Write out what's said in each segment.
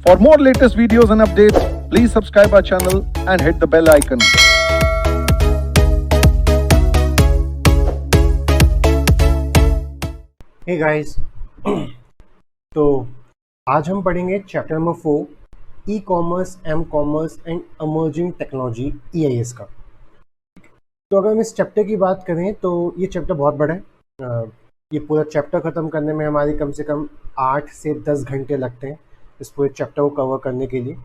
For more latest videos and updates, please subscribe our channel and hit the bell icon. Hey guys, तो आज हम पढ़ेंगे chapter number 4 e commerce, m commerce and emerging technology EIS का। तो अगर हम इस चैप्टर की बात करें तो ये चैप्टर बहुत बड़ा है। ये पूरा चैप्टर ख़त्म करने में हमारी कम से कम 8 से 10 घंटे लगते हैं इस पूरे चैप्टर को कवर करने के लिए।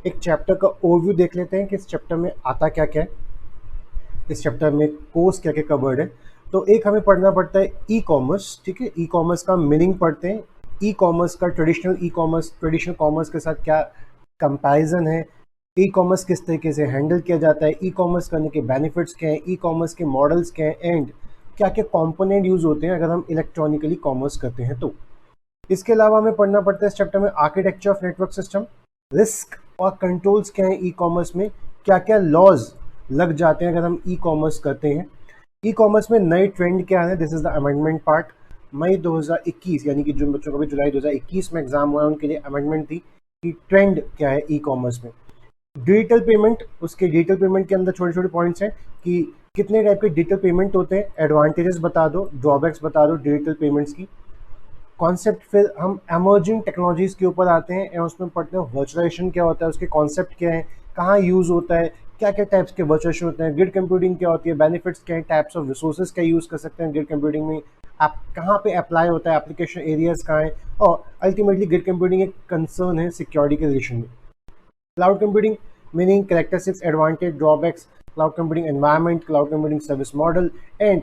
एक चैप्टर का ओवरव्यू देख लेते हैं कि इस चैप्टर में आता क्या क्या है, इस चैप्टर में कोर्स क्या क्या कवर्ड है। तो एक हमें पढ़ना पड़ता है ई कॉमर्स, ठीक है। ई कॉमर्स का मीनिंग पढ़ते हैं, ई कॉमर्स का ट्रेडिशनल कॉमर्स के साथ क्या कंपैरिजन है, ई कॉमर्स किस तरीके से हैंडल किया जाता है, ई कॉमर्स करने के बेनिफिट्स क्या हैं, ई कॉमर्स के मॉडल्स क्या हैं, एंड क्या क्या कंपोनेंट यूज़ होते हैं अगर हम इलेक्ट्रॉनिकली कॉमर्स करते हैं। तो इसके अलावा हमें पढ़ना पड़ता है इस चैप्टर में architecture of network system, risk और कंट्रोल्स क्या हैं ई कॉमर्स में, क्या क्या लॉज लग जाते हैं अगर हम ई कॉमर्स करते हैं। ई कॉमर्स में नए ट्रेंड क्या है, this is the amendment part. मई 2021 यानी कि जिन बच्चों को भी जुलाई 2021 में एग्जाम हुआ है उनके लिए अमेंडमेंट थी कि ट्रेंड क्या है ई कॉमर्स में। डिजिटल पेमेंट, उसके डिजिटल पेमेंट के अंदर छोटे छोटे पॉइंट्स हैं कि कितने टाइप के डिजिटल पेमेंट होते हैं, एडवांटेजेस बता दो, ड्रॉबैक्स बता दो डिजिटल पेमेंट्स की कॉन्सेप्ट। फिर हम एमर्जिंग टेक्नोलॉजीज के ऊपर आते हैं और उसमें पढ़ते हैं वर्चुअलाइजेशन क्या होता है, उसके कॉन्सेप्ट क्या है, कहाँ यूज़ होता है, क्या क्या टाइप्स के वर्चुअलाइजेशन होते हैं, ग्रिड कंप्यूटिंग क्या होती है, बेनिफिट्स क्या है, टाइप्स ऑफ रिसोर्सेज क्या यूज़ कर सकते हैं ग्रिड कंप्यूटिंग में, आप कहाँ पे अप्लाई होता है, एप्लीकेशन एरियाज कहाँ हैं, और अल्टीमेटली ग्रिड कंप्यूटिंग एक कंसर्न है सिक्योरिटी के रिलेशन में। Cloud computing meaning, characteristics, advantage, drawbacks, cloud computing environment, cloud computing service model, and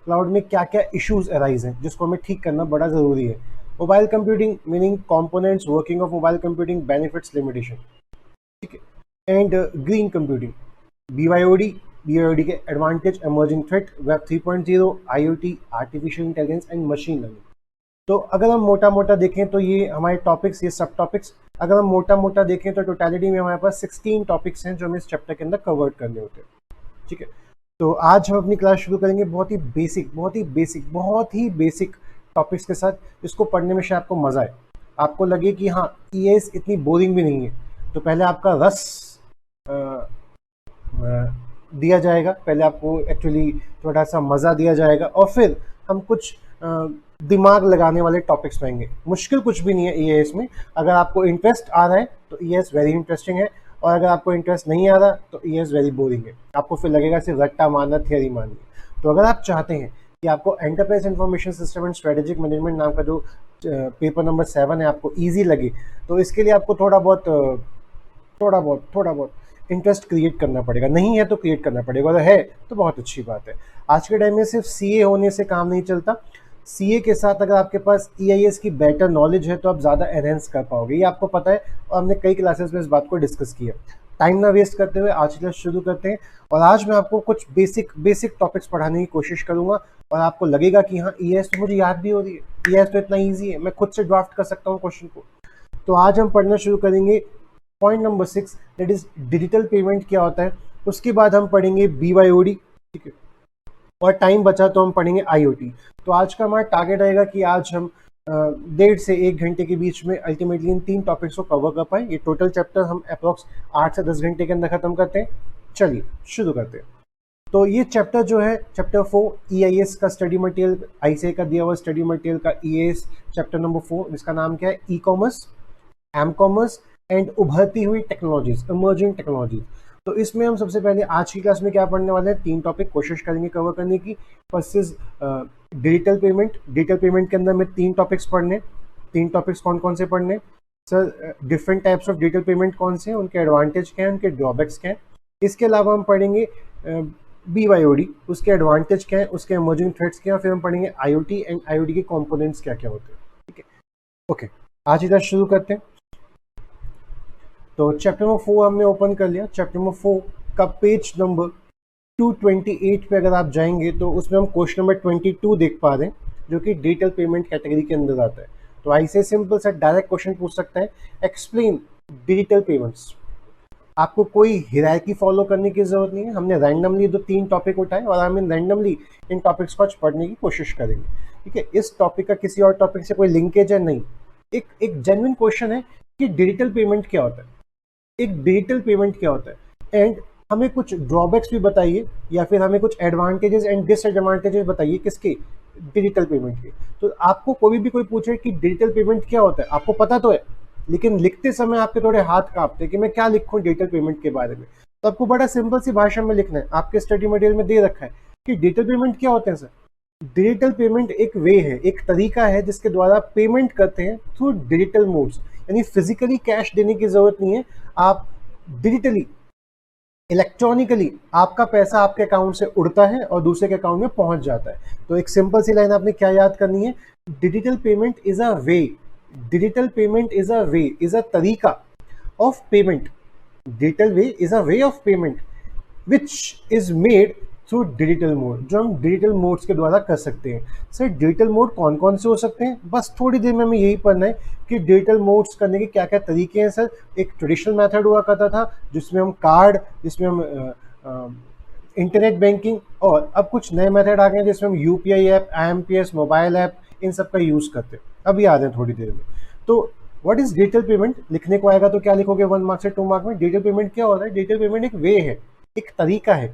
cloud में क्या क्या इश्यूज अराइज हैं जिसको हमें ठीक करना बड़ा ज़रूरी है। Mobile computing meaning, components, working of mobile computing, benefits, limitation, ठीक है। एंड ग्रीन कंप्यूटिंग, BYOD के advantage, emerging threat, web 3.0, IoT, artificial intelligence and machine learning. तो अगर हम मोटा मोटा देखें तो ये हमारे टॉपिक्स, ये सब टॉपिक्स अगर हम मोटा मोटा देखें तो टोटलिटी में हमारे पास 16 टॉपिक्स हैं जो हमें इस चैप्टर के अंदर कवर करने होते हैं, ठीक है। तो आज हम अपनी क्लास शुरू करेंगे बहुत ही बेसिक टॉपिक्स के साथ। इसको पढ़ने में शायद आपको मज़ा आए, आपको लगे कि हाँ EIS इतनी बोरिंग भी नहीं है। तो पहले आपका रस दिया जाएगा, पहले आपको एक्चुअली थोड़ा सा मज़ा दिया जाएगा और फिर हम कुछ दिमाग लगाने वाले टॉपिक्स पाएंगे। मुश्किल कुछ भी नहीं है EIS में। अगर आपको इंटरेस्ट आ रहा है तो EIS वेरी इंटरेस्टिंग है, और अगर आपको इंटरेस्ट नहीं आ रहा तो EIS वेरी बोरिंग है। आपको फिर लगेगा सिर्फ रट्टा मारना, थियरी मारनी। तो अगर आप चाहते हैं कि आपको enterprise information system and strategic management नाम का जो पेपर नंबर 7 है आपको ईजी लगे, तो इसके लिए आपको थोड़ा बहुत इंटरेस्ट क्रिएट करना पड़ेगा। नहीं है तो क्रिएट करना पड़ेगा, अगर है तो बहुत अच्छी बात है। आज के टाइम में सिर्फ CA होने से काम नहीं चलता। CA के साथ अगर आपके पास EIS की बेटर नॉलेज है तो आप ज़्यादा एनहेंस कर पाओगे, ये आपको पता है और हमने कई क्लासेस में इस बात को डिस्कस किया। टाइम ना वेस्ट करते हुए आज क्लास शुरू करते हैं। और आज मैं आपको कुछ बेसिक टॉपिक्स पढ़ाने की कोशिश करूँगा और आपको लगेगा कि हाँ EIS तो मुझे याद भी हो रही है, EIS तो इतना ईजी है, मैं खुद से ड्राफ्ट कर सकता हूँ क्वेश्चन को। तो आज हम पढ़ना शुरू करेंगे point number 6, that is digital payment क्या होता है। उसके बाद हम पढ़ेंगे BYOD, ठीक है, और टाइम बचा तो हम पढ़ेंगे IoT। तो आज का हमारा टारगेट रहेगा कि आज हम 1.5 से 1 घंटे के बीच में अल्टीमेटली इन 3 टॉपिक्स को कवर कर पाए। ये टोटल चैप्टर हम अप्रॉक्स 8 से 10 घंटे के अंदर खत्म करते हैं। चलिए शुरू करते हैं। तो ये चैप्टर जो है चैप्टर 4 EIS का स्टडी मटेरियल, ICAI का दिया हुआ स्टडी मटेरियल का EIS चैप्टर नंबर 4, जिसका नाम क्या है, e commerce, m commerce and उभरती हुई टेक्नोलॉजीज, इमर्जिंग टेक्नोलॉजीज। तो इसमें हम सबसे पहले आज की क्लास में क्या पढ़ने वाले हैं, 3 टॉपिक कोशिश करेंगे कवर करने की। First is digital payment. Digital payment के अंदर में 3 टॉपिक्स पढ़ने। 3 टॉपिक्स कौन कौन से पढ़ने sir? Different types of digital payment कौन से हैं, उनके एडवांटेज क्या हैं, उनके ड्रॉबैक्स क्या हैं। इसके अलावा हम पढ़ेंगे BYOD, उसके एडवांटेज क्या है, उसके इमर्जिंग थ्रेट्स क्या है, फिर हम पढ़ेंगे IoT एंड IoT के कॉम्पोनेंट्स क्या क्या होते हैं, ठीक है। ओके, आज इधर शुरू करते हैं। तो चैप्टर नंबर 4 हमने ओपन कर लिया। चैप्टर नंबर 4 का पेज नंबर 228 पे अगर आप जाएंगे तो उसमें हम क्वेश्चन नंबर 22 देख पा रहे हैं, जो कि डिजिटल पेमेंट कैटेगरी के अंदर आता है। तो ऐसे सिंपल सा डायरेक्ट क्वेश्चन पूछ सकता है, एक्सप्लेन डिजिटल पेमेंट्स। आपको कोई हिरार्की फॉलो करने की जरूरत नहीं है। हमने रैंडमली 2-3 टॉपिक उठाए और हम रैंडमली इन टॉपिक्स को आज पढ़ने की कोशिश करेंगे, ठीक है। इस टॉपिक का किसी और टॉपिक से कोई लिंकेज है नहीं। एक जेन्युइन क्वेश्चन है कि डिजिटल पेमेंट क्या होता है, एक डिजिटल पेमेंट क्या होता है, एंड हमें कुछ ड्रॉबैक्स भी बताइए या फिर हमें कुछ एडवांटेजेस एंड डिसएडवांटेजेस बताइए किसके, डिजिटल पेमेंट के। तो आपको कोई पूछे कि डिजिटल पेमेंट क्या होता है, आपको पता तो है, लेकिन लिखते समय आपके थोड़े हाथ कांपते हैं कि मैं क्या लिखूं डिजिटल पेमेंट के बारे में। तो आपको बड़ा सिंपल सी भाषा में लिखना है, आपके स्टडी मटेरियल में दे रखा है कि डिजिटल पेमेंट क्या होते हैं सर। डिजिटल पेमेंट एक वे है, एक तरीका है जिसके द्वारा पेमेंट करते हैं थ्रू डिजिटल मोड्स, यानी फिजिकली कैश देने की जरूरत नहीं है, आप डिजिटली इलेक्ट्रॉनिकली आपका पैसा आपके अकाउंट से उड़ता है और दूसरे के अकाउंट में पहुंच जाता है। तो एक सिंपल सी लाइन आपने क्या याद करनी है, digital payment is a way, digital payment is a way, is a तरीका of payment, digital way is a way of payment which is made through digital mode, जो हम डिजिटल मोड्स के द्वारा कर सकते हैं। सर डिजिटल मोड कौन कौन से हो सकते हैं, बस थोड़ी देर में हमें यही पढ़ना है कि डिजिटल मोड्स करने के क्या क्या तरीके हैं सर। एक ट्रेडिशनल मेथड हुआ करता था जिसमें हम कार्ड, जिसमें हम इंटरनेट बैंकिंग, और अब कुछ नए मेथड आ गए हैं जिसमें हम UPI app, IMPS, mobile app, इन सब का यूज करते हैं, अभी आ रहे हैं थोड़ी देर में। तो व्हाट इज डिजिटल पेमेंट लिखने को आएगा तो क्या लिखोगे 1 मार्क से 2 मार्क में, डिजिटल पेमेंट क्या होता है, डिजिटल पेमेंट एक वे है, एक तरीका है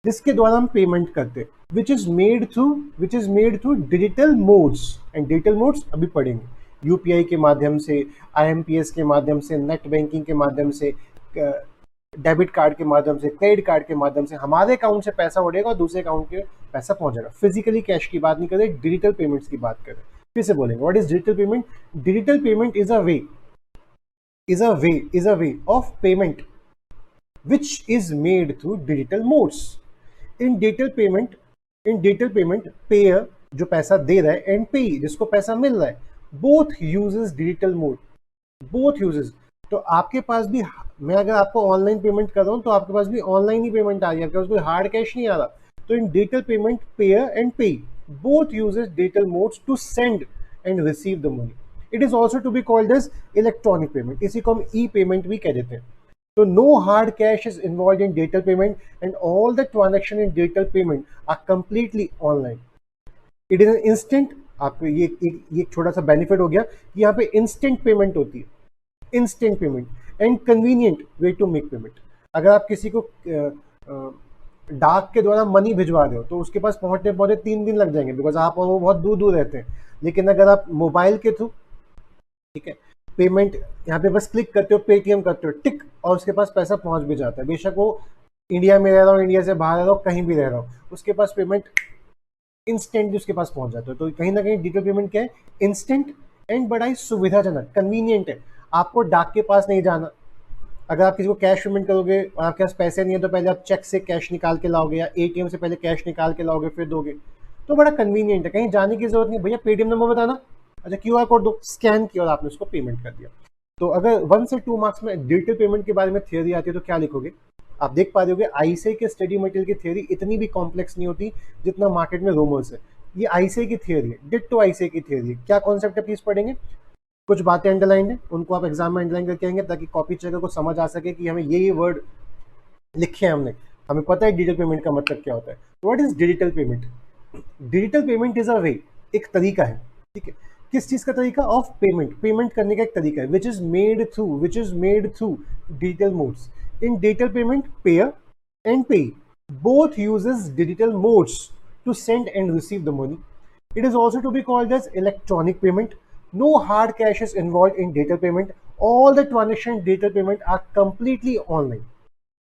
जिसके द्वारा हम पेमेंट करते हैं, विच is made through digital modes, and digital modes अभी पढ़ेंगे, यूपीआई के माध्यम से, आईएमपीएस के माध्यम से, नेट बैंकिंग के माध्यम से, डेबिट कार्ड के माध्यम से, क्रेडिट कार्ड के माध्यम से हमारे अकाउंट से पैसा उड़ेगा और दूसरे अकाउंट के पैसा पहुंचेगा। फिजिकली कैश की बात नहीं कर रहे, डिजिटल पेमेंट्स की बात कर रहे हैं। फिर से बोलेंगे what is digital payment, digital payment is a way of payment which is made through digital modes. In digital payment, payer जो पैसा दे रहा है and pay जिसको पैसा मिल रहा है, both uses digital mode, both uses। तो आपके पास भी, मैं अगर आपको ऑनलाइन पेमेंट कर रहा हूँ तो आपके पास भी ऑनलाइन ही पेमेंट आ रही है, आपके पास कोई हार्ड कैश नहीं आ रहा। तो in digital payment payer and payee both uses digital modes to send and receive the money. It is also to be called as electronic payment, इसी को हम ई पेमेंट भी कह देते हैं। So no hard cash is involved in digital payment and all the transaction in digital payment are completely online. It is an instant, आपको ये छोटा सा बेनिफिट हो गया कि यहाँ पे इंस्टेंट पेमेंट होती है, instant payment and convenient way to make payment. अगर आप किसी को डाक के द्वारा मनी भिजवा रहे हो तो उसके पास पहुंचने पहुंचे 3 दिन लग जाएंगे, बिकॉज आप और वो बहुत दूर दूर रहते हैं। लेकिन अगर आप मोबाइल के थ्रू, ठीक है, पेमेंट यहाँ पे बस क्लिक करते हो, पेटीएम करते हो, टिक, और उसके पास पैसा पहुंच भी जाता है। बेशक वो इंडिया में रह रहा हो, इंडिया से बाहर रह रहा हो, कहीं भी रह रहा हो, उसके पास पेमेंट इंस्टेंटली उसके पास पहुंच जाता है। तो कहीं ना कहीं डिजिटल पेमेंट क्या है, इंस्टेंट एंड बड़ा ही सुविधाजनक, कन्वीनियंट है। आपको डाक के पास नहीं जाना, अगर आप किसी को कैश पेमेंट करोगे और आपके पास पैसे नहीं है तो पहले आप चेक से कैश निकाल के लाओगे या एटीएम से पहले कैश निकाल के लाओगे फिर दोगे, तो बड़ा कन्वीनियंट है, कहीं जाने की जरूरत नहीं। भैया पेटीएम नंबर बताना, अच्छा क्यूआर कोड दो, स्कैन किया और आपने उसको पेमेंट कर दिया। तो अगर 1 से 2 मार्क्स में डिजिटल पेमेंट के बारे में थियरी आती है तो क्या लिखोगे, आप देख पा रहे होगे आईसीआई के स्टडी मटेरियल की थियरी इतनी भी कॉम्प्लेक्स नहीं होती जितना मार्केट में रूमर्स है। ये आईसीआई की थियरी है, डिट्टो आईसीआई की थियरी है। क्या कॉन्सेप्ट है प्लीज पढ़ेंगे, कुछ बातें अंडरलाइन है उनको आप एग्जाम में अंडरलाइन करके आएंगे ताकि कॉपी चेकर को समझ आ सके कि हमें ये वर्ड लिखे हैं हमने, हमें पता है डिजिटल पेमेंट का मतलब क्या होता है। What is digital payment, digital payment is a way, एक तरीका है, ठीक है, किस चीज का तरीका, ऑफ पेमेंट, पेमेंट करने का एक तरीका है, which is made through digital modes. In digital payment payer and payee both uses digital modes to send and receive the money. It is also to be called as electronic payment. No hard cash is involved in digital payment. All the transactions in digital payment are completely online.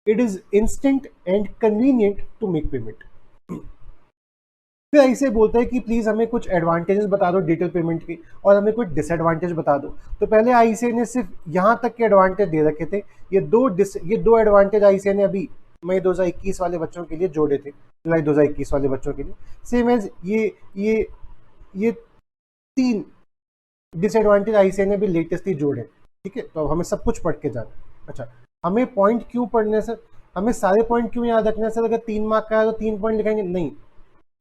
It is instant and convenient to make payment. फिर ऐसे बोलता है कि please हमें कुछ advantages बता दो digital payment के और हमें कुछ डिसएडवांटेज बता दो। तो पहले आईसीआई ने सिर्फ यहाँ तक के एडवांटेज दे रखे थे, ये दो एडवांटेज आईसीआई ने अभी मई 2021 वाले बच्चों के लिए जोड़े थे, जुलाई 2021 वाले बच्चों के लिए। सेम एज ये 3 डिसएडवांटेज आईसीआई ने भी लेटेस्टली जोड़े, ठीक है। तो अब हमें सब कुछ पढ़ के जाना। अच्छा, हमें पॉइंट क्यों पढ़ने सर, हमें सारे पॉइंट क्यों याद रखना सर, अगर 3 मार्क का है तो 3 पॉइंट लिखाएंगे नहीं।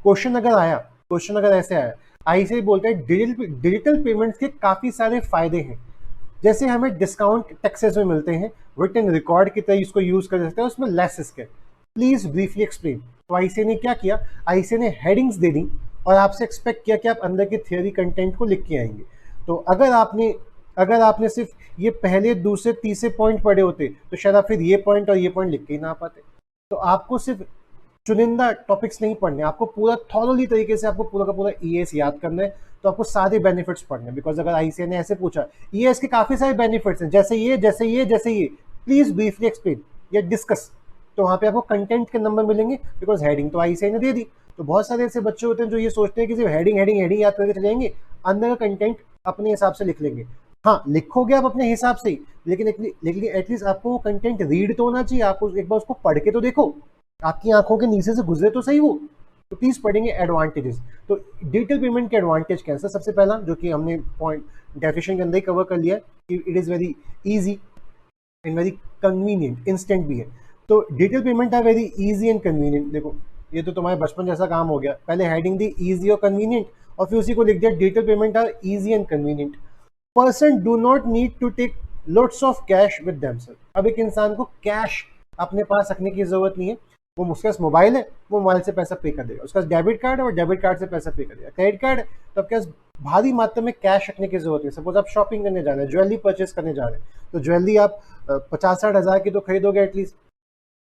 क्वेश्चन अगर ऐसे आया, आईसीआई बोलता है डिजिटल पेमेंट्स के काफी सारे फायदे हैं, जैसे हमें डिस्काउंट टैक्सेस में मिलते हैं, रिटन रिकॉर्ड की तरह इसको यूज कर सकते हैं, उसमें लेस रिस्क है। Please briefly explain. तो आईसीआई ने क्या किया, आईसीआई ने हेडिंग्स दे दी और आपसे एक्सपेक्ट किया कि आप अंदर के थियोरी कंटेंट को लिख के आएंगे। तो अगर आपने अगर आपने सिर्फ ये पहले दूसरे तीसरे पॉइंट पढ़े होते तो शायद आप फिर ये पॉइंट और ये पॉइंट लिख के ही ना पाते। तो आपको सिर्फ चुनिंदा टॉपिक्स नहीं पढ़ने, आपको पूरा थॉरोली तरीके से आपको पूरा का पूरा ईएएस याद करना है। तो आपको सारे बेनिफिट्स पढ़ने, बिकॉज अगर आईसीए ने ऐसे पूछा ईएएस के काफी सारे बेनिफिट्स हैं, जैसे ये जैसे ये जैसे ये, प्लीज ब्रीफली एक्सप्लेन या डिस्कस, तो वहाँ पे आपको कंटेंट के नंबर मिलेंगे, बिकॉज हेडिंग तो आईसीए ने दे दी। तो बहुत सारे ऐसे बच्चे होते हैं जो ये सोचते हैं कि सिर्फ हेडिंग हेडिंग हेडिंग याद करके चले जाएंगे, अंदर का कंटेंट अपने हिसाब से लिख लेंगे। हाँ, लिखोगे आप अपने हिसाब से ही, लेकिन एटलीस्ट आपको वो कंटेंट रीड तो होना चाहिए, आपको एक बार उसको पढ़ के तो देखो, आपकी आंखों के नीचे से गुजरे तो सही वो। तो प्लीज पढ़ेंगे एडवांटेजेस। तो डिजिटल पेमेंट के एडवांटेज क्या है? सबसे पहला जो कि हमने पॉइंट डेफिनेशन के अंदर ही कवर कर लिया है कि it is very easy and very convenient, instant भी है। तो digital payment are very easy and convenient. देखो ये तो तुम्हारे बचपन जैसा काम हो गया, पहले हेडिंग दी इजी और कन्वीनियंट और फिर उसी को लिख दिया digital payment are easy and convenient. Person do not need to take lots of cash with themselves. अब एक इंसान को कैश अपने पास रखने की जरूरत नहीं है, वो उसके पास मोबाइल है, वो मोबाइल से पैसा पे कर देगा, उसका डेबिट कार्ड है, वो डेबिट कार्ड से पैसा पे कर देगा, क्रेडिट कार्ड है, तो आपके पास भारी मात्रा में कैश रखने की जरूरत है। सपोज आप शॉपिंग करने जा रहे हैं, ज्वेलरी परचेस करने जा रहे हैं, तो ज्वेलरी आप 50-60 हज़ार की तो खरीदोगे एटलीस्ट,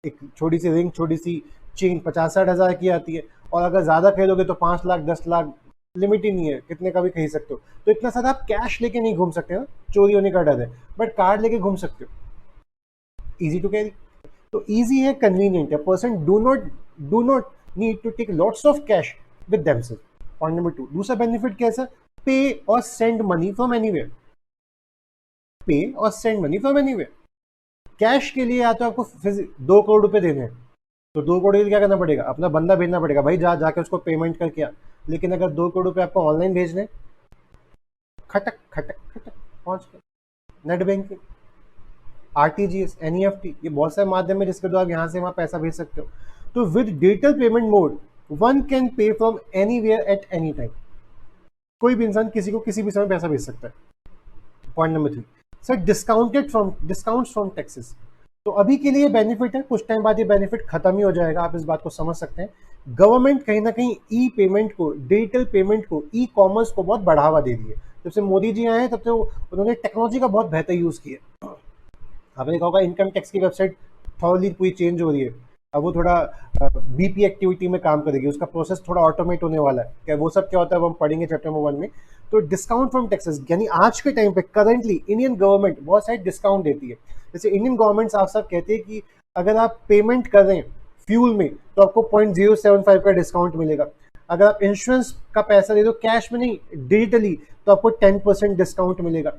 एक छोटी सी रिंग, छोटी सी चेन 50-60 हज़ार की आती है, और अगर ज़्यादा खरीदोगे तो 5 लाख 10 लाख, लिमिट ही नहीं है, कितने का भी खरीद सकते हो। तो इतना सारा आप कैश लेके नहीं घूम सकते ना, चोरी होने का डर है, बट कार्ड लेके घूम सकते हो, इजी टू कैरी। तो इजी है, कन्वीनियंट है, person do not need to take lots of cash with themselves. Point number 2, दूसरा बेनिफिट कैसा? पे और सेंड मनी फ्रॉम एनीवेयर। पे और send money from anywhere. Cash के लिए या तो आपको 2 करोड़ रुपए देने हैं, तो 2 करोड़ के लिए क्या करना पड़ेगा? अपना बंदा भेजना पड़ेगा, भाई जाके उसको पेमेंट करके आ। लेकिन अगर 2 करोड़ रुपए आपको ऑनलाइन भेजने, खटक खटक खटक पहुंच गए, नेट बैंकिंग, आरटीजीएस, एनईएफटी, ये बहुत सारे माध्यम है जिसके द्वारा यहाँ से वहाँ पैसा भेज सकते हो। तो with digital payment mode one can pay from anywhere at any time. कोई भी इंसान किसी को किसी भी समय पैसा भेज सकता है। Point number 3, sir discounts from taxes. तो अभी के लिए बेनिफिट है, कुछ टाइम बाद ये बेनिफिट खत्म ही हो जाएगा, आप इस बात को समझ सकते हैं। गवर्नमेंट कहीं ना कहीं ई पेमेंट को, डिजिटल पेमेंट को, ई कॉमर्स को बहुत बढ़ावा दे रही है। जब से मोदी जी आए हैं तब से उन्होंने टेक्नोलॉजी का बहुत बेहतर यूज किया। आपने देखा होगा इनकम टैक्स की वेबसाइट थॉरली पूरी चेंज हो रही है, अब वो थोड़ा बीपी एक्टिविटी में काम करेगी, उसका प्रोसेस थोड़ा ऑटोमेट होने वाला है। क्या वो सब क्या होता है वो हम पढ़ेंगे चैप्टर नंबर 1 में। तो डिस्काउंट फ्रॉम टैक्सेस, यानी आज के टाइम पे करंटली इंडियन गवर्नमेंट बहुत सारे डिस्काउंट देती है। जैसे इंडियन गवर्नमेंट साफ साफ कहते हैं कि अगर आप पेमेंट कर रहे हैं फ्यूल में तो आपको 0.075 का डिस्काउंट मिलेगा। अगर आप इंश्योरेंस का पैसा दे दो कैश में नहीं, डिजिटली, तो आपको 10% डिस्काउंट मिलेगा।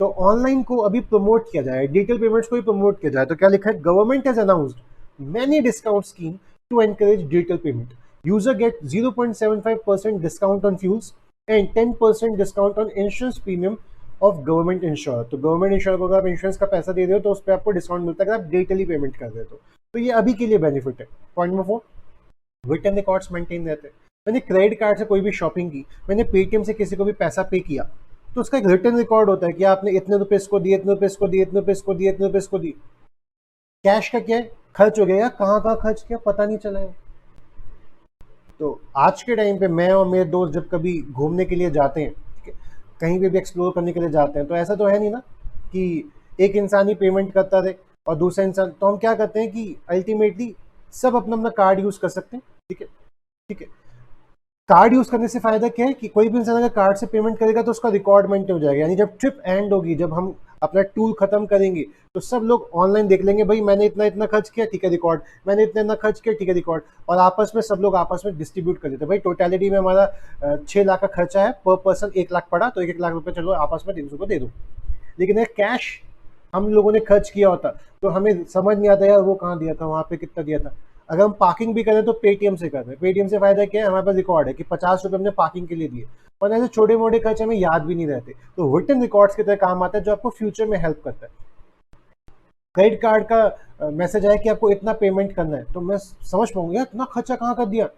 तो ऑनलाइन को अभी प्रमोट किया जाए, डिजिटल पेमेंट्स को भी प्रमोट किया जाए। तो क्या लिखा है? Government has announced many discount scheme to encourage digital payment. User get 0.75% discount on fuels and 10% discount on insurance premium of government insure. तो गवर्नमेंट इंश्योर को अगर आप इंश्योरेंस का पैसा दे रहे हो तो उस पर आपको डिस्काउंट मिलता है अगर आप डिजिटली पेमेंट कर रहे हो तो ये अभी के लिए बेनिफिट है। Point number 4, return records maintain रहते हैं। मैंने क्रेडिट कार्ड से कोई भी शॉपिंग की, मैंने पेटीएम से किसी को भी पैसा पे किया, तो उसका एक रिटर्न रिकॉर्ड होता है कि आपने इतने रुपए इसको दिए, इतने रुपए इसको दिए, इतने रुपए इसको दिए, इतने रुपए इसको दिए। कैश का क्या है? खर्च हो गया, कहाँ खर्च किया पता नहीं चला है। तो आज के टाइम पे मैं और मेरे दोस्त जब कभी घूमने के लिए जाते हैं, कहीं पे भी एक्सप्लोर करने के लिए जाते हैं, तो ऐसा तो है नहीं ना कि एक इंसान ही पेमेंट करता रहे और दूसरा इंसान, तो हम क्या करते हैं कि अल्टीमेटली सब अपना अपना कार्ड यूज कर सकते हैं। ठीक है, ठीक है। कार्ड यूज करने से फायदा क्या है कि कोई भी इंसान अगर कार्ड से पेमेंट करेगा तो उसका रिकॉर्ड मेंटेन हो जाएगा, यानी जब ट्रिप एंड होगी, जब हम अपना टूर खत्म करेंगे तो सब लोग ऑनलाइन देख लेंगे, भाई मैंने इतना इतना खर्च किया, ठीक है रिकॉर्ड, मैंने इतना इतना खर्च किया, ठीक है रिकॉर्ड, और आपस में सब लोग आपस में डिस्ट्रीब्यूट कर देते हैं। भाई टोटलिटी में हमारा 6 लाख का खर्चा है, पर पर्सन 1 लाख पड़ा, तो 1 लाख रुपए चलो आपस में 300 को दे दो। लेकिन अगर कैश हम लोगों ने खर्च किया होता तो हमें समझ नहीं आता यार वो कहाँ दिया था, वहाँ पे कितना दिया था। अगर हम पार्किंग भी करें तो पेटीएम से करते हैं, पेटीएम से फायदा क्या है, हमारे पास रिकॉर्ड है कि 50 रुपए हमने पार्किंग के लिए दिए, और ऐसे छोटे मोटे खर्च हमें याद भी नहीं रहते। तो रिटन रिकॉर्ड्स की तरह काम आता है जो आपको फ्यूचर में हेल्प करता है। क्रेडिट कार्ड का मैसेज आया कि आपको इतना पेमेंट करना है, तो मैं समझ पाऊंगा यार इतना खर्चा कहाँ कर दिया,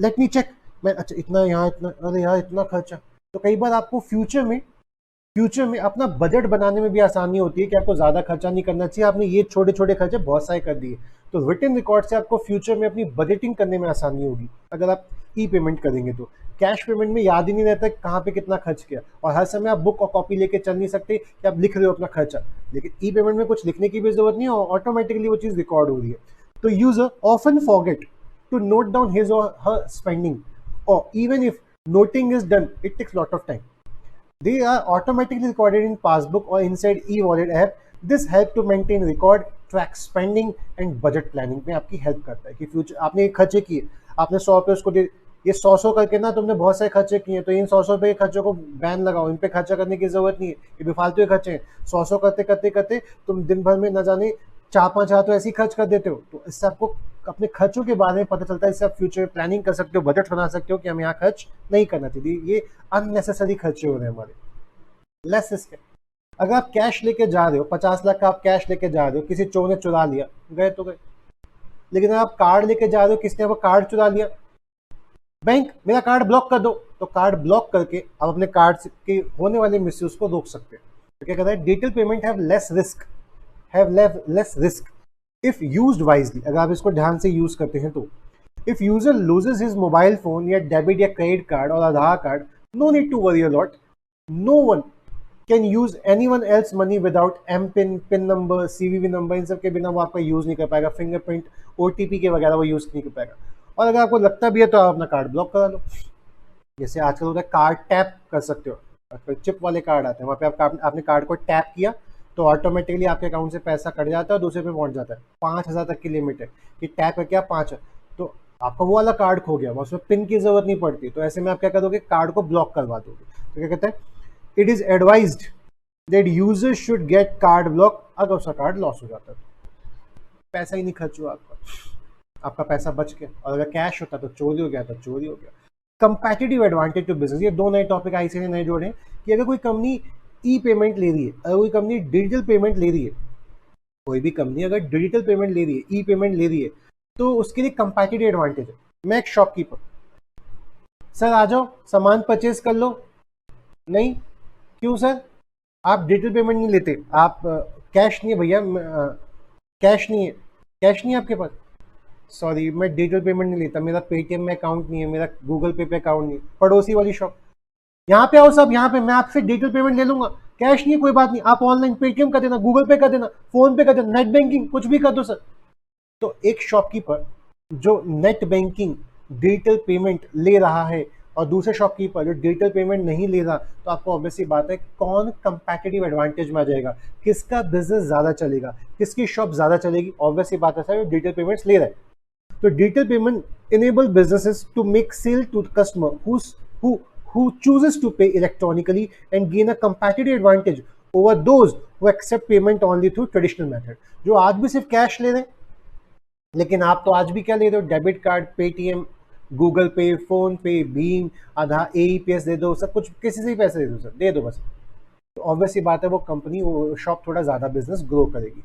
लेट मी चेक, मैं अच्छा इतना यहाँ, इतना, अरे यार इतना खर्चा। तो कई बार आपको फ्यूचर में अपना बजट बनाने में भी आसानी होती है कि आपको ज्यादा खर्चा नहीं करना चाहिए, आपने ये छोटे छोटे खर्चे बहुत सारे कर दिए। तो रिटन रिकॉर्ड से आपको फ्यूचर में अपनी बजटिंग करने में आसानी होगी। अगर आप ई पेमेंट करेंगे तो कैश पेमेंट में याद ही नहीं रहता कहाँ पे कितना खर्च किया, और हर समय आप बुक और कॉपी लेके चल नहीं सकते कि आप लिख रहे हो अपना खर्चा। लेकिन ई पेमेंट में कुछ लिखने की भी जरूरत नहीं है, ऑटोमेटिकली वो चीज़ रिकॉर्ड हो रही है। तो user often forget to note down his और हर स्पेंडिंग, और even if noting is done, it takes lot of time. They are automatically recorded in passbook or inside e-wallet app. This help to maintain record, track spending and budget planning में आपकी help करता है कि future आपने एक खर्चे किए, आपने 100 रुपये उसको दे, ये 100 करके ना तुमने बहुत सारे खर्चे किए, तो इन 100 रुपये के खर्चों को बैन लगाओ, इन पे खर्चा करने की जरूरत नहीं है, ये बेफालतू के खर्चे हैं। 100 करते करते करते तुम दिन भर में न जाने 4-5 हज़ार तो ऐसे ही खर्च कर देते हो। तो इससे आपको अपने खर्चों के बारे में पता चलता है, इससे आप फ्यूचर प्लानिंग कर सकते हो, बजट बना सकते हो कि हम यहाँ खर्च नहीं करना चाहिए, ये अननेसेसरी खर्चे हो रहे हैं हमारे। लेस रिस्क है। अगर आप कैश लेके जा रहे हो, 50 लाख का आप कैश लेके जा रहे हो, किसी चोर ने चुरा लिया, गए तो गए। लेकिन अगर आप कार्ड लेके जा रहे हो, किसने वो कार्ड चुरा लिया, बैंक मेरा कार्ड ब्लॉक कर दो, तो कार्ड ब्लॉक करके आप अपने कार्ड के होने वाले मिसयूज को रोक सकते हैं। तो क्या कहता है, digital payment have less risk if used wisely. अगर आप इसको ध्यान से यूज करते हैं तो if user loses his mobile phone या डेबिट या क्रेडिट कार्ड और Aadhaar card, no need to worry a lot, no one can use anyone else money without M PIN number, CVV number, इन सब के बिना वो आपका यूज नहीं कर पाएगा, फिंगरप्रिंट, ओटीपी के वगैरह वो यूज नहीं कर पाएगा। और अगर आपको लगता भी है तो आप अपना कार्ड ब्लॉक करा लो। जैसे आजकल होता है कार्ड टैप कर सकते हो, चिप वाले कार्ड आते हैं, वहाँ पे आपने कार्ड को टैप किया तो ऑटोमेटिकली आपके अकाउंट से पैसा कट जाता है और दूसरे पे पहुंच जाता है। 5,000 तक की लिमिट है कि टैप करके आप 5, तो आपका वो वाला कार्ड खो गया, उसमें पिन की जरूरत नहीं पड़ती। तो ऐसे में आप क्या करोगे, कार्ड को ब्लॉक करवा दोगे। तो क्या कहते हैं, it is advised that user should get card block अगर उसका कार्ड लॉस हो जाता है, पैसा ही नहीं खर्च हुआ आपका पैसा बच गया। और अगर कैश होता तो चोरी हो गया, तो चोरी हो गया। कंपैटिटिव एडवांटेज टू बिजनेस, ये 2 नए टॉपिक आईसीसी नए जोड़े कि अगर कोई कंपनी ई पेमेंट ले रही है, अगर कोई कंपनी डिजिटल पेमेंट ले रही है, कोई भी कंपनी अगर डिजिटल पेमेंट ले रही है, ई पेमेंट ले रही है, तो उसके लिए कंपैटिटिव एडवांटेज है। मैं एक शॉपकीपर, सर आ जाओ सामान परचेज कर लो, नहीं, क्यों सर, आप डिजिटल पेमेंट नहीं लेते, आप कैश नहीं है भैया, कैश नहीं है आपके पास, सॉरी मैं डिजिटल पेमेंट नहीं लेता, मेरा पेटीएम में अकाउंट नहीं है, मेरा गूगल पे अकाउंट नहीं है। पड़ोसी वाली शॉप, यहाँ पे आओ सब, यहाँ पे मैं आपसे डिजिटल पेमेंट ले लूंगा, कैश नहीं है कोई बात नहीं, आप ऑनलाइन पेटीएम कर देना, गूगल पे कर देना, फोन पे कर देना, नेट बैंकिंग कुछ भी कर दो सर। तो एक शॉपकीपर जो नेट बैंकिंग डिजिटल पेमेंट ले रहा है और दूसरे शॉपकीपर जो डिजिटल पेमेंट नहीं ले रहा, तो आपको ऑब्वियसली बात है कौन कंपैटिटिव एडवांटेज में आ जाएगा, किसका बिजनेस ज्यादा चलेगा, किसकी शॉप ज्यादा चलेगी। ऑब्वियसली बात है सर, डिजिटल पेमेंट्स ले रहा है। तो digital payment enable businesses to make sale to the customer who chooses to pay electronically and gain a competitive advantage over those who accept payment only through traditional method। जो आज भी सिर्फ cash ले रहे हैं, लेकिन आप तो आज भी क्या ले रहे हो, डेबिट कार्ड, पेटीएम, गूगल पे, फोन पे, भीम, आधार, एईपीएस दे दो, सब कुछ किसी से ही पैसे दे दो सर, दे दो बस। तो ऑब्वियसली बात है वो कंपनी, वो शॉप थोड़ा ज़्यादा बिजनेस ग्रो करेगी।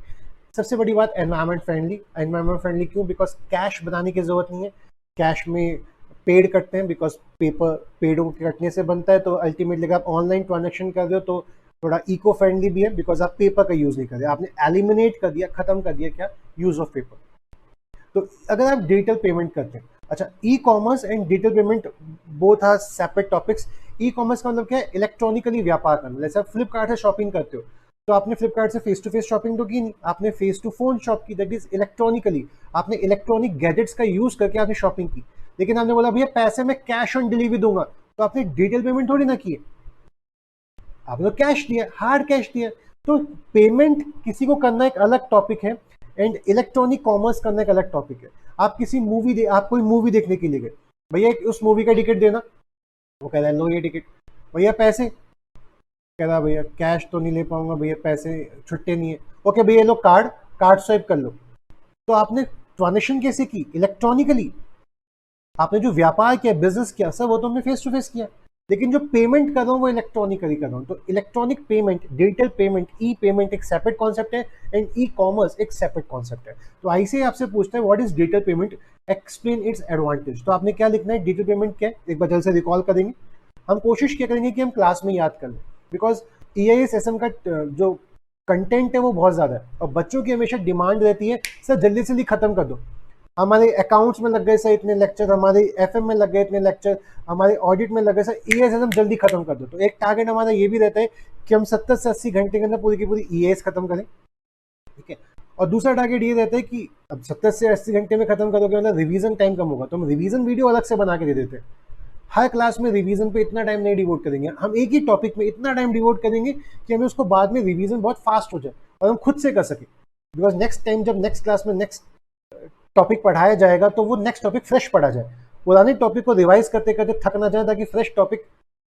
सबसे बड़ी बात एनवायरमेंट फ्रेंडली क्यों, बिकॉज कैश बनाने की जरूरत नहीं है, कैश में पेड़ कटते हैं, बिकॉज पेड़ों के कटने से बनता है। तो अल्टीमेटली अगर आप ऑनलाइन ट्रांजेक्शन कर रहे हो तो थोड़ा इको फ्रेंडली भी है, बिकॉज आप पेपर का यूज़ नहीं कर रहे, आपने एलिमिनेट कर दिया, खत्म कर दिया क्या, यूज़ ऑफ पेपर। तो अगर आप डिजिटल पेमेंट करते हैं, अच्छा, e commerce and digital payment both are separate topics. E commerce का मतलब क्या है, इलेक्ट्रॉनिकली व्यापार करना। जैसे आप फ्लिपकार्ट से शॉपिंग करते हो, तो आपने फ्लिपकार्ट से फेस टू फेस शॉपिंग तो की नहीं, आपने फेस टू फोन शॉप की, दैट इज इलेक्ट्रॉनिकली, आपने इलेक्ट्रॉनिक गैजेट्स का यूज करके आपने शॉपिंग की। लेकिन आपने बोला भैया पैसे में कैश ऑन डिलीवरी दूंगा, तो आपने डिजिटल पेमेंट थोड़ी ना की, आपने तो कैश दिया, हार्ड कैश दिया। तो पेमेंट किसी को करना एक अलग टॉपिक है एंड इलेक्ट्रॉनिक कॉमर्स करना एक अलग टॉपिक है। आप कोई मूवी देखने के लिए गए, भैया उस मूवी का टिकट देना, वो कह रहा है लो ये टिकट, भैया पैसे, कह रहा भैया कैश तो नहीं ले पाऊंगा भैया, पैसे छुट्टे नहीं है, ओके भैया लो कार्ड स्वाइप कर लो। तो आपने ट्रांजेक्शन कैसे की, इलेक्ट्रॉनिकली। आपने जो व्यापार किया, बिजनेस किया, सब वो तो हमने फेस टू फेस किया, लेकिन जो पेमेंट कर रहा हूँ वो इलेक्ट्रॉनिकली कर रहा हूँ। तो इलेक्ट्रॉनिक पेमेंट, डिजिटल पेमेंट, ई पेमेंट एक सेपरेट कॉन्सेप्ट है एंड ई कॉमर्स एक सेपरेट कॉन्सेप्ट है। तो ऐसे ही आपसे पूछता है what is digital payment, explain it's advantage. तो आपने क्या लिखना है, डिजिटल पेमेंट क्या है, एक बार जल्द से रिकॉल करेंगे। हम कोशिश क्या करेंगे कि हम क्लास में याद कर लें, बिकॉज EIS-SM का जो कंटेंट है वो बहुत ज़्यादा है और बच्चों की हमेशा डिमांड रहती है सर जल्दी से जल्दी खत्म कर दो। हमारे अकाउंट्स में लग गए सर इतने लेक्चर, हमारे एफएम में लग गए इतने लेक्चर, हमारे ऑडिट में लग गए सर, ईएएस हम जल्दी खत्म कर दो। तो एक टारगेट हमारा ये भी रहता है कि हम 70 से 80 घंटे के अंदर पूरी की पूरी ईएएस खत्म करें, ठीक है। और दूसरा टारगेट ये रहता है कि अब 70 से 80 घंटे में खत्म करोगे मतलब रिवीजन टाइम कम होगा, तो हम रिवीजन वीडियो अलग से बना के दे देते हैं। हर क्लास में रिवीजन पे इतना टाइम नहीं डिवोट करेंगे, हम एक ही टॉपिक में इतना टाइम डिवोट करेंगे कि हमें उसको बाद में रिवीजन बहुत फास्ट हो जाए और हम खुद से कर सकें। बिकॉज नेक्स्ट टाइम जब नेक्स्ट क्लास में नेक्स्ट टॉपिक पढ़ाया जाएगा तो वो नेक्स्ट टॉपिक फ्रेश पढ़ा जाए, पुराने टॉपिक को रिवाइज करते करते थक ना जाए, ताकि फ्रेश टॉपिक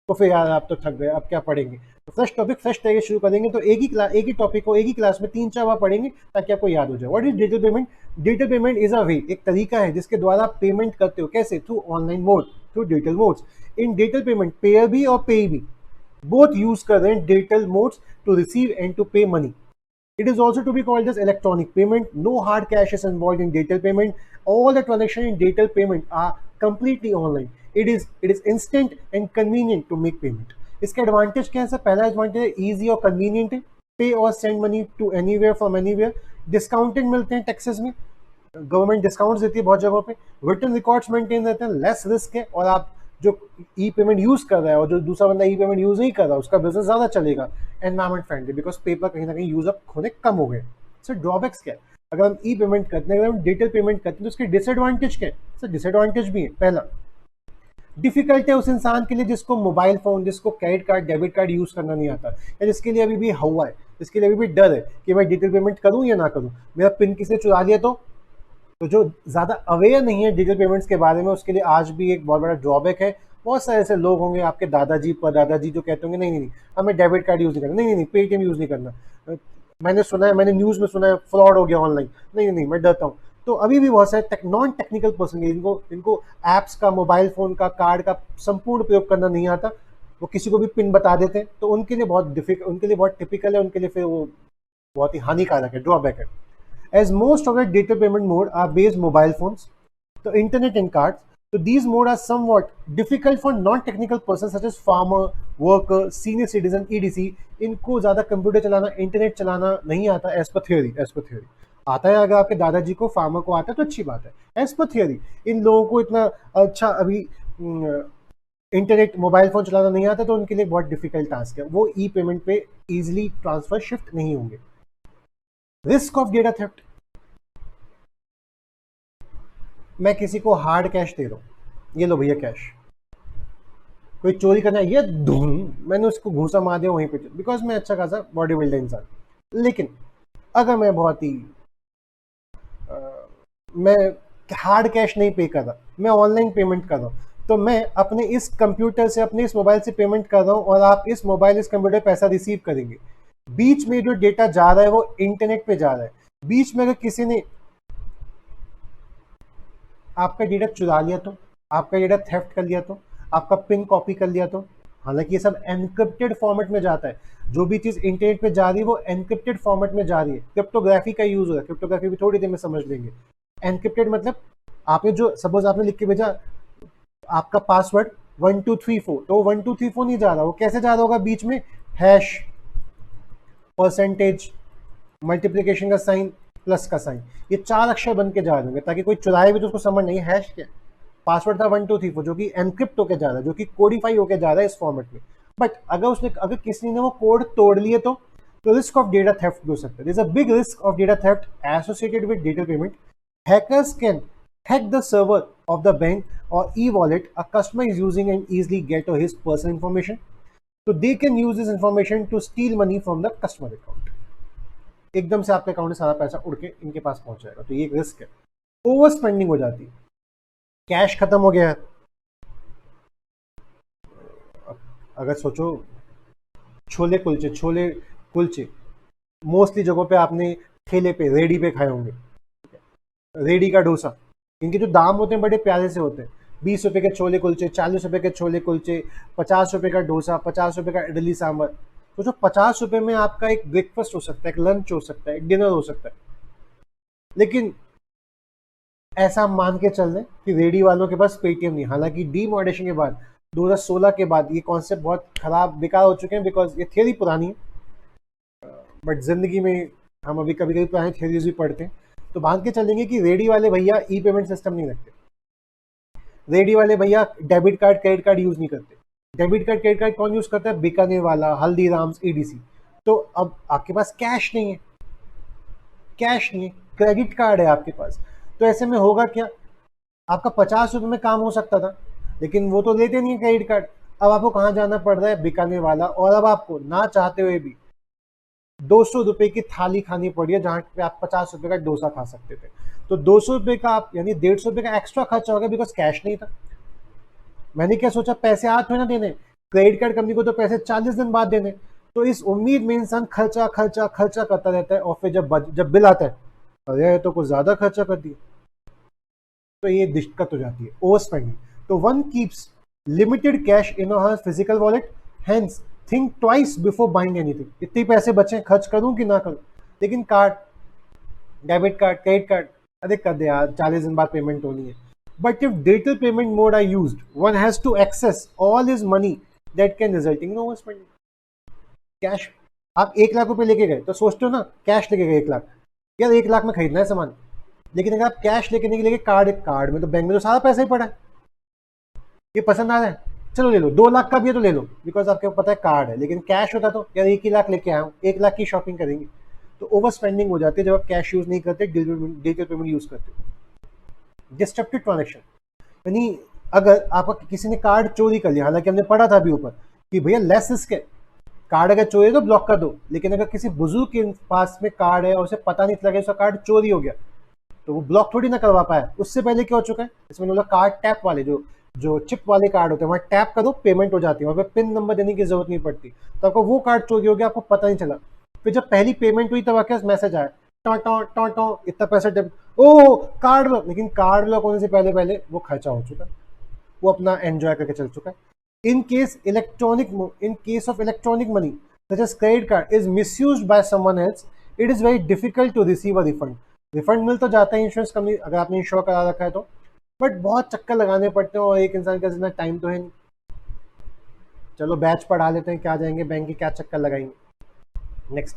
को फिर यार आप तो थक गए अब क्या पढ़ेंगे, तो फ्रेश टॉपिक फ्रेश तरीके शुरू करेंगे। तो एक ही टॉपिक को एक ही क्लास में 3-4 बार पढ़ेंगे ताकि आपको याद हो जाए। What is digital payment? Digital payment is a way, एक तरीका है जिसके द्वारा आप पेमेंट करते हो। कैसे? Through online mode, through digital modes. In digital payment payer भी और पे भी बोथ यूज कर रहे हैं digital modes to receive and to pay money. It is also to be called as electronic payment. No hard cash is involved in digital payment. All the transactions in digital payment are completely online. It is instant and convenient to make payment. इसके advantage क्या है sir? पहला advantage है easy और convenient है, pay और send money to anywhere from anywhere. Discounted मिलते हैं टैक्सेस में, गवर्नमेंट डिस्काउंट देती है बहुत जगहों पे। रिटर्न रिकॉर्ड्स मेंटेन रहते हैं, लेस रिस्क है, और आप जो ई पेमेंट यूज कर रहा है और जो दूसरा बंदा ई पेमेंट यूज नहीं कर रहा उसका बिजनेस ज्यादा चलेगा। एनवायरमेंट फ्रेंडली, बिकॉज पेपर कहीं ना कहीं यूज अप होने कम हो गए। सर ड्रॉबैक्स क्या है? अगर हम ई पेमेंट करते हैं, अगर हम डिजिटल पेमेंट करते हैं, तो उसके डिसएडवांटेज क्या है? सर डिसएडवांटेज भी है। पहला, डिफिकल्ट है उस इंसान के लिए जिसको मोबाइल फोन, जिसको credit card, debit card use करना नहीं आता, या जिसके लिए अभी भी हवा है, जिसके लिए अभी भी डर है कि मैं डिजिटल पेमेंट करूं या ना करूं, मेरा पिन किसी चुरा लिया तो जो ज्यादा अवेयर नहीं है डिजिटल पेमेंट्स के बारे में, उसके लिए आज भी एक बहुत बड़ा ड्रॉबैक है। बहुत सारे ऐसे लोग होंगे, आपके दादाजी परदादाजी, जो कहते होंगे नहीं नहीं नहीं हमें डेबिट कार्ड यूज नहीं करना, नहीं नहीं नहीं पेटीएम यूज नहीं करना, मैंने सुना है, मैंने न्यूज में सुना है फ्रॉड हो गया ऑनलाइन, नहीं नहीं मैं डरता हूँ। तो अभी भी बहुत सारे नॉन टेक्निकल पर्सन है, इनको ऐप्स का, मोबाइल फोन का, कार्ड का संपूर्ण प्रयोग करना नहीं आता, वो किसी को भी पिन बता देते हैं, तो उनके लिए बहुत टिपिकल है, उनके लिए फिर वो बहुत ही हानिकारक है, ड्रॉबैक है। As most of the digital payment mode are based mobile phones, the internet and cards, so these modes are somewhat difficult for non-technical persons such as farmer, worker, senior citizen, etc. इनको ज़्यादा computer चलाना, internet चलाना नहीं आता, as per theory. आता है, अगर आपके दादाजी को, फार्मर को आता है तो अच्छी बात है, एज पर थ्योरी। इन लोगों को इतना अच्छा अभी इंटरनेट, मोबाइल फोन चलाना नहीं आता, तो उनके लिए बहुत डिफिकल्ट टास्क है, वो ई पेमेंट पे इजिली ट्रांसफर शिफ्ट नहीं होंगे। रिस्क ऑफ डेटा थेफ्ट, मैं किसी को हार्ड कैश दे रहा हूं, ये लो भैया कैश, कोई चोरी करना है, ये धूम मैंने उसको घूसा मार दिया वहीं पे, बिकॉज मैं अच्छा खासा बॉडी बिल्डर इंसान। लेकिन अगर मैं बहुत ही मैं हार्ड कैश नहीं पे कर रहा, मैं ऑनलाइन पेमेंट कर रहा हूँ, तो मैं अपने इस कंप्यूटर से, अपने इस मोबाइल से पेमेंट कर रहा हूँ, और आप इस मोबाइल, इस कंप्यूटर पैसा रिसीव करेंगे। बीच में जो डेटा जा रहा है वो इंटरनेट पे जा रहा है। बीच में अगर किसी ने आपका डेटा चुरा लिया, तो आपका डेटा थेफ्ट कर लिया, तो आपका पिन कॉपी कर लिया, तो हालांकि ये सब एनक्रिप्टेड फॉर्मेट में जाता है, जो भी चीज इंटरनेट पे जा रही है वो एनक्रिप्टेड फॉर्मेट में जा रही है। क्रिप्टोग्राफी का यूज हो रहा है, क्रिप्टोग्राफी भी थोड़ी देर में समझ लेंगे। एनक्रिप्टेड मतलब आपने जो, सपोज आपने लिख के भेजा आपका पासवर्ड 1234, तो 1234 नहीं जा रहा, वो कैसे जा रहा होगा? बीच में हैश, परसेंटेज, मल्टीप्लीकेशन का साइन, प्लस का साइन, ये 4 अक्षर बन के जा रहे होंगे, ताकि कोई चुराए भी तो उसको समझ नहीं हैश क्या। पासवर्ड था 1234, जो कि एनक्रिप्ट होकर जा रहा है, जो कि कोडिफाई होकर जा रहा है इस फॉर्मेट में। बट अगर किसी ने वो कोड तोड़ लिए, तो रिस्क ऑफ डेटा थेफ्ट भी हो सकता है। There is a big risk of data theft associated with digital payment. Hackers can hack the server of the bank or e-wallet a customer is using and easily get his personal information. So they can use this information to steal money from the customer account. एकदम से आपके account में सारा पैसा उड़ के इनके पास पहुंच जाएगा, तो ये एक रिस्क है। ओवर स्पेंडिंग हो जाती है, कैश खत्म हो गया है। अगर सोचो, छोले कुलचे मोस्टली जगहों पे आपने ठेले पे, रेडी पे खाए होंगे। रेडी का डोसा, इनके जो दाम होते हैं बड़े प्यारे से होते हैं। 20 रुपए के छोले कुलचे, 40 रुपए के छोले कुलचे, 50 रुपए का डोसा, 50 रुपए का इडली सांभर। तो जो 50 रुपए में आपका एक ब्रेकफास्ट हो सकता है, एक लंच हो सकता है, एक डिनर हो सकता है। लेकिन ऐसा मान के चल रहे कि रेडी वालों के पास पेटीएम नहीं। हालांकि डीमोनेटाइजेशन के बाद 2016 के बाद ये कॉन्सेप्ट बहुत खराब, बेकार हो चुके हैं, बिकॉज ये थियोरी पुरानी है, बट जिंदगी में हम अभी कभी कभी पुरानी थियोरीज भी पढ़ते हैं। तो मान के चलेंगे कि रेडी वाले भैया ई पेमेंट सिस्टम नहीं रखते, रेडी वाले भैया debit card credit card use नहीं करते। डेबिट कार्ड क्रेडिट कार्ड कौन यूज करता है? बीकानेर वाला, हल्दीराम्स, ईडीसी। तो अब आपके पास कैश नहीं है, कैश नहीं है, क्रेडिट कार्ड है आपके पास, तो ऐसे में होगा क्या? आपका 50 रुपये में काम हो सकता था, लेकिन वो तो लेते नहीं है क्रेडिट कार्ड। अब आपको कहाँ जाना पड़ रहा है? बीकानेर वाला। और अब आपको ना चाहते हुए भी 200 रुपये की थाली खानी पड़ी है, जहाँ पे आप 50 रुपये का डोसा खा सकते थे। तो 200 रुपये का आप यानी 150 रुपये का एक्स्ट्रा खर्चा हो गया, बिकॉज कैश नहीं था। मैंने क्या सोचा, पैसे आज थोड़ी ना देने, क्रेडिट कार्ड कंपनी को तो पैसे 40 दिन बाद देने। तो इस उम्मीद में इंसान खर्चा खर्चा खर्चा करता रहता है, और फिर जब बिल आता है, अरे तो कुछ ज्यादा खर्चा कर दिया, तो ये दिक्कत हो जाती है, ओवर स्पेंडिंग। तो one keeps limited cash in her physical wallet, hence think twice before buying anything. इतने पैसे बचे, खर्च करूं कि ना करूं? लेकिन card, debit card, credit card, अरे कर दे यार, 40 दिन बाद पेमेंट होनी है। But if digital payment mode are used, one has to access all his money that can resulting in over spending. Cash आप 1 लाख रुपए लेके गए, तो सोचते हो ना, कैश लेके गए 1 लाख, यार 1 लाख में खरीदना है सामान। लेकिन अगर आप कैश लेके नहीं लेके कार्ड में, तो बैंक में तो सारा पैसा ही पड़ा है, ये पसंद आ रहा है, चलो ले लो, 2 लाख का भी है तो ले लो, बिकॉज आपको पता है कार्ड है। लेकिन कैश होता तो यार 1 ही लाख लेके आया हूँ, 1 लाख की शॉपिंग करेंगे। तो ओवर स्पेंडिंग हो जाती है जब आप कैश यूज नहीं करते, डिजिटल पेमेंट यूज करते। डिस्ट्रप्टेड ट्रांजेक्शन, यानी अगर आपका किसी ने कार्ड चोरी कर लिया, हालांकि हमने पढ़ा था अभी ऊपर कि भैया लेस रिस्क है, कार्ड अगर चोरी है तो ब्लॉक कर दो। लेकिन अगर किसी बुजुर्ग के पास में कार्ड है और उसे पता नहीं चला कि उसका कार्ड चोरी हो गया, तो वो ब्लॉक थोड़ी ना करवा पाया। उससे पहले क्या हो चुका है, इसमें बोला कार्ड टैप वाले, जो चिप वाले कार्ड होते हैं, वहाँ टैप करो पेमेंट हो जाती है, वहाँ पे पिन नंबर देने की जरूरत नहीं पड़ती। तो आपको वो कार्ड चोरी हो गया, आपको पता नहीं चला। फिर जब पहली पेमेंट हुई तब आपके मैसेज आया, टॉ टॉ टॉ टॉ इतना पैसा डेबिट, ओ कार्ड ब्लॉक। लेकिन कार्ड ब्लॉक होने से पहले वो खर्चा हो चुका है, वो अपना एंजॉय करके चल चुका है। In case of electronic money, such as credit card, is misused by someone else, it is very difficult to receive a refund. Refund मिल तो जाता है इंश्योरेंस कंपनी, अगर आपने इंश्योर करा रखा है तो, बट बहुत चक्कर लगाने पड़ते हैं, और एक इंसान का जितना टाइम तो है नहीं। चलो बैच पढ़ा लेते हैं, क्या जाएंगे बैंक के, क्या चक्कर लगाएंगे। नेक्स्ट,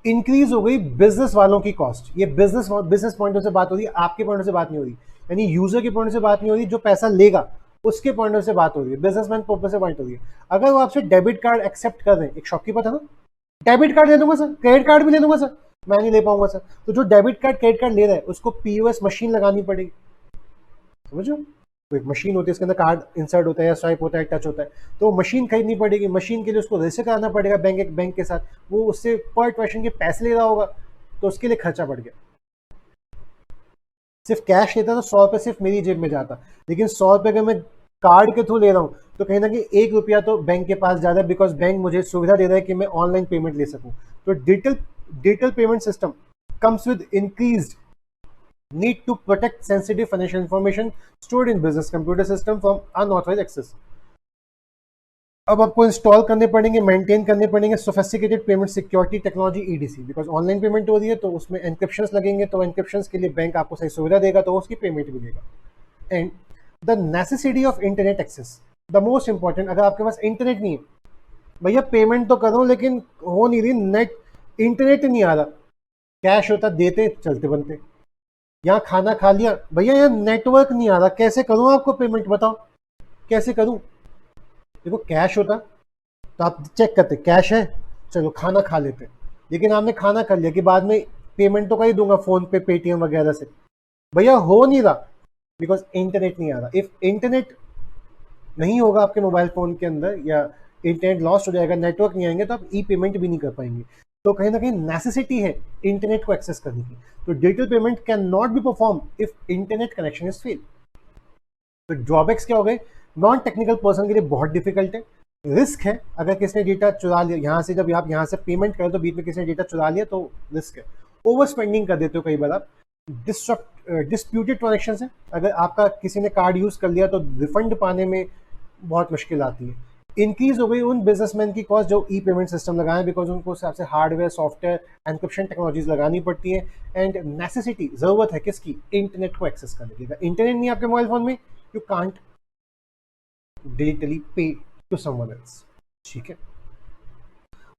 इंक्रीज हो गई बिजनेस वालों की कॉस्ट। ये बिजनेस पॉइंट से बात हो रही है, आपके पॉइंट से बात नहीं हो रही, यानी यूजर के पॉइंट से बात नहीं हो रही, जो पैसा लेगा उसके पॉइंट से बात हो रही है, बिजनेसमैन पर्पस से बात हो रही है। अगर वो आपसे डेबिट कार्ड एक्सेप्ट कर रहे हैं, एक शॉपकीपर था ना, डेबिट कार्ड ले दूंगा सर, क्रेडिट कार्ड भी ले दूंगा सर, मैं नहीं ले पाऊंगा सर, तो जो डेबिट कार्ड क्रेडिट कार्ड ले रहा है उसको पीओएस मशीन लगानी पड़ेगी, समझो। तो एक मशीन होती है, उसके अंदर कार्ड इंसर्ट होता है या स्वाइप होता है, टच होता है, तो मशीन खरीदनी पड़ेगी। मशीन के लिए उसको रजिस्टर कराना पड़ेगा बैंक के साथ, वो उससे पर ट्रांजेक्शन के पैसे ले रहा होगा, तो उसके लिए खर्चा बढ़ गया। सिर्फ कैश लेता तो 100 रुपये सिर्फ मेरी जेब में जाता, लेकिन 100 रुपये अगर मैं कार्ड के थ्रू ले रहा हूँ, तो कहीं ना कहीं 1 रुपया तो बैंक के पास ज्यादा है, बिकॉज बैंक मुझे सुविधा दे रहा है कि मैं ऑनलाइन पेमेंट ले सकूँ। तो digital payment system comes with increased need to protect sensitive financial information stored in business computer system from unauthorized access. अब आपको इंस्टॉल करने पड़ेंगे, मेंटेन करने पड़ेंगे sophisticated payment security technology EDC, because online payment हो रही है तो उसमें एनक्रिप्शंस लगेंगे, तो एनक्रिप्शंस के लिए बैंक आपको सही सुविधा देगा, तो उसकी पेमेंट भी देगा। And the necessity of internet access, the most important. अगर आपके पास इंटरनेट नहीं है, भैया पेमेंट तो करो लेकिन हो नहीं रही, नेट इंटरनेट नहीं आ रहा, कैश होता देते चलते बनते, यहाँ खाना खा लिया, भैया यहाँ नेटवर्क नहीं आ रहा, कैसे करूँ आपको पेमेंट, बताओ कैसे करूँ। देखो कैश होता तो आप चेक करते कैश है, चलो खाना खा लेते, लेकिन आपने खाना खा लिया कि बाद में पेमेंट तो कर ही दूंगा फोन पे, पेटीएम वगैरह से, भैया हो नहीं रहा, बिकॉज इंटरनेट नहीं आ रहा। इफ इंटरनेट नहीं होगा आपके मोबाइल फोन के अंदर, या इंटरनेट लॉस्ट हो जाएगा, नेटवर्क नहीं आएंगे, तो आप ई पेमेंट भी नहीं कर पाएंगे। तो कहीं ना कहीं नेसेसिटी है इंटरनेट को एक्सेस करने की। तो digital payment can not be perform if internet connection is fail. तो ड्रॉबैक्स क्या हो गए, नॉन टेक्निकल पर्सन के लिए बहुत डिफिकल्ट है, रिस्क है, अगर किसी ने डेटा चुरा लिया यहाँ से, जब आप यहाँ से पेमेंट करें तो बीच में किसी ने डेटा चुरा लिया तो रिस्क है, ओवर स्पेंडिंग कर देते हो कई बार आप, डिस्प्यूटेड ट्रांजेक्शन है, अगर आपका किसी ने कार्ड यूज कर लिया तो रिफंड पाने में बहुत मुश्किल आती है। इंक्रीज हो गई उन बिजनेसमैन की कॉस्ट जो ई पेमेंट सिस्टम लगाएं, बिकॉज उनको हिसाब से हार्डवेयर, सॉफ्टवेयर, एनक्रिप्शन टेक्नोलॉजीज लगानी पड़ती है। एंड नेसेसिटी, जरूरत है किसकी, इंटरनेट को एक्सेस करने की। इंटरनेट नहीं आपके मोबाइल फोन में, यू कांट डिजिटली पे टू समवन एल्स, ठीक है।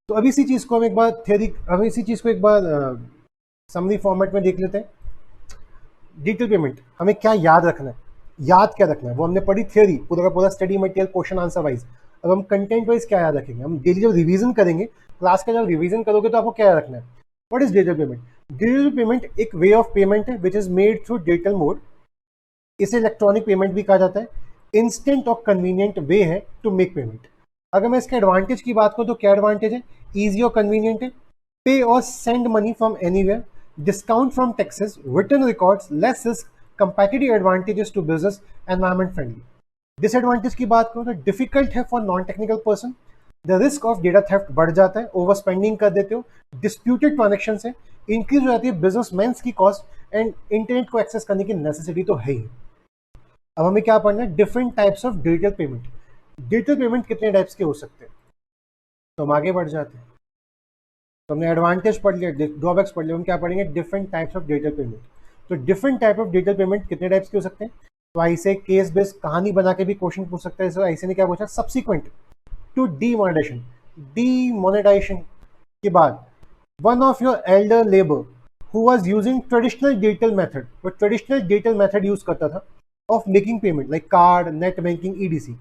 तो अभी इसी चीज को हम एक बार समरी फॉर्मेट में देख लेते हैं। डिजिटल पेमेंट हमें क्या याद रखना है, याद क्या रखना है, वो हमने पढ़ी थियोरी, पूरा का पूरा study material question answer wise. अब हम कंटेंट वाइज क्या याद रखेंगे, हम डेली जब रिवीजन करेंगे, क्लास का जब रिवीजन करोगे तो आपको क्या याद रखना है, what is digital payment. Digital payment एक वे ऑफ पेमेंट है which is made through digital mode. इसे इलेक्ट्रॉनिक पेमेंट भी कहा जाता है। इंस्टेंट और कन्वीनियंट वे है टू मेक पेमेंट। अगर मैं इसके एडवांटेज की बात करूं तो क्या एडवांटेज है, ईजी और कन्वीनियंट है, पे और send money from anywhere, discount from taxes, written records, less risk, competitive advantages to business, environment friendly. Disadvantage की बात करूँ तो difficult है for non-technical person, the risk of data theft बढ़ जाता है, ओवर स्पेंडिंग कर देते हो, disputed ट्रांजेक्शन से इंक्रीज हो जाती है बिजनेसमैन की कॉस्ट, एंड इंटरनेट को एक्सेस करने की नेसेसिटी तो है ही। अब हमें क्या पढ़ना है, different types of digital payment. Digital payment कितने टाइप्स के हो सकते हैं, तो हम आगे बढ़ जाते हैं। तो हमने एडवांटेज पढ़ लिया, ड्रॉबैक्स पढ़ लिया, हम क्या पढ़ेंगे, different types of digital payment. तो different type of digital payment कितने टाइप्स के हो सकते हैं, तो ऐसे केस बेस्ड कहानी बना के भी क्वेश्चन पूछ सकता है। सो ऐसे ने क्या पूछा, सब्सिक्वेंट टू डीमोनेटाइजेशन, डीमोनेटाइजेशन के बाद one of your Elder labour who was using traditional digital method, वो ट्रेडिशनल डिजिटल मेथड यूज करता था of making payment like card, net banking, EDC,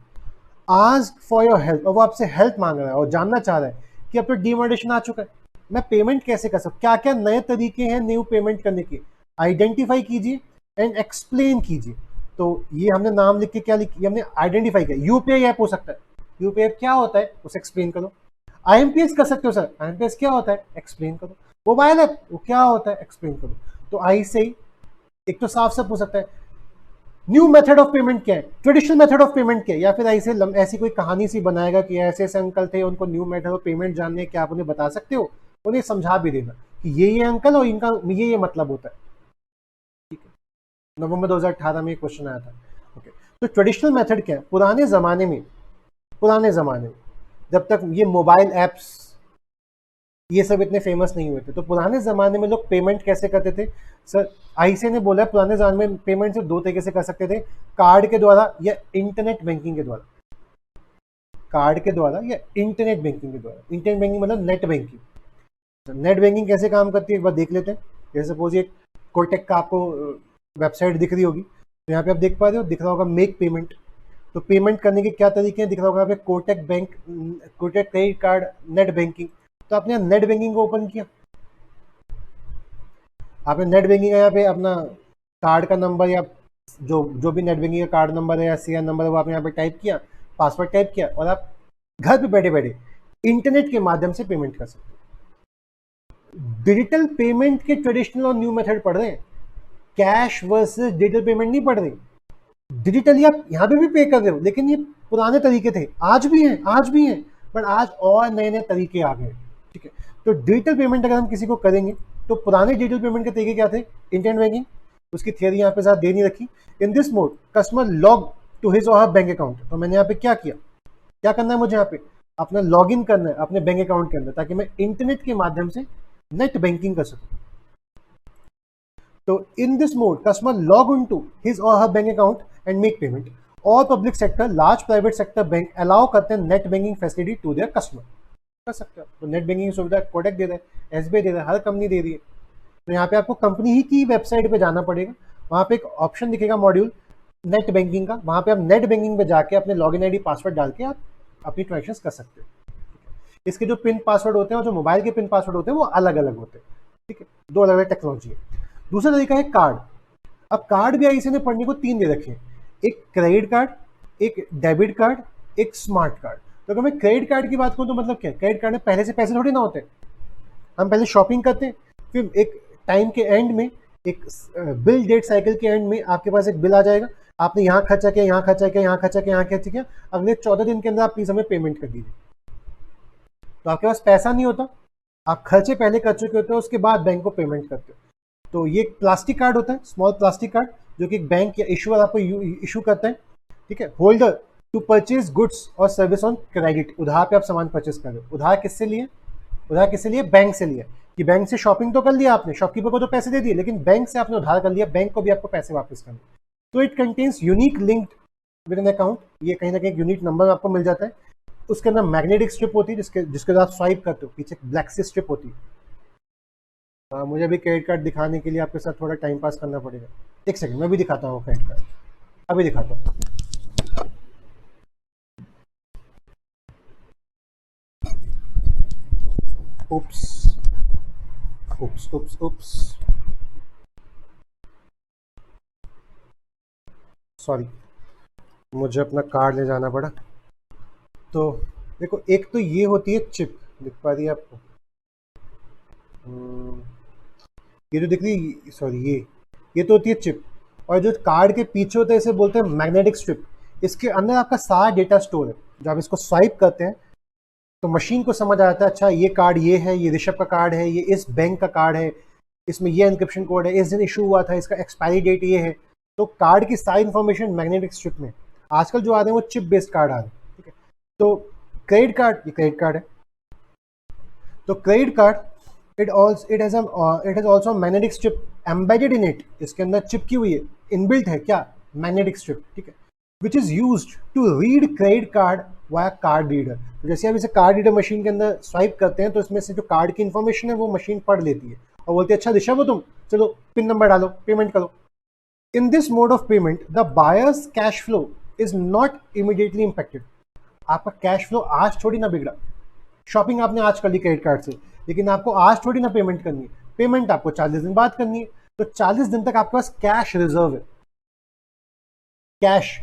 ask for your help, और वो आपसे help मांग रहा है और जानना चाह रहा है कि अब तो डीमोनेटाइजेशन आ चुका है, मैं पेमेंट कैसे कर सकता, क्या क्या नए तरीके हैं न्यू पेमेंट करने के, आइडेंटिफाई कीजिए एंड एक्सप्लेन कीजिए। तो ये हमने नाम लिख के क्या लिखी, हमने आइडेंटिफाई किया। यूपीआई ऐप हो सकता है, यूपीआई ऐप क्या होता है उसे एक्सप्लेन करो। आईएमपीएस कर सकते हो सर, आईएमपीएस क्या होता है एक्सप्लेन करो। मोबाइल ऐप वो क्या होता है एक्सप्लेन करो। तो आई से ही एक तो साफ साफ हो सकता है न्यू मेथड ऑफ पेमेंट क्या है, ट्रेडिशनल मेथड ऑफ पेमेंट क्या है, या फिर ऐसी कोई कहानी सी बनाएगा कि ऐसे ऐसे अंकल थे, उनको न्यू मेथड ऑफ पेमेंट जानने, क्या आप उन्हें बता सकते हो, उन्हें समझा भी देना कि ये अंकल और इनका ये मतलब होता है। ठीक है, नवंबर 2018 में क्वेश्चन आया था। ओके, तो ट्रेडिशनल मेथड क्या है, पुराने जमाने में जब तक ये मोबाइल एप्स ये सब इतने फेमस नहीं हुए थे, तो पुराने जमाने में लोग पेमेंट कैसे करते थे सर। आईसी ने बोला पुराने जमाने में पेमेंट से दो तरीके से कर सकते थे, कार्ड के द्वारा या इंटरनेट बैंकिंग के द्वारा। कार्ड के द्वारा या इंटरनेट बैंकिंग के द्वारा, इंटरनेट बैंकिंग मतलब नेट बैंकिंग। नेट बैंकिंग कैसे काम करती है एक बार देख लेते हैं। जैसे सपोज ये कोटेक का आपको वेबसाइट दिख रही होगी, तो यहाँ पे आप देख पा रहे हो, दिख रहा होगा मेक पेमेंट। तो पेमेंट करने के क्या तरीके हैं दिख रहा होगा यहाँ पे, Kotak bank, Kotak credit card, net banking. तो आपने नेट बैंकिंग को ओपन किया, आपने नेट बैंकिंग का यहाँ पे अपना कार्ड का नंबर या जो भी नेट बैंकिंग का कार्ड नंबर है या सीआर नंबर है वो आपने यहाँ पे टाइप किया, पासवर्ड टाइप किया, और आप घर पे बैठे बैठे इंटरनेट के माध्यम से पेमेंट कर सकते हो। डिजिटल पेमेंट के ट्रेडिशनल और न्यू मेथड पढ़ रहे हैं, कैश वर्सेस डिजिटल पेमेंट नहीं पढ़ रहे। डिजिटली आप यहाँ पे भी पे कर रहे हो, लेकिन ये पुराने तरीके थे, आज भी हैं, बट आज और नए नए तरीके आ गए। ठीक है, तो डिजिटल पेमेंट अगर हम किसी को करेंगे तो पुराने डिजिटल पेमेंट के तरीके क्या थे, इंटरनेट बैंकिंग, उसकी थियरी यहाँ पे ज़्यादा दे नहीं रखी। इन this mode customer log to his और हर बैंक अकाउंट। तो मैंने यहाँ पे क्या किया, क्या करना है मुझे यहाँ पे अपना लॉग इन करना है अपने बैंक अकाउंट के अंदर, ताकि मैं इंटरनेट के माध्यम से नेट बैंकिंग कर सकूँ। तो in this mode, customer log into his or her bank account and make payment. All public sector, large private sector bank allow करते हैं net banking facility to their customer. कर सकते हो, तो नेट बैंकिंग की सुविधा कोटक दे रहा है, एसबीआई दे रहा है, हर कंपनी दे रही है। तो यहाँ पे आपको कंपनी ही की वेबसाइट पे जाना पड़ेगा, वहाँ पे एक ऑप्शन दिखेगा मॉड्यूल नेट बैंकिंग का, वहाँ पे आप नेट बैंकिंग पे जाके अपने लॉगिन आईडी पासवर्ड डाल के आप अपनी ट्रांजेक्शन कर सकते हो। इसके जो पिन पासवर्ड होते हैं और जो मोबाइल के पिन पासवर्ड होते हैं वो अलग अलग होते हैं। ठीक है, दो अलग अलग टेक्नोलॉजी है। दूसरा तरीका है कार्ड। अब कार्ड भी आईसी ने पढ़ने को 3 दे रखे हैं, एक क्रेडिट कार्ड, एक डेबिट कार्ड, एक स्मार्ट कार्ड। तो अगर मैं क्रेडिट कार्ड की बात करूं तो मतलब क्या है, क्रेडिट कार्ड में पहले से पैसे थोड़ी ना होते, हम पहले शॉपिंग करते हैं, फिर एक टाइम के एंड में, एक बिल डेट साइकिल के एंड में आपके पास एक बिल आ जाएगा, आपने यहाँ खर्चा किया, यहाँ खर्चा किया, यहाँ खर्चा किया, यहाँ खर्चा किया, अगले 14 दिन के अंदर आप प्लीज हमें पेमेंट कर दीजिए। तो आपके पास पैसा नहीं होता, आप खर्चे पहले कर चुके होते हो, उसके बाद बैंक को पेमेंट करते हो। तो ये एक प्लास्टिक कार्ड होता है, स्मॉल प्लास्टिक कार्ड, जो कि एक बैंक या इशूअर आपको इशू करता है। ठीक है, होल्डर टू परचेज गुड्स और सर्विस ऑन क्रेडिट, उधार पे आप सामान परचेज कर रहे हो। उधार किससे लिए, बैंक से लिया, कि बैंक से शॉपिंग तो कर लिया आपने, शॉपकीपर को तो पैसे दे दिए, लेकिन बैंक से आपने उधार कर लिया, बैंक को भी आपको पैसे वापस करने। तो it contains unique linked with an account, ये कहीं ना कहीं यूनिक नंबर आपको मिल जाता है। उसके अंदर मैग्नेटिक स्ट्रिप होती है जिसके साथ स्वाइप करते हो, पीछे ब्लैक सी स्ट्रिप होती है। हाँ, मुझे अभी क्रेडिट कार्ड दिखाने के लिए आपके साथ थोड़ा टाइम पास करना पड़ेगा। एक सेकंड, मैं भी दिखाता हूँ क्रेडिट कार्ड, अभी दिखाता हूँ। उप्स उप्स उप्स उप्स, सॉरी, मुझे अपना कार्ड ले जाना पड़ा। तो देखो, एक तो ये होती है चिप, दिख पा रही है आपको? ये जो दिख रही, सॉरी, ये तो होती है चिप। और जो कार्ड के पीछे होता है इसे बोलते हैं मैग्नेटिक स्ट्रिप। इसके अंदर आपका सारा डेटा स्टोर है। जब आप इसको स्वाइप करते हैं तो मशीन को समझ आता है, अच्छा ये कार्ड ये है, ये ऋषभ का कार्ड है, ये इस बैंक का कार्ड है, इसमें ये एनक्रिप्शन कोड है, इस दिन इशू हुआ था, इसका एक्सपायरी डेट ये है। तो कार्ड की सारी इंफॉर्मेशन मैग्नेटिक स्ट्रिप में। आजकल जो आ रहे हैं वो चिप बेस्ड कार्ड आ रहे हैं, ठीक है। तो क्रेडिट कार्ड, ये क्रेडिट कार्ड है। तो credit card, it has also magnetic strip embedded in it. इसके अंदर चिपकी हुई है, इनबिल्ट है क्या, मैग्नेटिक स्ट्रिप, ठीक है, which is used to read credit card via card reader. तो जैसे आप इसे कार्ड रीडर मशीन के अंदर स्वाइप करते हैं तो इसमें से जो कार्ड की इंफॉर्मेशन है वो मशीन पढ़ लेती है और बोलती है, अच्छा ऋषभ हो तुम, चलो पिन नंबर डालो, पेमेंट करो। In this mode of payment the buyers cash flow is not immediately impacted. आपका कैश फ्लो आज थोड़ी ना बिगड़ा, शॉपिंग आपने आज कर ली क्रेडिट कार्ड से, लेकिन आपको आज थोड़ी ना पेमेंट करनी है, पेमेंट आपको 40 दिन बाद करनी है। तो 40 दिन तक आपके पास कैश रिजर्व है, कैश।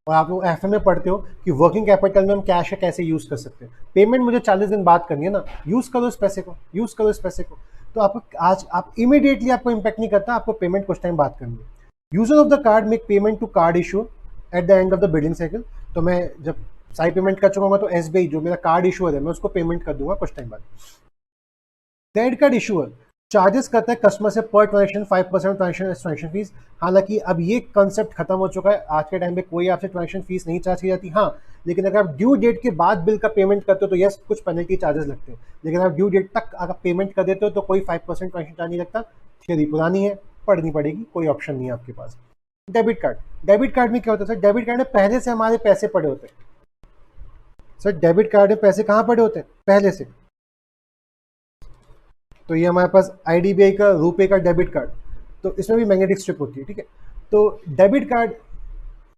और आप लोग एफ में पढ़ते हो कि वर्किंग कैपिटल में हम कैश है कैसे यूज कर सकते हैं। पेमेंट मुझे 40 दिन बाद करनी है ना, यूज करो इस पैसे को, यूज करो इस पैसे को। तो आपको आज, आप इमीडिएटली आपको इंपैक्ट नहीं करता, आपको पेमेंट कुछ टाइम बाद करनी है। User of the card make payment to card issue at the end of the billing cycle. तो मैं जब सारी पेमेंट कर चुका हूँ तो एसबीआई जो मेरा कार्ड इशूअर है मैं उसको पेमेंट कर दूंगा कुछ टाइम बाद। क्रेडिट कार्ड इशूअर चार्जेस करता है कस्टमर से पर ट्रांजेक्शन 5% ट्रांजेक्शन फीस। हालांकि अब ये कंसेप्ट खत्म हो चुका है, आज के टाइम पे कोई आपसे ट्रांजेक्शन फीस नहीं चार्ज की जाती। हाँ, लेकिन अगर आप ड्यू डेट के बाद बिल का पेमेंट करते हो तो यस, कुछ पेनल्टी चार्जेस लगते हैं, लेकिन आप ड्यू डेट तक अगर पेमेंट कर देते हो तो कोई 5% ट्रांजेक्शन चार्ज नहीं लगता। थियरी पुरानी है, पढ़नी पड़ेगी, कोई ऑप्शन नहीं है आपके पास। डेबिट कार्ड, डेबिट कार्ड में क्या होता है सर? डेबिट कार्ड में पहले से हमारे पैसे पड़े होते हैं सर। डेबिट कार्ड में पैसे कहाँ पड़े होते हैं? पहले से। तो ये हमारे पास आईडीबीआई का रुपए का डेबिट कार्ड, तो इसमें भी मैग्नेटिक स्ट्रिप होती है, ठीक है। तो डेबिट कार्ड,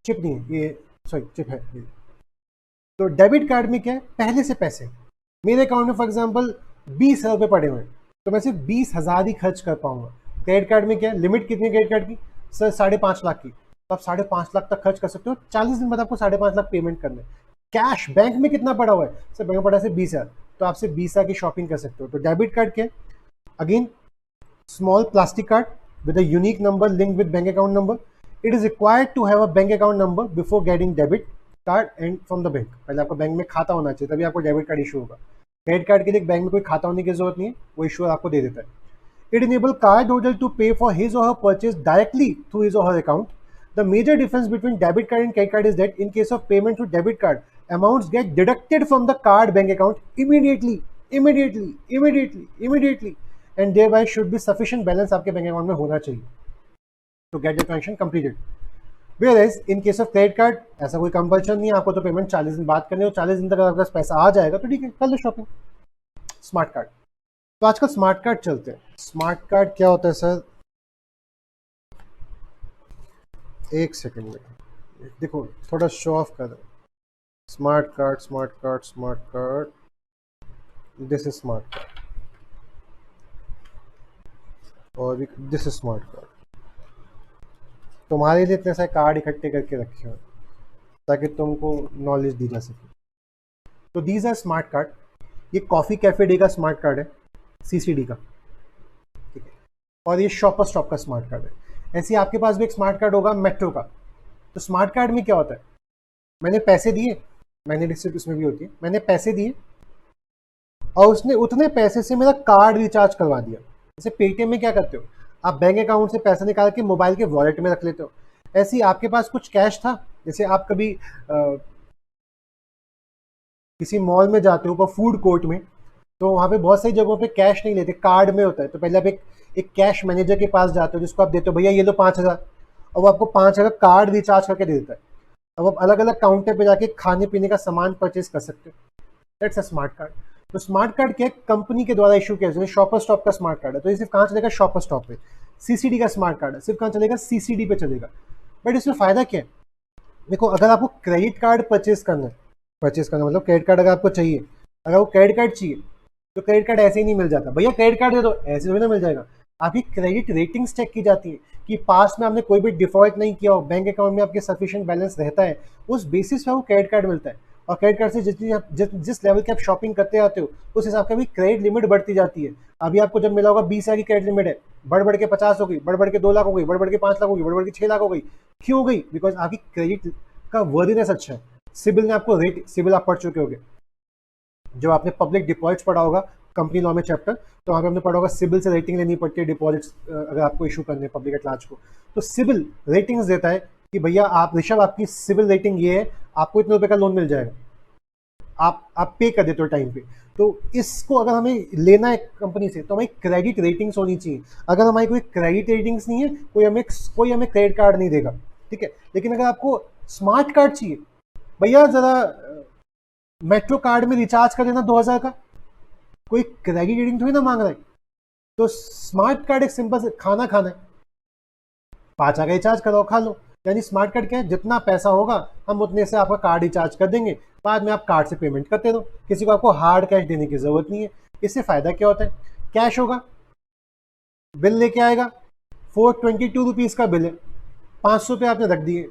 चिप नहीं है ये, सॉरी चिप है ये। तो डेबिट कार्ड में क्या है? पहले से पैसे मेरे अकाउंट में फॉर एग्जांपल 20,000 रुपये पड़े हुए हैं, तो मैं सिर्फ 20,000 ही खर्च कर पाऊंगा। क्रेडिट कार्ड में क्या है? लिमिट कितनी है क्रेडिट कार्ड की सर? 5.5 लाख की। तो आप 5.5 लाख तक खर्च कर सकते हो, 40 दिन बाद आपको 5.5 लाख पेमेंट करना है। कैश बैंक में कितना पड़ा हुआ है सर? बैंक में पड़ा है सिर्फ 20,000, तो आप सिर्फ 20,000 की शॉपिंग कर सकते हो। तो डेबिट कार्ड क्या है? Again, small plastic card with a unique number linked with bank account number. It is required to have a bank account number before getting debit card and from the bank. पहले आपका bank में खाता होना चाहिए, तभी आपको debit card issue होगा। Credit card के लिए बैंक में कोई खाता होने की जरूरत नहीं है, वो इशूअर आपको दे देता है। It enable card holder to pay for his or her purchase directly through his or her account. The major difference between debit card and credit card is that in case of payment through debit card, amounts get deducted from the card bank account immediately. And thereby should be sufficient balance आपके bank account में होना चाहिए to get the transaction completed. Whereas in case of credit card ऐसा कोई compulsion नहीं है, आपको तो पेमेंट 40 दिन बाद करनी है, और 40 दिन तक अगर आपके पास पैसा आ जाएगा तो ठीक है, कर लो शॉपिंग। स्मार्ट कार्ड, तो आजकल स्मार्ट कार्ड चलते हैं। स्मार्ट कार्ड क्या होता है सर? एक सेकेंड में देखो, थोड़ा शो ऑफ कर दो। Smart card, smart card, smart card, this is smart card और दिस इज स्मार्ट कार्ड। तुम्हारे लिए इतने सारे कार्ड इकट्ठे करके रखे हुए ताकि तुमको नॉलेज दी जा सके। तो दीज आर स्मार्ट कार्ड। ये कॉफ़ी कैफे डे का स्मार्ट कार्ड है, सीसीडी का, ठीक है। और ये शॉपर स्टॉप का स्मार्ट कार्ड है। ऐसे ही आपके पास भी एक स्मार्ट कार्ड होगा मेट्रो का। तो स्मार्ट कार्ड में क्या होता है? मैंने पैसे दिए, मैग्नेटिक स्ट्रिप इसमें भी होती है, मैंने पैसे दिए और उसने उतने पैसे से मेरा कार्ड रिचार्ज करवा दिया। जैसे पेटीएम में क्या करते हो, आप बैंक अकाउंट से पैसा निकाल के मोबाइल के वॉलेट में रख लेते हो। ऐसे ही आपके पास कुछ कैश था, जैसे आप कभी किसी मॉल में जाते हो ऊपर फूड कोर्ट में, तो वहाँ पे बहुत सारी जगहों पे कैश नहीं लेते, कार्ड में होता है। तो पहले आप एक कैश मैनेजर के पास जाते हो जिसको आप देते हो, भैया ये लो 5,000, और वो आपको 5,000 कार्ड रिचार्ज करके दे देता है। अब आप अलग अलग काउंटर पे जाके खाने पीने का सामान परचेज कर सकते हो। That's a smart card. तो स्मार्ट कार्ड क्या है, कंपनी के द्वारा इशू किया, जैसे शॉपर स्टॉप का स्मार्ट कार्ड है तो ये सिर्फ कहाँ चलेगा, शॉपर स्टॉप पे। सीसीडी का स्मार्ट कार्ड है, सिर्फ कहाँ चलेगा, सीसीडी पे चलेगा। बट इसमें फायदा क्या है, देखो अगर आपको क्रेडिट कार्ड परचेस करना मतलब क्रेडिट कार्ड अगर आपको चाहिए, अगर आपको क्रेडिट कार्ड चाहिए तो क्रेडिट कार्ड ऐसे ही नहीं मिल जाता, भैया क्रेडिट कार्ड दे दो, ऐसे थोड़ी ना मिल जाएगा। आपकी क्रेडिट रेटिंग्स चेक की जाती है कि पास में आपने कोई भी डिफॉल्ट नहीं किया हो, बैंक अकाउंट में आपके सफिशिएंट बैलेंस रहता है, उस बेसिस पे आपको क्रेडिट कार्ड मिलता है। और क्रेडिट कार्ड से जिस लेवल की आप शॉपिंग करते आते हो उस हिसाब का भी क्रेडिट लिमिट बढ़ती जाती है। अभी आपको जब मिला होगा 20,000 की क्रेडिट लिमिट है, बढ़ के 50 हो गई, बढ़ के 2 लाख हो गई, बढ़ के 5 लाख हो गई, बढ़ के 6 लाख हो गई। क्यों हो गई, बिकॉज आपकी क्रेडिट का वर्दीनेस अच्छा है। सिबिल ने आपको रेट, सिबिल आप पढ़ चुके होगे, जब आपने पब्लिक डिपॉजिट्स पढ़ा होगा कंपनी लॉ में चैप्टर, तो वहाँ पे हमने पढ़ा होगा सिबिल से रेटिंग लेनी पड़ती है डिपॉजिट्स अगर आपको इशू करने पब्लिक एट लार्ज को। तो सिबिल रेटिंग्स देता है कि भैया आप ऋषभ आपकी सिबिल रेटिंग ये है, आपको इतने रुपए का लोन मिल जाएगा, आप पे कर देते हो टाइम पे। तो इसको अगर हमें लेना है कंपनी से तो हमें क्रेडिट रेटिंग्स होनी चाहिए। अगर हमारी कोई क्रेडिट रेटिंग्स नहीं है, कोई हमें क्रेडिट कार्ड नहीं देगा, ठीक है। लेकिन अगर आपको स्मार्ट कार्ड चाहिए, भैया जरा मेट्रो कार्ड में रिचार्ज कर देना 2,000 का, कोई क्रेडिट रेटिंग थोड़ी ना मांग रहा है। तो स्मार्ट कार्ड एक सिंपल से खाना है, 5 का रिचार्ज करो खा लो। यानी स्मार्ट कार्ड क्या है, जितना पैसा होगा हम उतने से आपका कार्ड रिचार्ज कर देंगे, बाद में आप कार्ड से पेमेंट करते रहो, किसी को आपको हार्ड कैश देने की जरूरत नहीं है। इससे फायदा क्या होता है, कैश होगा, बिल लेके आएगा, 422 रुपीज का बिल है, 500 रुपये आपने रख दिए,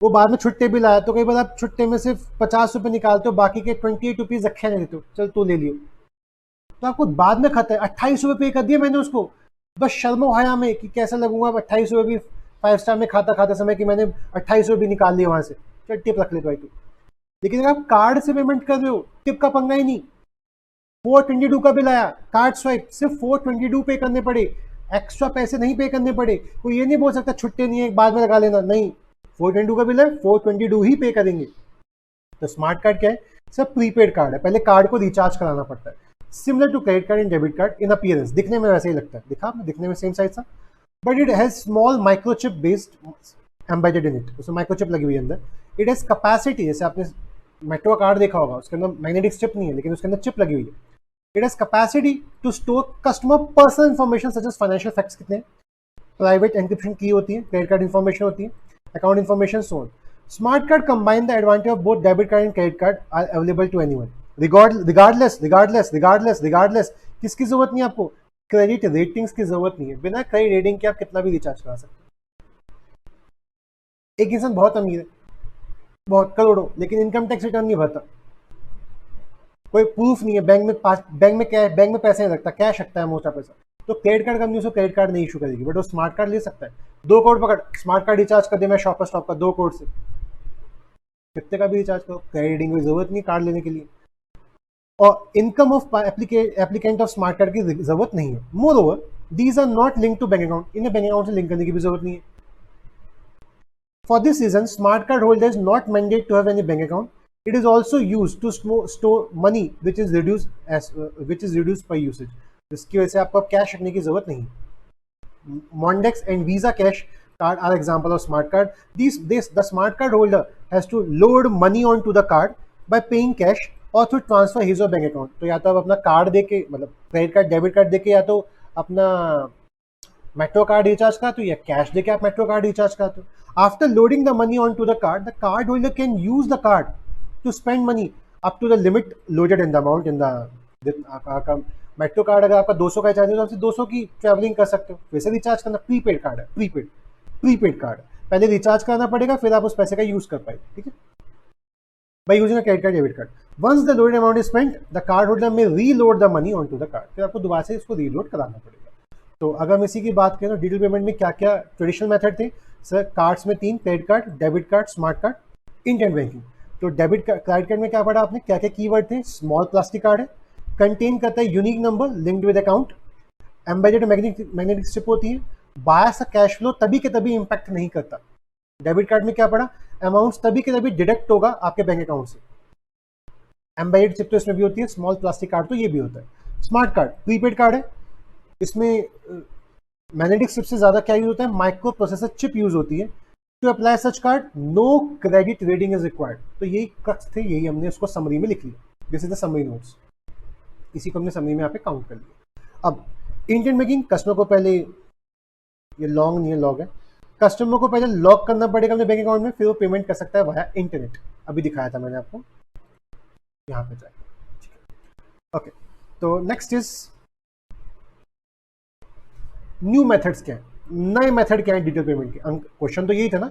वो बाद में छुट्टे बिल आया तो कई बार आप छुट्टे में सिर्फ 50 रुपये निकालते हो, बाकी के 28 रुपीज रखे नहीं देते हो, चल तू ले लियो, तो आपको बाद में खाता है 28 रुपये पे कर दिया मैंने उसको, बस शर्मो हया में कि कैसा लगूंगा 28 रुपये भी 5 स्टार में खाता खाते समय कि मैंने 28 रुपये भी निकाल लिए वहां से, चल टिप रख ले भाई तू। लेकिन अगर आप कार्ड से पेमेंट कर रहे हो, टिप का पंगा ही नहीं। 422 का बिल आया, कार्ड स्वाइप, सिर्फ 422 पे करने पड़े, एक्स्ट्रा पैसे नहीं पे करने पड़े। कोई ये नहीं बोल सकता छुट्टे नहीं है बाद में लगा लेना, नहीं, 422 का बिल है, 422 ही पे करेंगे। तो स्मार्ट कार्ड क्या है, सब प्रीपेड कार्ड है, पहले कार्ड को रिचार्ज कराना पड़ता है, similar to credit card and debit card in appearance, दिखने में वैसे ही लगता है, दिखा आपने, दिखने में सेम साइज सा, but it has small microchip based embedded in it, उसमें माइक्रोचिप लगी हुई है अंदर। इट हैज कैपेसिटी, जैसे आपने मेट्रो कार्ड देखा होगा उसके अंदर मैग्नेटिक चिप नहीं है लेकिन उसके अंदर चिप लगी हुई है। It has capacity to store customer personal information such as financial facts, कितने प्राइवेट एनक्रिप्शन की होती है, क्रेडिट कार्ड इन्फॉर्मेशन होती है, account information, so on. Smart card combine the advantage of both debit card and credit card are available to anyone. Regardless, किसकी जरूरत नहीं है आपको, क्रेडिट रेटिंग्स की जरूरत नहीं है, बिना क्रेडिट रेटिंग के आप कितना भी रिचार्ज करा सकते हो। एक इंसान बहुत अमीर है, बहुत करोड़ों, लेकिन इनकम टैक्स रिटर्न नहीं भरता, कोई प्रूफ नहीं है, बैंक में पैसे नहीं रखता, कैश रखता है मोटा पैसा, तो क्रेडिट कार्ड कंपनी उसको क्रेडिट कार्ड नहीं इशू करेगी, बट वो स्मार्ट कार्ड ले सकता है। 2 करोड़ पकड़, स्मार्ट कार्ड रिचार्ज कर दे मैं शॉपर स्टॉप का 2 करोड़ से, कितने का भी रिचार्ज करो, क्रेडिट रेटिंग की जरूरत नहीं कार्ड लेने के लिए, और income of applicant of smart card की जरूरत नहीं है। Moreover these are not link to bank account, इन्हें बैंक अकाउंट से लिंक करने की भी जरूरत नहीं है। For this reason smart card holder is not mandate to have any bank account, it is also used to store money which is reduce by usage, जिसकी वजह से आपको कैश रखने की जरूरत नहीं है। Mondex and Visa Cash card are example of smart card. The smart card holder has to load money onto the card by paying cash or through transfer his or bank account. तो या तो आप अपना card देके, मतलब credit card debit card देके, या तो अपना मेट्रो कार्ड रिचार्ज कराते हो, या कैश देके आप मेट्रो कार्ड रिचार्ज कराते हो। After loading the money on to the card holder can use the card to spend money up to the limit loaded in the amount in the metro card अगर आपका 200 का recharge है तो आप 200 की travelling कर सकते हो, वैसे रिचार्ज करना प्रीपेड कार्ड है, प्रीपेड कार्ड पहले रिचार्ज करना पड़ेगा, फिर आप उस पैसे का यूज कर पाएंगे, ठीक है, by using a credit card debit card. Once the loaded amount is spent the card holder may reload the money on to the card, फिर आपको दोबारा से इसको रीलोड कराना पड़ेगा। तो अगर हम इसी की बात करें तो डिजिटल पेमेंट में क्या क्या ट्रेडिशनल मेथड थे सर, कार्ड्स में 3, credit card, debit card, smart card, internet banking. तो डेबिट कार्ड, क्रेडिट कार्ड में क्या पढ़ा आपने, क्या क्या कीवर्ड थे, स्मॉल प्लास्टिक कार्ड है, कंटेन करता है unique number linked with account, embedded magnetic strip होती है, बायस कैश फ्लो तभी के तभी इंपैक्ट नहीं करता। डेबिट कार्ड में क्या पड़ा, अमाउंट्स तभी के तभी डिडक्ट होगा आपके बैंक अकाउंट से, एम्बेडेड चिप तो इसमें भी होती है, स्मॉल प्लास्टिक कार्ड तो ये भी होता है। स्मार्ट कार्ड प्रीपेड कार्ड है, इसमें मैग्नेटिक स्ट्रिप से ज्यादा क्या यूज होता है, माइक्रो प्रोसेसर चिप यूज होती है। To apply such card no credit rating is required. तो यही क्रक्स थे, यही हमने उसको समरी में लिख लिया, this is the summary notes. इसी को हमने समरी में यहाँ पे काउंट कर लिया। अब इंटरनेट बैंकिंग, कस्टमर को पहले, ये लॉन्ग नहीं है, लॉग है, कस्टमर को पहले लॉग करना पड़ेगा अपने बैंक अकाउंट में, फिर वो पेमेंट कर सकता है वाया इंटरनेट। अभी दिखाया था मैंने आपको, यहाँ पे जाए। ओके, तो नेक्स्ट इज न्यू मेथड्स क्या है, नए मेथड क्या है डिजिटल पेमेंट के। क्वेश्चन तो यही था ना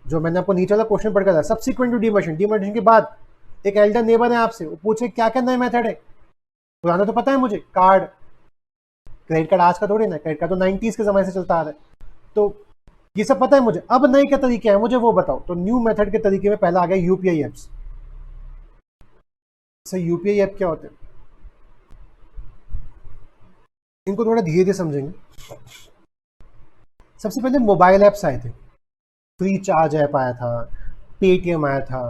जो मैंने आपको नीचे वाला क्वेश्चन पढ़ था, सब्सिक्वेंट टू डीमर्शन, डीमर्शन के बाद एक एल्डर नेबर है आपसे, वो पूछे क्या क्या नए मेथड है। पुराना तो पता है मुझे, कार्ड, क्रेडिट कार्ड आज का थोड़ी ना, क्रेडिट कार्ड तो 90s के समय से चलता आ रहा है, तो ये सब पता है मुझे। अब नए क्या तरीके हैं मुझे वो बताओ। तो न्यू मेथड के तरीके में पहला आ गया UPI apps. Sir UPI app क्या होते हैं, इनको थोड़ा धीरे धीरे समझेंगे। सबसे पहले मोबाइल ऐप्स आए थे, फ्री चार्ज ऐप आया था, पेटीएम आया था,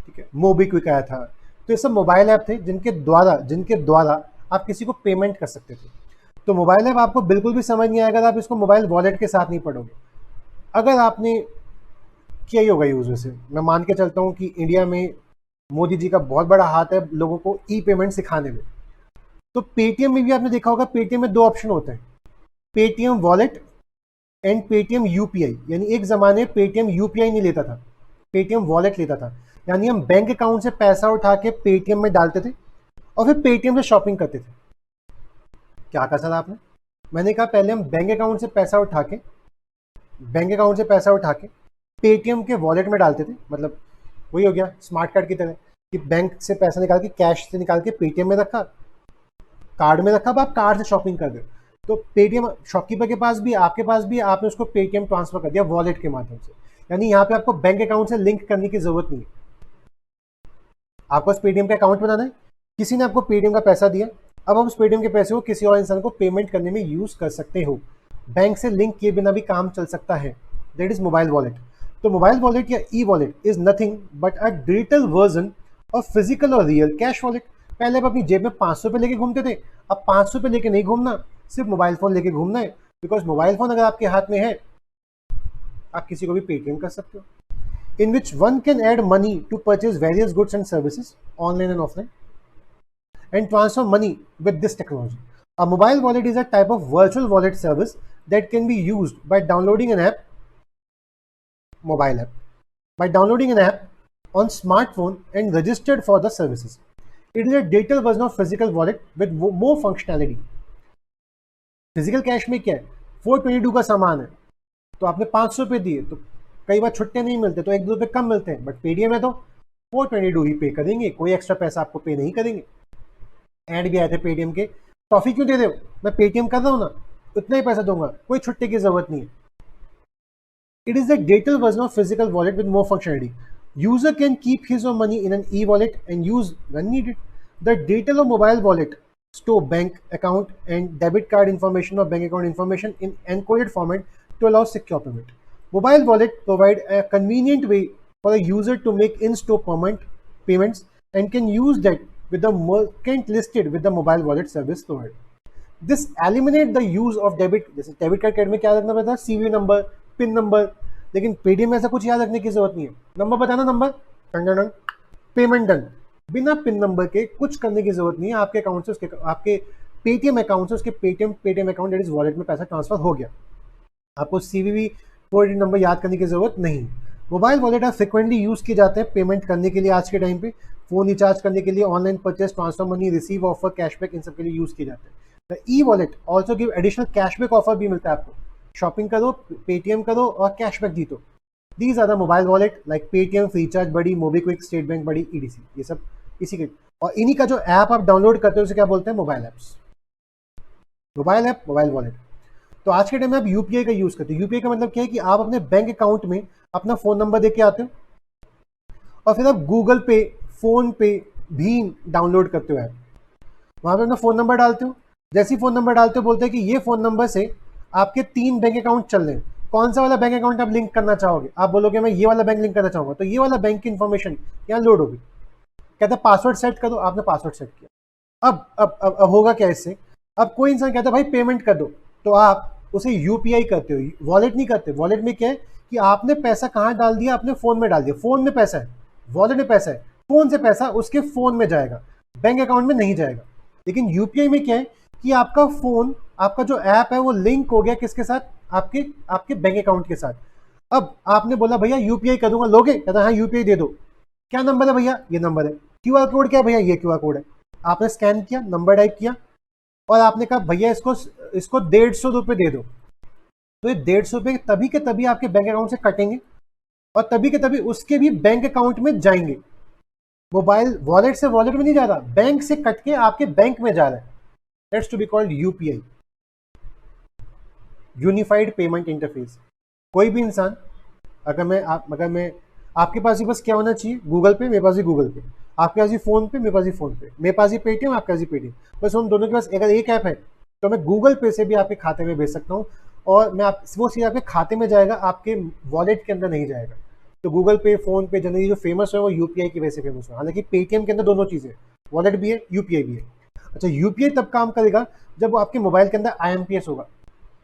ठीक है, मोबीक्विक आया था। तो ये सब मोबाइल ऐप थे जिनके द्वारा आप किसी को पेमेंट कर सकते थे। तो मोबाइल ऐप आपको बिल्कुल भी समझ नहीं आएगा अगर आप इसको मोबाइल वॉलेट के साथ नहीं पढ़ोगे। अगर आपने किया ही होगा यूज, वैसे मैं मान के चलता हूँ कि इंडिया में मोदी जी का बहुत बड़ा हाथ है लोगों को ई पेमेंट सिखाने में। तो पेटीएम में भी आपने देखा होगा, पेटीएम में 2 ऑप्शन होते हैं, Paytm wallet and Paytm UPI. यानी एक जमाने पेटीएम यूपीआई नहीं लेता था, पेटीएम वॉलेट लेता था। यानी हम बैंक अकाउंट से पैसा उठा के पेटीएम में डालते थे और फिर पेटीएम से शॉपिंग करते थे। क्या कहा सर आपने? मैंने कहा पहले हम बैंक अकाउंट से पैसा उठा के पेटीएम के वॉलेट में डालते थे, मतलब वही हो गया स्मार्ट कार्ड की तरह कि बैंक से पैसा निकाल के, कैश से निकाल के पेटीएम में रखा, कार्ड में रखा, अब आप कार्ड से शॉपिंग कर दो। तो पेटीएम शॉपकीपर के पास भी, आपके पास भी, आपने उसको पेटीएम ट्रांसफर कर दिया वॉलेट के माध्यम से। यानी यहाँ पे आपको बैंक अकाउंट से लिंक करने की जरूरत नहीं है। आपको उस पेटीएम का अकाउंट बनाना है, किसी ने आपको पेटीएम का पैसा दिया, अब आप उस पेटीएम के पैसे को किसी और इंसान को पेमेंट करने में यूज कर सकते हो। बैंक से लिंक किए बिना भी काम चल सकता है, दैट इज मोबाइल वॉलेट। तो मोबाइल वॉलेट या e wallet is nothing but a digital version of physical और रियल कैश वॉलेट। पहले आप अपनी जेब में 500 रुपये लेके घूमते थे, अब 500 रुपये लेके नहीं घूमना, सिर्फ मोबाइल फोन लेके घूमना है। बिकॉज मोबाइल फोन अगर आपके हाथ में है, आप किसी को भी पेटीएम कर सकते हो, in which one can add money to purchase various goods and services online and offline and transfer money with this technology. A mobile wallet is a type of virtual wallet service that can be used by downloading an app, on smartphone and registered for the services. It is a digital version of physical wallet with more functionality. Physical cash में क्या है, 422 का सामान है तो आपने 500 रुपये दिए, तो कई बार छुट्टे नहीं मिलते तो 1-2 रुपये कम मिलते हैं, बट पेटीएम है तो 422 ही पे करेंगे, कोई एक्स्ट्रा पैसा आपको पे नहीं करेंगे। ऐड भी आए थे पेटीएम के, टॉफी क्यों दे रहे हो, मैं पेटीएम कर रहा हूँ ना, उतना ही पैसा दूंगा, कोई छुट्टे की जरूरत नहीं है। It is the digital version of physical wallet with more functionality. User can keep his or money in an e wallet and use when needed. The digital or mobile wallet store bank account and debit card information or bank account information in encoded format to allow secure payment. Mobile wallet provide a convenient way for a user to make in-store payments and can use that with the merchant listed with the mobile wallet service provider. This eliminate the use of debit. जैसे debit card में क्या रखना पड़ता है, CV number, pin number, लेकिन Paytm में ऐसा कुछ याद रखने की जरूरत नहीं है। नंबर बताना, नंबर, पेमेंट डन, बिना पिन नंबर के कुछ करने की जरूरत नहीं है। आपके अकाउंट से उसके, आपके पेटीएम अकाउंट से उसके Paytm account that is wallet में पैसा ट्रांसफर हो गया। आपको सीवीवी कोड नंबर याद करने की जरूरत नहीं। मोबाइल वॉलेट आप फ्रिक्वेंटली यूज किए जाते हैं पेमेंट करने के लिए आज के टाइम पे, फोन रिचार्ज करने के लिए, online purchase, transfer money, receive offer, cashback, इन सब के लिए यूज किए जाते हैं। E wallet also give additional cashback offer भी मिलता है आपको, शॉपिंग करो, पेटीएम करो और कैशबैक जीतो। These are the mobile wallet like Paytm, Freecharge buddy, MobiKwik, State Bank buddy, EDC, ये सब इसी के। और इन्हीं का जो ऐप आप डाउनलोड करते हो उसे क्या बोलते हैं, mobile apps, mobile app, mobile wallet. तो आज के टाइम में आप यूपीआई का यूज करते हो। यूपीआई का मतलब क्या है कि आप अपने बैंक अकाउंट में अपना फोन नंबर देके आते हो और फिर आप गूगल पे, फोन पे, भीम डाउनलोड करते हो ऐप, वहां पे अपना फोन नंबर डालते हो। जैसे ही फोन नंबर डालते हो बोलते हैं कि ये फोन नंबर से आपके 3 बैंक अकाउंट चल रहे हैं, कौन सा वाला बैंक अकाउंट आप लिंक करना चाहोगे। आप बोलोगे मैं ये वाला बैंक लिंक करना चाहूंगा, तो ये वाला बैंक की इन्फॉर्मेशन यहाँ लोड होगी। कहता है पासवर्ड सेट करो, आपने पासवर्ड सेट किया। अब होगा क्या इससे, अब कोई इंसान कहता है भाई पेमेंट कर दो, तो आप उसे यूपीआई करते हो, वॉलेट नहीं करते। वॉलेट में क्या है कि आपने पैसा कहाँ डाल दिया, अपने फोन में डाल दिया, फोन में पैसा है, वॉलेट में पैसा है, फोन से पैसा उसके फोन में जाएगा, बैंक अकाउंट में नहीं जाएगा। लेकिन यूपीआई में क्या है कि आपका फोन, आपका जो ऐप है वो लिंक हो गया किसके साथ, आपके आपके बैंक अकाउंट के साथ। अब आपने बोला भैया यूपीआई कर दूंगा, लोगे? कहता हाँ यूपीआई दे दो। क्या नंबर है भैया? ये नंबर है। क्यूआर कोड क्या है भैया? ये क्यूआर कोड है। आपने स्कैन किया, नंबर टाइप किया और आपने कहा भैया इसको इसको 150 रुपये दे दो। तो ये 150 रुपये तभी के तभी आपके बैंक अकाउंट से कटेंगे और तभी के तभी उसके भी बैंक अकाउंट में जाएंगे। मोबाइल वॉलेट से वॉलेट में नहीं जा रहा, बैंक से कट के आपके बैंक में जा रहा है। That's to be called UPI, unified payment interface. कोई भी इंसान, अगर मैं आपके पास ही बस क्या होना चाहिए, गूगल पे, मेरे पास ही गूगल पे, आपके पास ही फोन पे, मेरे पास ही फोन पे, मेरे पास ही पेटीएम, आपके पास ही पेटीएम, बस उन दोनों के पास अगर एक ऐप है तो मैं गूगल पे से भी आपके खाते में भेज सकता हूँ और मैं वो सीधा आपके खाते में जाएगा, आपके वॉलेट के अंदर नहीं जाएगा। तो गूगल पे, फोन पे जनरली जो फेमस है वो यूपीआई की वजह से फेमस है। हालांकि पेटीएम के अंदर दोनों चीज़ें, वॉलेट भी है, यूपीआई भी है। अच्छा, यूपीआई तब काम करेगा जब वो आपके मोबाइल के अंदर आईएमपीएस होगा,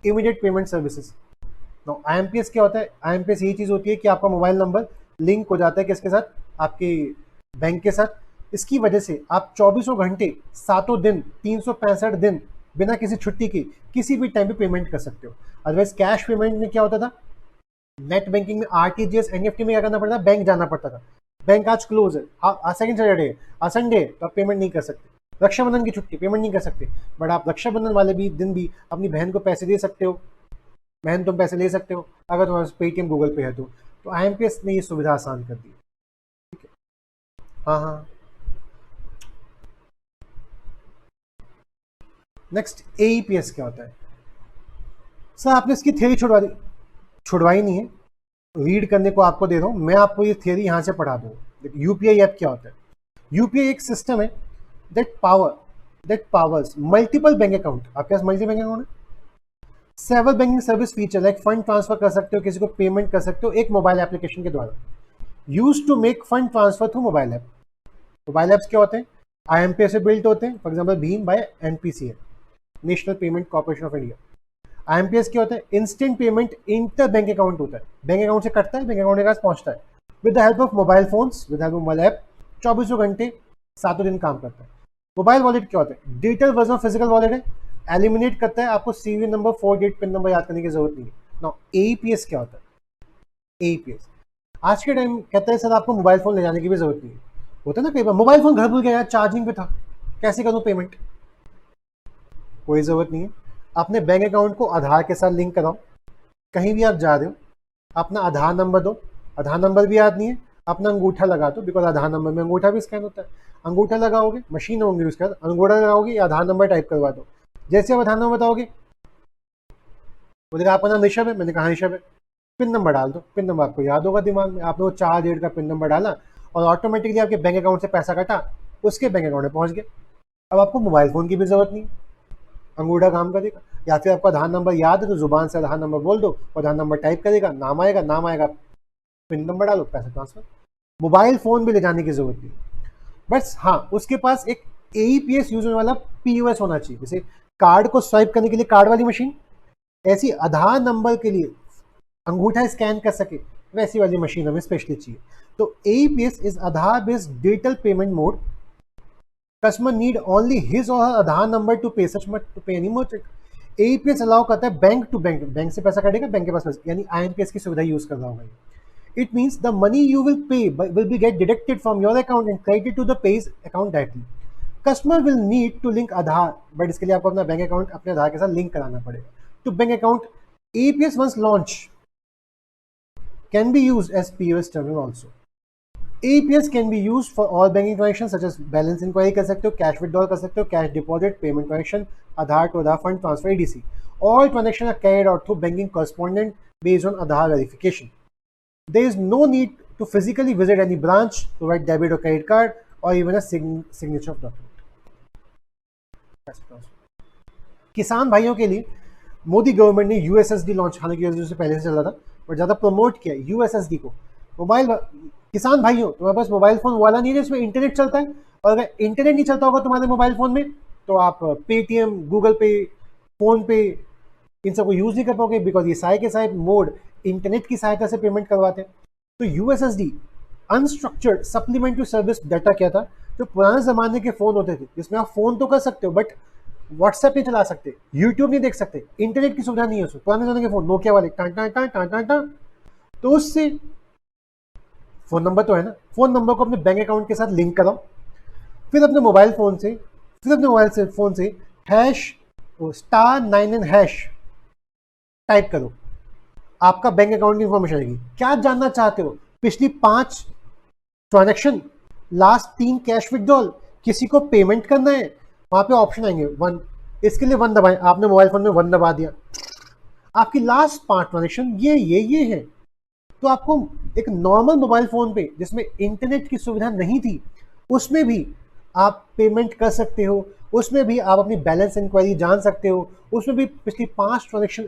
इमीडिएट पेमेंट सर्विसेज। तो आईएमपीएस क्या होता है? आईएमपीएस यही चीज़ होती है कि आपका मोबाइल नंबर लिंक हो जाता है किसके साथ, आपके बैंक के साथ। इसकी वजह से आप 24 घंटे 7 दिन 365 दिन बिना किसी छुट्टी के किसी भी टाइम पे पेमेंट कर सकते हो। अदरवाइज कैश पेमेंट में क्या होता था, नेट बैंकिंग में आरटीजीएस एनईएफटी में क्या करना पड़ता था, बैंक जाना पड़ता था। बैंक आज क्लोज है, आज सेकंड सैटरडे है, आज संडे है, तो आप पेमेंट नहीं कर सकते। रक्षाबंधन की छुट्टी, पेमेंट नहीं कर सकते। बट आप रक्षाबंधन वाले भी दिन भी अपनी बहन को पैसे दे सकते हो, बहन तुम पैसे ले सकते हो अगर तुम्हारे पास पेटीएम गूगल पे है तो आईएमपीएस ने ये सुविधा आसान कर दी। ठीक है, हाँ हाँ। नेक्स्ट एईपीएस क्या होता है? सर आपने इसकी थियरी छुड़वाई नहीं है, रीड करने को आपको दे रहा हूँ, मैं आपको ये थियरी यहाँ से पढ़ा दूँ। यूपीआई ऐप क्या होता है? यूपीआई एक सिस्टम है that powers multiple bank account. आपके पास मल्टी बैंक अकाउंट है, several banking service feature like fund transfer कर सकते हो, किसी को पेमेंट कर सकते हो एक मोबाइल एप्लीकेशन के द्वारा। Use to make fund transfer through mobile app. Mobile apps क्या होते हैं? आईएमपीएस से बिल्ट होते हैं, for example Bhim by NPCI, National Payment Corporation of India. IMPS क्या होता है? Instant payment inter bank account होता है, बैंक अकाउंट से कटता है, बैंक अकाउंट के पास पहुंचता है with the help of mobile phones, with help of mobile app. 24 घंटे 7 दिन काम करता है। मोबाइल वॉलेट क्या होता है? Digital version of physical wallet है, एलिमिनेट करता है, आपको CV number 4 digit pin number याद करने की जरूरत नहीं है। नाउ एईपीएस क्या होता है? एईपीएस आज के टाइम कहता है सर आपको मोबाइल फोन ले जाने की भी जरूरत नहीं है। होता है ना कई बार, मोबाइल फोन घर भूल गया यार, चार्जिंग पे था, कैसे करूं पेमेंट? कोई जरूरत नहीं है। अपने बैंक अकाउंट को आधार के साथ लिंक कराओ, कहीं भी आप जा रहे हो अपना आधार नंबर दो, आधार नंबर भी याद नहीं है, अपना अंगूठा लगा दो, बिकॉज आधार नंबर में अंगूठा भी स्कैन होता है। अंगूठा लगाओगे, मशीन होंगी उसके बाद, अंगूठा लगाओगे, आधार नंबर टाइप करवा दो। जैसे आप आधार नंबर बताओगे, बोलेगा आपका नाम ऋषभ है, मैंने कहा ऋषभ है, पिन नंबर डाल दो, पिन नंबर आपको याद होगा दिमाग में, आपने वो 4 डिजिट का पिन नंबर डाला और ऑटोमेटिकली आपके बैंक अकाउंट से पैसा कटा, उसके बैंक अकाउंट में पहुंच गया। अब आपको मोबाइल फोन की भी जरूरत नहीं, अंगूठा काम करेगा। या फिर आपको आधार नंबर याद है तो जुबान से आधार नंबर बोल दो, आधार नंबर टाइप करेगा, नाम आएगा, पिन नंबर डालो, पैसा ट्रांसफर। मोबाइल फोन भी ले जाने की जरूरत नहीं। बस हाँ, उसके पास एक एईपीएस यूज होने वाला पीओएस होना चाहिए, जैसे कार्ड को स्वाइप करने के लिए कार्ड वाली मशीन, ऐसी आधार नंबर के लिए अंगूठा स्कैन कर सके वैसी वाली मशीन हमें स्पेशली चाहिए। तो AEPS is Aadhaar based digital payment mode. Customer need only his और हर आधार नंबर टू पे सच मच टू पे एनी मर्चेंट। एईपीएस अलाउ करता है बैंक टू बैंक, बैंक से पैसा कटेगा, बैंक के पास पैसा, यानी आईएमपीएस की सुविधा यूज कर रहा होगा। It means the money you will pay will be get deducted from your account and credited to the pay's account directly. Customer will need to link Aadhaar, but इसके लिए आपको अपना बैंक अकाउंट अपने आधार के साथ लिंक कराना पड़ेगा। तो bank account APS once launched can be used as POS terminal also. APS can be used for all banking transactions such as balance inquiry कर सकते हो, cash withdrawal कर सकते हो, cash deposit, payment transaction, Aadhaar to Aadhaar fund transfer ADC. All transactions are carried out through banking correspondent based on Aadhaar verification. There is no need to physically visit any branch, provide debit or credit card, or even a signature of document. किसान भाइयों के लिए Modi government ने USSD launch, हालांकि USSD से पहले से चल रहा था बट ज़्यादा प्रमोट किया यूएसएसडी को। मोबाइल किसान भाइयों, तुम्हारे पास मोबाइल फोन वाला नहीं है जिसमें इंटरनेट चलता है, और अगर इंटरनेट नहीं चलता होगा तुम्हारे मोबाइल फोन में तो आप पेटीएम, गूगल पे, फोन पे इन सबको यूज नहीं कर पाओगे, बिकॉज ये सारे के सारे मोड इंटरनेट की सहायता से पेमेंट करवाते हैं। तो USSD unstructured supplementary service data क्या था? तो पुराने ज़माने के फ़ोन होते थे जिसमें आप फ़ोन तो कर सकते हो बट व्हाट्सएप नहीं चला सकते, यूट्यूब नहीं देख सकते, इंटरनेट की सुविधा नहीं है उसमें। पुराने ज़माने के फ़ोन नोकिया वाले टां टां टां टां टां टां, तो उससे फ़ोन नंबर तो है ना, फ़ोन नंबर को अपने बैंक अकाउंट के साथ लिंक कराओ, फिर अपने मोबाइल फ़ोन से हैश *9 टाइप करो, आपका बैंक अकाउंट की इंफॉर्मेशन आएगी। क्या जानना चाहते हो? पिछली 5 ट्रांजैक्शन, लास्ट 3 कैश विड्रॉल, किसी को पेमेंट करना है, वहां पे ऑप्शन आएंगे 1, इसके लिए 1 दबाएं, आपने मोबाइल फोन में 1 दबा दिया, आपकी लास्ट 5 ट्रांजैक्शन ये है। तो आपको एक नॉर्मल मोबाइल फोन पे जिसमें इंटरनेट की सुविधा नहीं थी, उसमें भी आप पेमेंट कर सकते हो, उसमें भी आप अपनी बैलेंस इंक्वायरी जान सकते हो, उसमें भी पिछली 5 ट्रांजैक्शन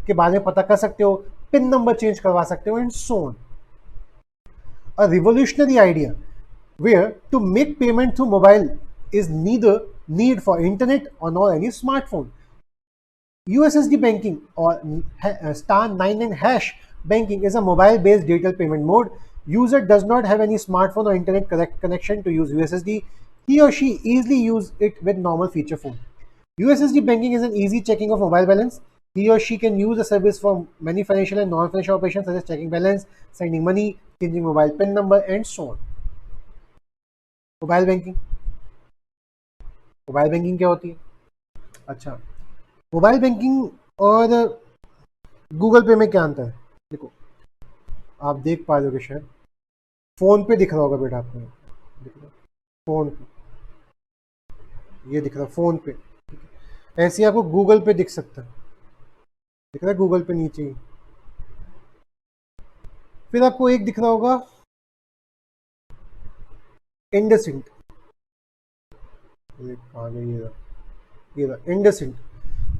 के बारे में पता कर सकते हो, पिन नंबर चेंज करवा सकते हो and so on. A revolutionary idea where to make payment through mobile is neither need for internet or nor any smartphone. USSD banking or *9 banking is a mobile-based digital payment mode. User does not have any smartphone or internet connection to use USSD. He or she easily use it with normal feature phone. USSD banking is an easy checking of mobile balance. He or she can use the service for many financial and non-financial operations such as checking balance, sending money, changing mobile PIN number, and so on. Mobile banking क्या होती है? अच्छा, mobile banking और Google पे में क्या अंतर है? देखो, आप देख पा रहे हो कि शायद फोन पे दिख रहा होगा बेटा आपको, दिख रहा है फोन पे, ये दिख रहा है फोन पे, ऐसे ही आपको गूगल पे दिख सकता है, दिख रहा है गूगल पे नीचे ही। फिर आपको एक दिख रहा होगा इंडसइंड, ये रहा इंडसइंड।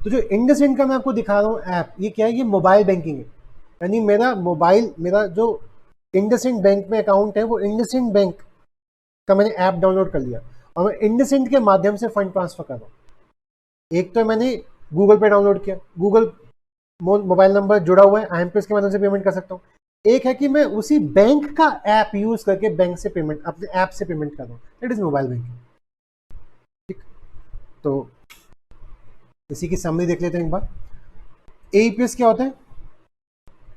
तो जो इंडसइंड का मैं आपको दिखा रहा हूँ ऐप, ये क्या है? ये मोबाइल बैंकिंग है, यानी मेरा जो इंडसइंड बैंक में अकाउंट है वो इंडसइंड बैंक का मैंने ऐप डाउनलोड कर लिया और मैं इंडसइंड के माध्यम से फंड ट्रांसफर कर रहा हूँ। एक तो मैंने गूगल पे डाउनलोड किया, गूगल मोबाइल नंबर जुड़ा हुआ है, IMPS के माध्यम से पेमेंट कर सकता हूँ। एक है कि मैं उसी बैंक का ऐप यूज करके बैंक से पेमेंट, अपने ऐप से पेमेंट कर रहा हूँ, दैट इज मोबाइल बैंकिंग। ठीक, तो इसी की समरी देख लेते हैं एक बार। AEPS क्या होता है?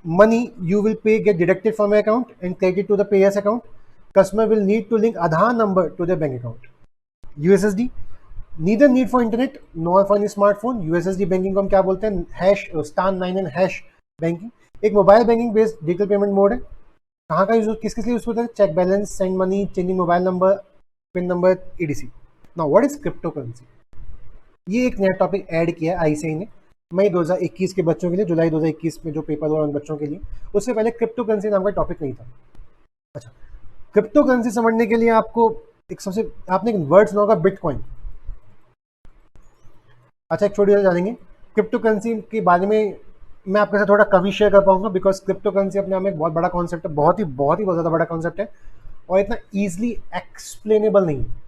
Money you will pay get deducted from your account and credited to the payer's account. Customer will need to link Aadhaar number to their bank account. USSD, neither need for internet nor for any smartphone. USSD banking को हम क्या बोलते हैं? *9 banking एक mobile banking based digital payment mode है। कहाँ का use, किस लिए यूज होता है? Check balance, send money, changing mobile number, pin number, EDC। Now what is crypto currency? ये एक नया टॉपिक ऐड किया है ICAI ने मई 2021 के बच्चों के लिए, जुलाई 2021 में जो पेपर हुआ उन बच्चों के लिए। उससे पहले क्रिप्टो करेंसी नाम का टॉपिक नहीं था। अच्छा, क्रिप्टो करेंसी समझने के लिए आपको आपने एक वर्ड सुना होगा, बिटकॉइन। अच्छा, एक छोटी सी जानेंगे क्रिप्टो करेंसी के बारे में। मैं आपके साथ थोड़ा कम ही शेयर कर पाऊंगा बिकॉज क्रिप्टो करेंसी अपने आप में एक बहुत बड़ा कॉन्सेप्ट है, बहुत ज़्यादा बड़ा कॉन्सेप्ट है और इतना ईजिली एक्सप्लेनेबल नहीं है।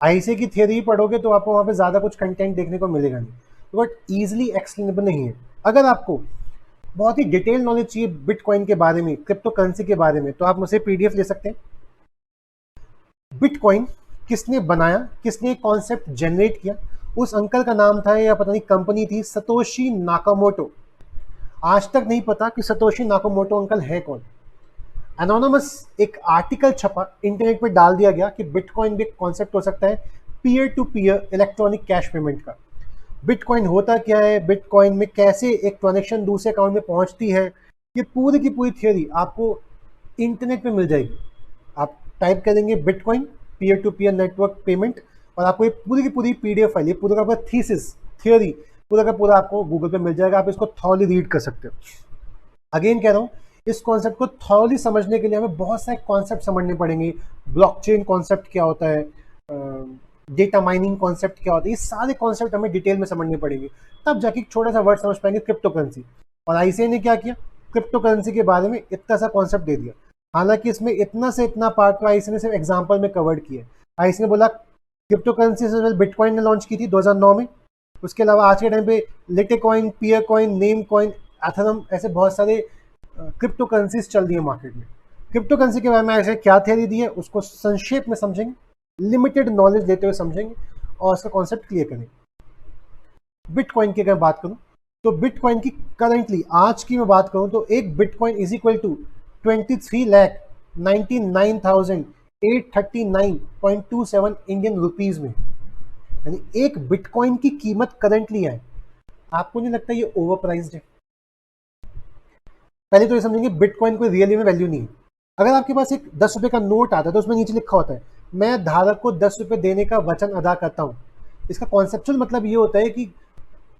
ICAI की थियरी पढ़ोगे तो आपको वहाँ पे ज़्यादा कुछ कंटेंट देखने को मिलेगा नहीं, बट ईजिली एक्सप्लेनेबल नहीं है। अगर आपको बहुत ही डिटेल नॉलेज चाहिए बिटकॉइन के बारे में, क्रिप्टो करेंसी के बारे में, तो आप मुझसे PDF ले सकते हैं। बिटकॉइन किसने बनाया, किसने कॉन्सेप्ट जनरेट किया? उस अंकल का नाम था, या पता नहीं कंपनी थी, सतोशी नाकामोटो। आज तक नहीं पता कि सतोशी नाकामोटो अंकल है कौन। एनोनिमस एक आर्टिकल छपा, इंटरनेट पे डाल दिया गया कि बिटकॉइन भी एक कॉन्सेप्ट हो सकता है peer to peer electronic cash payment का। बिटकॉइन होता क्या है, बिटकॉइन में कैसे एक ट्रांजेक्शन दूसरे अकाउंट में पहुंचती है, ये पूरी की पूरी थियोरी आपको इंटरनेट पे मिल जाएगी। आप टाइप करेंगे bitcoin peer to peer network payment और आपको ये पूरी की पूरी PDF फाइल, ये पूरा का थीसिस थियोरी पूरा का पूरा आपको गूगल पे मिल जाएगा। आप इसको थॉरली रीड कर सकते हो। अगेन कह रहा हूँ, इस कॉन्सेप्ट को थॉरली समझने के लिए हमें बहुत सारे कॉन्सेप्ट समझने पड़ेंगे। ब्लॉकचेन कॉन्सेप्ट क्या होता है, डेटा माइनिंग कॉन्सेप्ट क्या होता है, ये सारे कॉन्सेप्ट हमें डिटेल में समझने पड़ेंगे, तब जाके एक छोटा सा वर्ड समझ पाएंगे क्रिप्टो करेंसी। और ICAI ने क्या किया, क्रिप्टो करेंसी के बारे में इतना सा कॉन्सेप्ट दे दिया। हालांकि इसमें इतना से इतना पार्ट तो ICAI ने सिर्फ एग्जाम्पल में कवर्ड किया। ICAI ने बोला क्रिप्टो करेंसी से पहले बिटकॉइन ने लॉन्च की थी 2009 में। उसके अलावा आज के टाइम पे लिटेकॉइन, पियर कॉइन, नेम कॉइन, एथेरियम, ऐसे बहुत सारे क्रिप्टो करेंसीज चल रही है मार्केट में। क्रिप्टो करेंसी के बारे में ऐसे क्या थियरी दी है उसको संक्षेप में समझेंगे लिमिटेड नॉलेज लेते हुए समझेंगे और इसका कॉन्सेप्ट क्लियर करेंगे। बिटकॉइन की अगर बात करूं तो बिटकॉइन की करंटली आज की मैं बात करूं तो एक bitcoin is equal to 23,99,839.27 Indian rupees में, यानी एक बिटकॉइन की कीमत करंटली है। आपको नहीं लगता ये ओवर प्राइस्ड है? पहले तो ये समझेंगे बिटकॉइन कोई रियली में वैल्यू नहीं है। अगर आपके पास एक 10 रुपए का नोट आता है तो उसमें नीचे लिखा होता है मैं धारक को 10 रुपए देने का वचन अदा करता हूं। इसका कॉन्सेप्चुअल मतलब ये होता है कि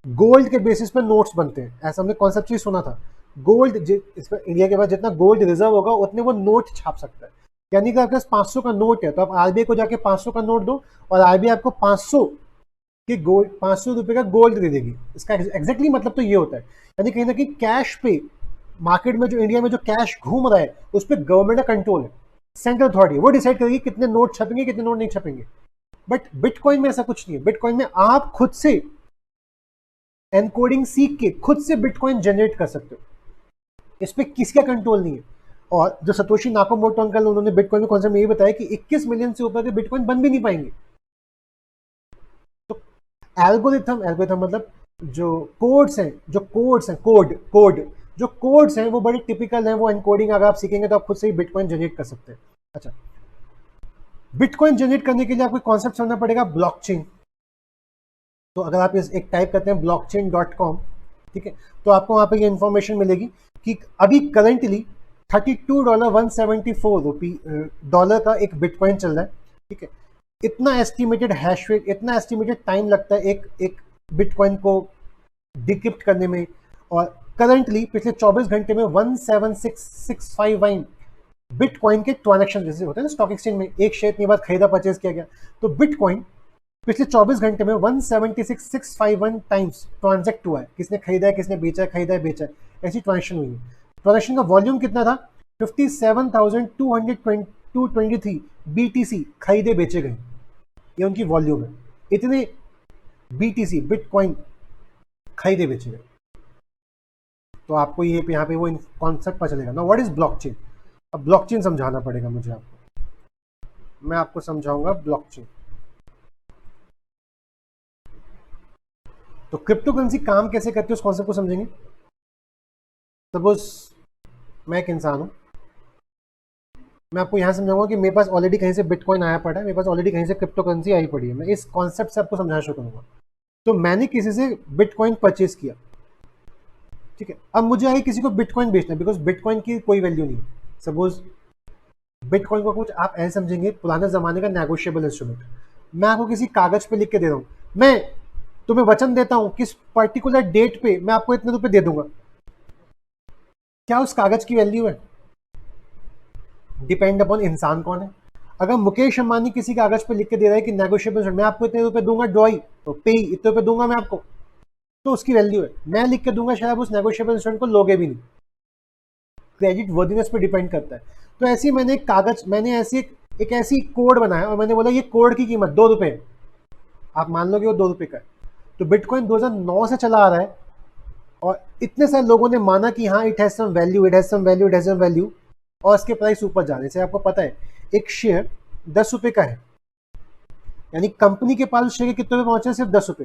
गोल्ड के बेसिस पर नोट्स बनते हैं, ऐसा हमने कॉन्सेप्चुअली सुना था। गोल्ड इंडिया के पास जितना गोल्ड रिजर्व होगा उतने वो नोट छाप सकता है। यानी कि आपके पास 500 का नोट है तो आप आरबीआई को जाके 500 का नोट दो और आरबीआई आपको 500 के गोल्ड 500 रुपए का गोल्ड दे देगी। इसका एग्जैक्टली मतलब तो ये होता है, यानी कहीं ना कहीं कैश पे मार्केट में जो इंडिया में जो कैश घूम रहा है उस पर गवर्नमेंट का कंट्रोल है, सेंट्रल अथॉरिटी वो डिसाइड करेगी कितने नोट छपेंगे कितने नोट नहीं छपेंगे। बट बिटकॉइन में ऐसा कुछ नहीं है। बिटकॉइन में आप खुद से एनकोडिंग सीख के खुद से बिटकॉइन जनरेट कर सकते हो, इस पर किसी का कंट्रोल नहीं है। और जो सतोशी नाकामोटो अंकल उन्होंने बिटकॉइन में कॉन्सेप्ट में ये बताया कि 21 मिलियन से ऊपर के बिटकॉइन बन भी नहीं पाएंगे। तो एल्गोरिथम मतलब जो कोड्स हैं वो बड़े टिपिकल हैं, वो एनकोडिंग अगर आप सीखेंगे तो आप खुद से ही बिटकॉइन जनरेट कर सकते हैं। अच्छा, बिटकॉइन जनरेट करने के लिए आपको कॉन्सेप्ट समझना पड़ेगा ब्लॉकचेन। तो अगर आप एक टाइप करते हैं blockchain.com, ठीक है, तो आपको वहां पे ये इंफॉर्मेशन मिलेगी कि अभी करंटली $32,174 का एक बिटकॉइन चल रहा है, ठीक है। इतना एस्टिमेटेड हैश रेट, इतना एस्टिमेटेड टाइम लगता है एक बिटकॉइन को डिक्रिप्ट करने में, और करंटली पिछले 24 घंटे में 176,651 बिटकॉइन के ट्रांजैक्शन जैसे होते हैं ना स्टॉक एक्सचेंज में, एक शेयर इतनी बार खरीदा परचेज किया गया, तो बिटकॉइन पिछले 24 घंटे में 176,651 टाइम्स ट्रांजैक्ट हुआ है। किसने खरीदा है, किसने बेचा है, खरीदा है, बेचा है, ऐसी ट्रांजैक्शन हुई है। ट्रांजैक्शन का वॉल्यूम कितना था? 57,223 BTC खरीदे बेचे गए, ये उनकी वॉल्यूम है। इतने BTC बिटकॉइन खरीदे बेचे गए। तो आपको ये यहाँ पे वो कॉन्सेप्ट पता चलेगा ना, व्हाट इज ब्लॉकचेन। अब ब्लॉकचेन समझाना पड़ेगा मुझे आपको, मैं आपको समझाऊंगा ब्लॉकचेन। तो क्रिप्टो करेंसी काम कैसे करती है उस कॉन्सेप्ट को समझेंगे। सपोज मैं एक इंसान हूं, मैं आपको यहां समझाऊंगा कि मेरे पास ऑलरेडी कहीं से बिटकॉइन आया पड़ा है, मेरे पास ऑलरेडी कहीं से क्रिप्टो करेंसी आई पड़ी है। मैं इस कॉन्सेप्ट से आपको समझाना शुरू करूंगा। तो मैंने किसी से बिटकॉइन परचेज किया, ठीक है, अब मुझे आगे किसी को बिटकॉइन बेचना है, बिकॉज बिटकॉइन की कोई वैल्यू नहीं है। सपोज बिटकॉइन को कुछ आप ऐसे समझेंगे पुराने जमाने का नेगोशिएबल इंस्ट्रूमेंट। मैं आपको किसी कागज पे लिख के दे रहा हूं, मैं तुम्हें वचन देता हूं किस पर्टिकुलर डेट पे मैं आपको इतने रुपए दे दूंगा। क्या उस कागज की वैल्यू है? डिपेंड अपॉन इंसान कौन है। अगर मुकेश अंबानी किसी कागज पे लिख के दे रहा है कि नेगोशिएबल मैं आपको इतने रुपए दूंगा, ड्रॉई तो पे इतने रुपए दूंगा मैं आपको, तो उसकी वैल्यू है। मैं लिख के दूंगा, शायद उस नेगोशिएबल इंस्ट्रूमेंट को लोगे भी नहीं। क्रेडिट वर्दीनेस पे डिपेंड करता है। तो ऐसे ही मैंने एक कागज, मैंने एक ऐसी कोड बनाया और मैंने बोला ये कोड की कीमत 2 रुपए है, आप मान लो कि वो 2 रुपए का है। तो बिटकॉइन 2009 से चला आ रहा है और इतने सारे लोगों ने माना कि हाँ it has some value, it has some value, it has some value, और इसके प्राइस ऊपर जा रहे हैं। आपको पता है एक शेयर 10 रुपए का है, यानी कंपनी के पास शेयर कितने रुपए पहुंचे? सिर्फ 10 रुपए।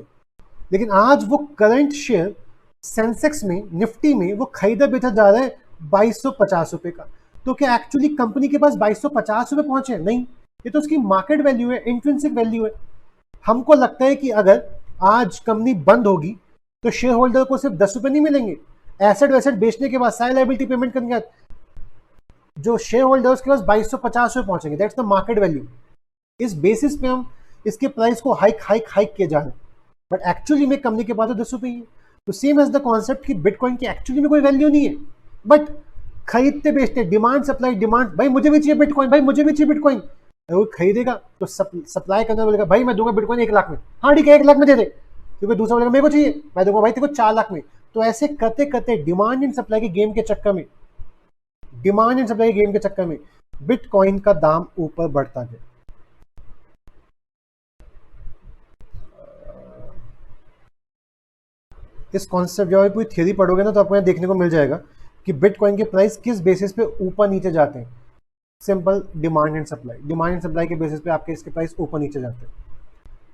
लेकिन आज वो करंट शेयर सेंसेक्स में, निफ्टी में वो खरीदा बेचा जा रहा है 2250 रुपए का। तो क्या एक्चुअली कंपनी के पास 2250 रुपए पहुंचे? नहीं, ये तो उसकी मार्केट वैल्यू है, इंट्रिंसिक वैल्यू है। हमको लगता है कि अगर आज कंपनी बंद होगी तो शेयर होल्डर को सिर्फ 10 रुपए नहीं मिलेंगे, एसेट वैसेट बेचने के बाद, सारी लायबिलिटी पेमेंट करने के बाद जो शेयर होल्डर उसके पास 2250 रुपए पहुंचेंगे। That's the market value. इस बेसिस पे हम इसके प्राइस को हाइक किए जा रहे हैं, बट एक्चुअली में कंपनी के पास तो 10 रुपए ही है। तो सेम एज द कॉन्सेप्ट कि बिटकॉइन की एक्चुअली में कोई वैल्यू नहीं है, बट खरीदते बेचते, डिमांड सप्लाई, डिमांड, भाई मुझे भी चाहिए बिटकॉइन, भाई मुझे भी चाहिए बिटकॉइन। वो खरीदेगा तो सप्लाई करना बोलेगा भाई मैं दूंगा बिटकॉइन 1 लाख में, हाँ ठीक है 1 लाख में दे दे, क्योंकि दूसरा बोलेगा मेरे को चाहिए, मैं दूंगा भाई तेरे को 4 लाख में। तो ऐसे करते करते डिमांड एंड सप्लाई के गेम के चक्कर में, बिटकॉइन का दाम ऊपर बढ़ता गया। इस कॉन्सेप्ट जब आप पूरी थ्योरी पढ़ोगे ना तो आपको यहाँ देखने को मिल जाएगा कि बिटकॉइन के प्राइस किस बेसिस पे ऊपर नीचे जाते हैं। Simple demand and supply. Demand and supply के बेसिस पे आपके इसके प्राइस ऊपर नीचे जाते हैं,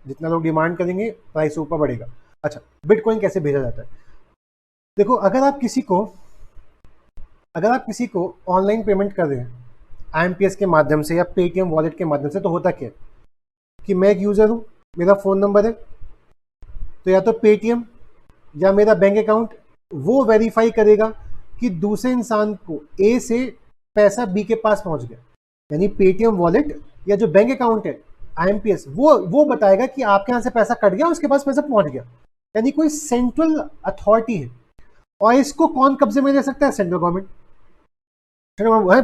जितना लोग डिमांड करेंगे प्राइस ऊपर बढ़ेगा। अच्छा, बिटकॉइन कैसे भेजा जाता है? देखो, अगर आप किसी को ऑनलाइन पेमेंट कर रहे हैं IMPS के माध्यम से या पेटीएम वॉलेट के माध्यम से, तो होता क्या है कि मैं एक यूज़र हूँ, मेरा फ़ोन नंबर है, तो या तो पेटीएम या मेरा बैंक अकाउंट वो वेरीफाई करेगा कि दूसरे इंसान को A से पैसा B के पास पहुंच गया, यानी पेटीएम वॉलेट या जो बैंक अकाउंट है IMPS वो बताएगा कि आपके यहाँ से पैसा कट गया, उसके पास पैसा पहुंच गया, यानी कोई सेंट्रल अथॉरिटी है। और इसको कौन कब्जे में ले सकता है? Central government.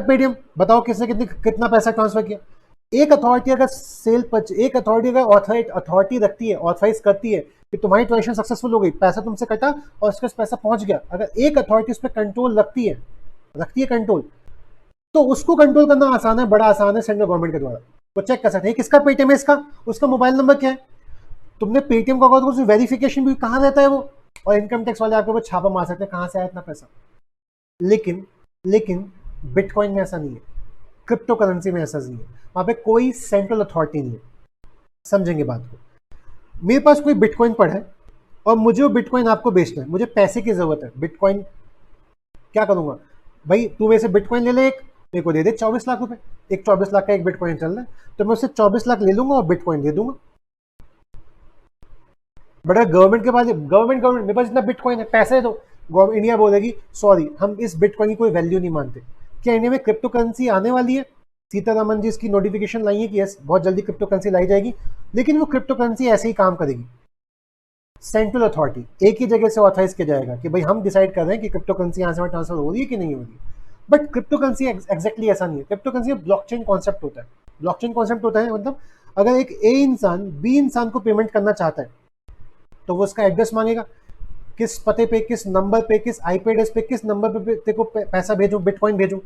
पेटीएम बताओ किसने कितना पैसा ट्रांसफर किया। एक अथॉरिटी अगर अथॉरिटी रखती है, ऑथराइज करती है कि तुम्हारी ट्रांजेक्शन सक्सेसफुल हो गई, पैसा तुमसे कटा और उसके पास पैसा पहुंच गया, अगर एक अथॉरिटी उस पर कंट्रोल रखती है कंट्रोल, तो उसको कंट्रोल करना आसान है, बड़ा आसान है। सेंट्रल गवर्नमेंट के द्वारा वो चेक कर सकते हैं किसका पेटीएम है, उसका मोबाइल नंबर क्या है, तुमने पेटीएम का अकाउंट, तो वेरिफिकेशन भी कहाँ रहता है वो, और इनकम टैक्स वाले आपके ऊपर छापा मार सकते हैं कहाँ से आया इतना पैसा। लेकिन बिटकॉइन में ऐसा नहीं है, क्रिप्टो करेंसी में ऐसा नहीं है, वहां पे कोई सेंट्रल अथॉरिटी नहीं है। समझेंगे बात को। मेरे पास कोई बिटकॉइन पड़ा है और मुझे वो बिटकॉइन आपको बेचना है, मुझे पैसे की जरूरत है। बिटकॉइन क्या करूंगा भाई, तू मेरे से बिटकॉइन ले ले, एक मेरे को दे दे 24 लाख रुपए, एक 24 लाख का एक बिटकॉइन चल रहा है, तो मैं उससे 24 लाख ले लूंगा और बिटकॉइन दे दूंगा। बट अगर गवर्नमेंट मेरे पास इतना बिटकॉइन है, पैसे दो, गवर्नमेंट इंडिया बोलेगी सॉरी हम इस बिटकॉइन की कोई वैल्यू नहीं मानते। क्या इंडिया में क्रिप्टो करेंसी आने वाली है? सीतारामन जी इसकी नोटिफिकेशन लाई है कि यस बहुत जल्दी क्रिप्टो करेंसी लाई जाएगी, लेकिन वो क्रिप्टो करेंसी ऐसे ही काम करेगी। सेंट्रल अथॉरिटी एक ही जगह से ऑथराइज किया जाएगा कि भाई हम डिसाइड कर रहे हैं कि क्रिप्टो करेंसी यहाँ से वहाँ ट्रांसफर हो रही है कि नहीं हो रही है। बट क्रिप्टो करेंसी एग्जैक्टली ऐसा नहीं है। क्रिप्टो करेंसी ब्लॉकचेन कॉन्सेप्ट होता है। ब्लॉकचेन कॉन्सेप्ट होता है मतलब अगर एक ए इंसान बी इंसान को पेमेंट करना चाहता है तो वो उसका एड्रेस मांगेगा, किस पते पे, किस नंबर पे, किस आईपी एड्रेस पे, किस नंबर पे तेरे को पैसा भेजूं, बिटकॉइन भेजूं।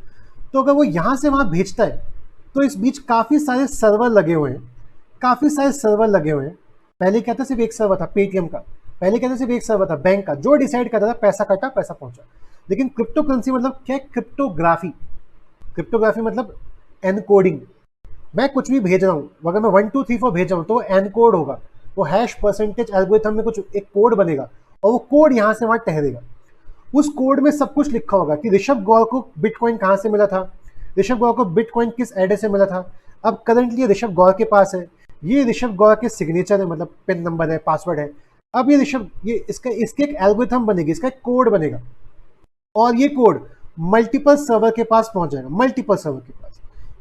तो अगर वो यहाँ से वहाँ भेजता है तो इस बीच काफ़ी सारे सर्वर लगे हुए हैं, पहले क्या था, सिर्फ एक सर्वर था पेटीएम का, पहले क्या था, सिर्फ एक सर्वर था बैंक का, जो डिसाइड करता था पैसा कटा पैसा पहुंचा। लेकिन क्रिप्टो करेंसी मतलब क्या? क्रिप्टोग्राफी मतलब एनकोडिंग। मैं कुछ भी भेज रहा हूँ, अगर मैं 1 2 3 4 भेज रहा हूँ तो वो एनकोड होगा, वो हैश परसेंटेज एल्गोरिथम में कुछ एक कोड बनेगा और वो कोड यहाँ से वहाँ ठहरेगा। उस कोड में सब कुछ लिखा होगा कि ऋषभ गौर को बिटकॉइन कहाँ से मिला था, ऋषभ गौर को बिटकॉइन किस एड्रेस से मिला था, अब करंटली ऋषभ गौर के पास है, ये ऋषभ गौर के सिग्नेचर है, मतलब पिन नंबर है, पासवर्ड है। अब ये इसके एक एल्गोरिथम बनेगी, इसका एक कोड बनेगा और ये कोड मल्टीपल सर्वर के पास पहुंच जाएगा,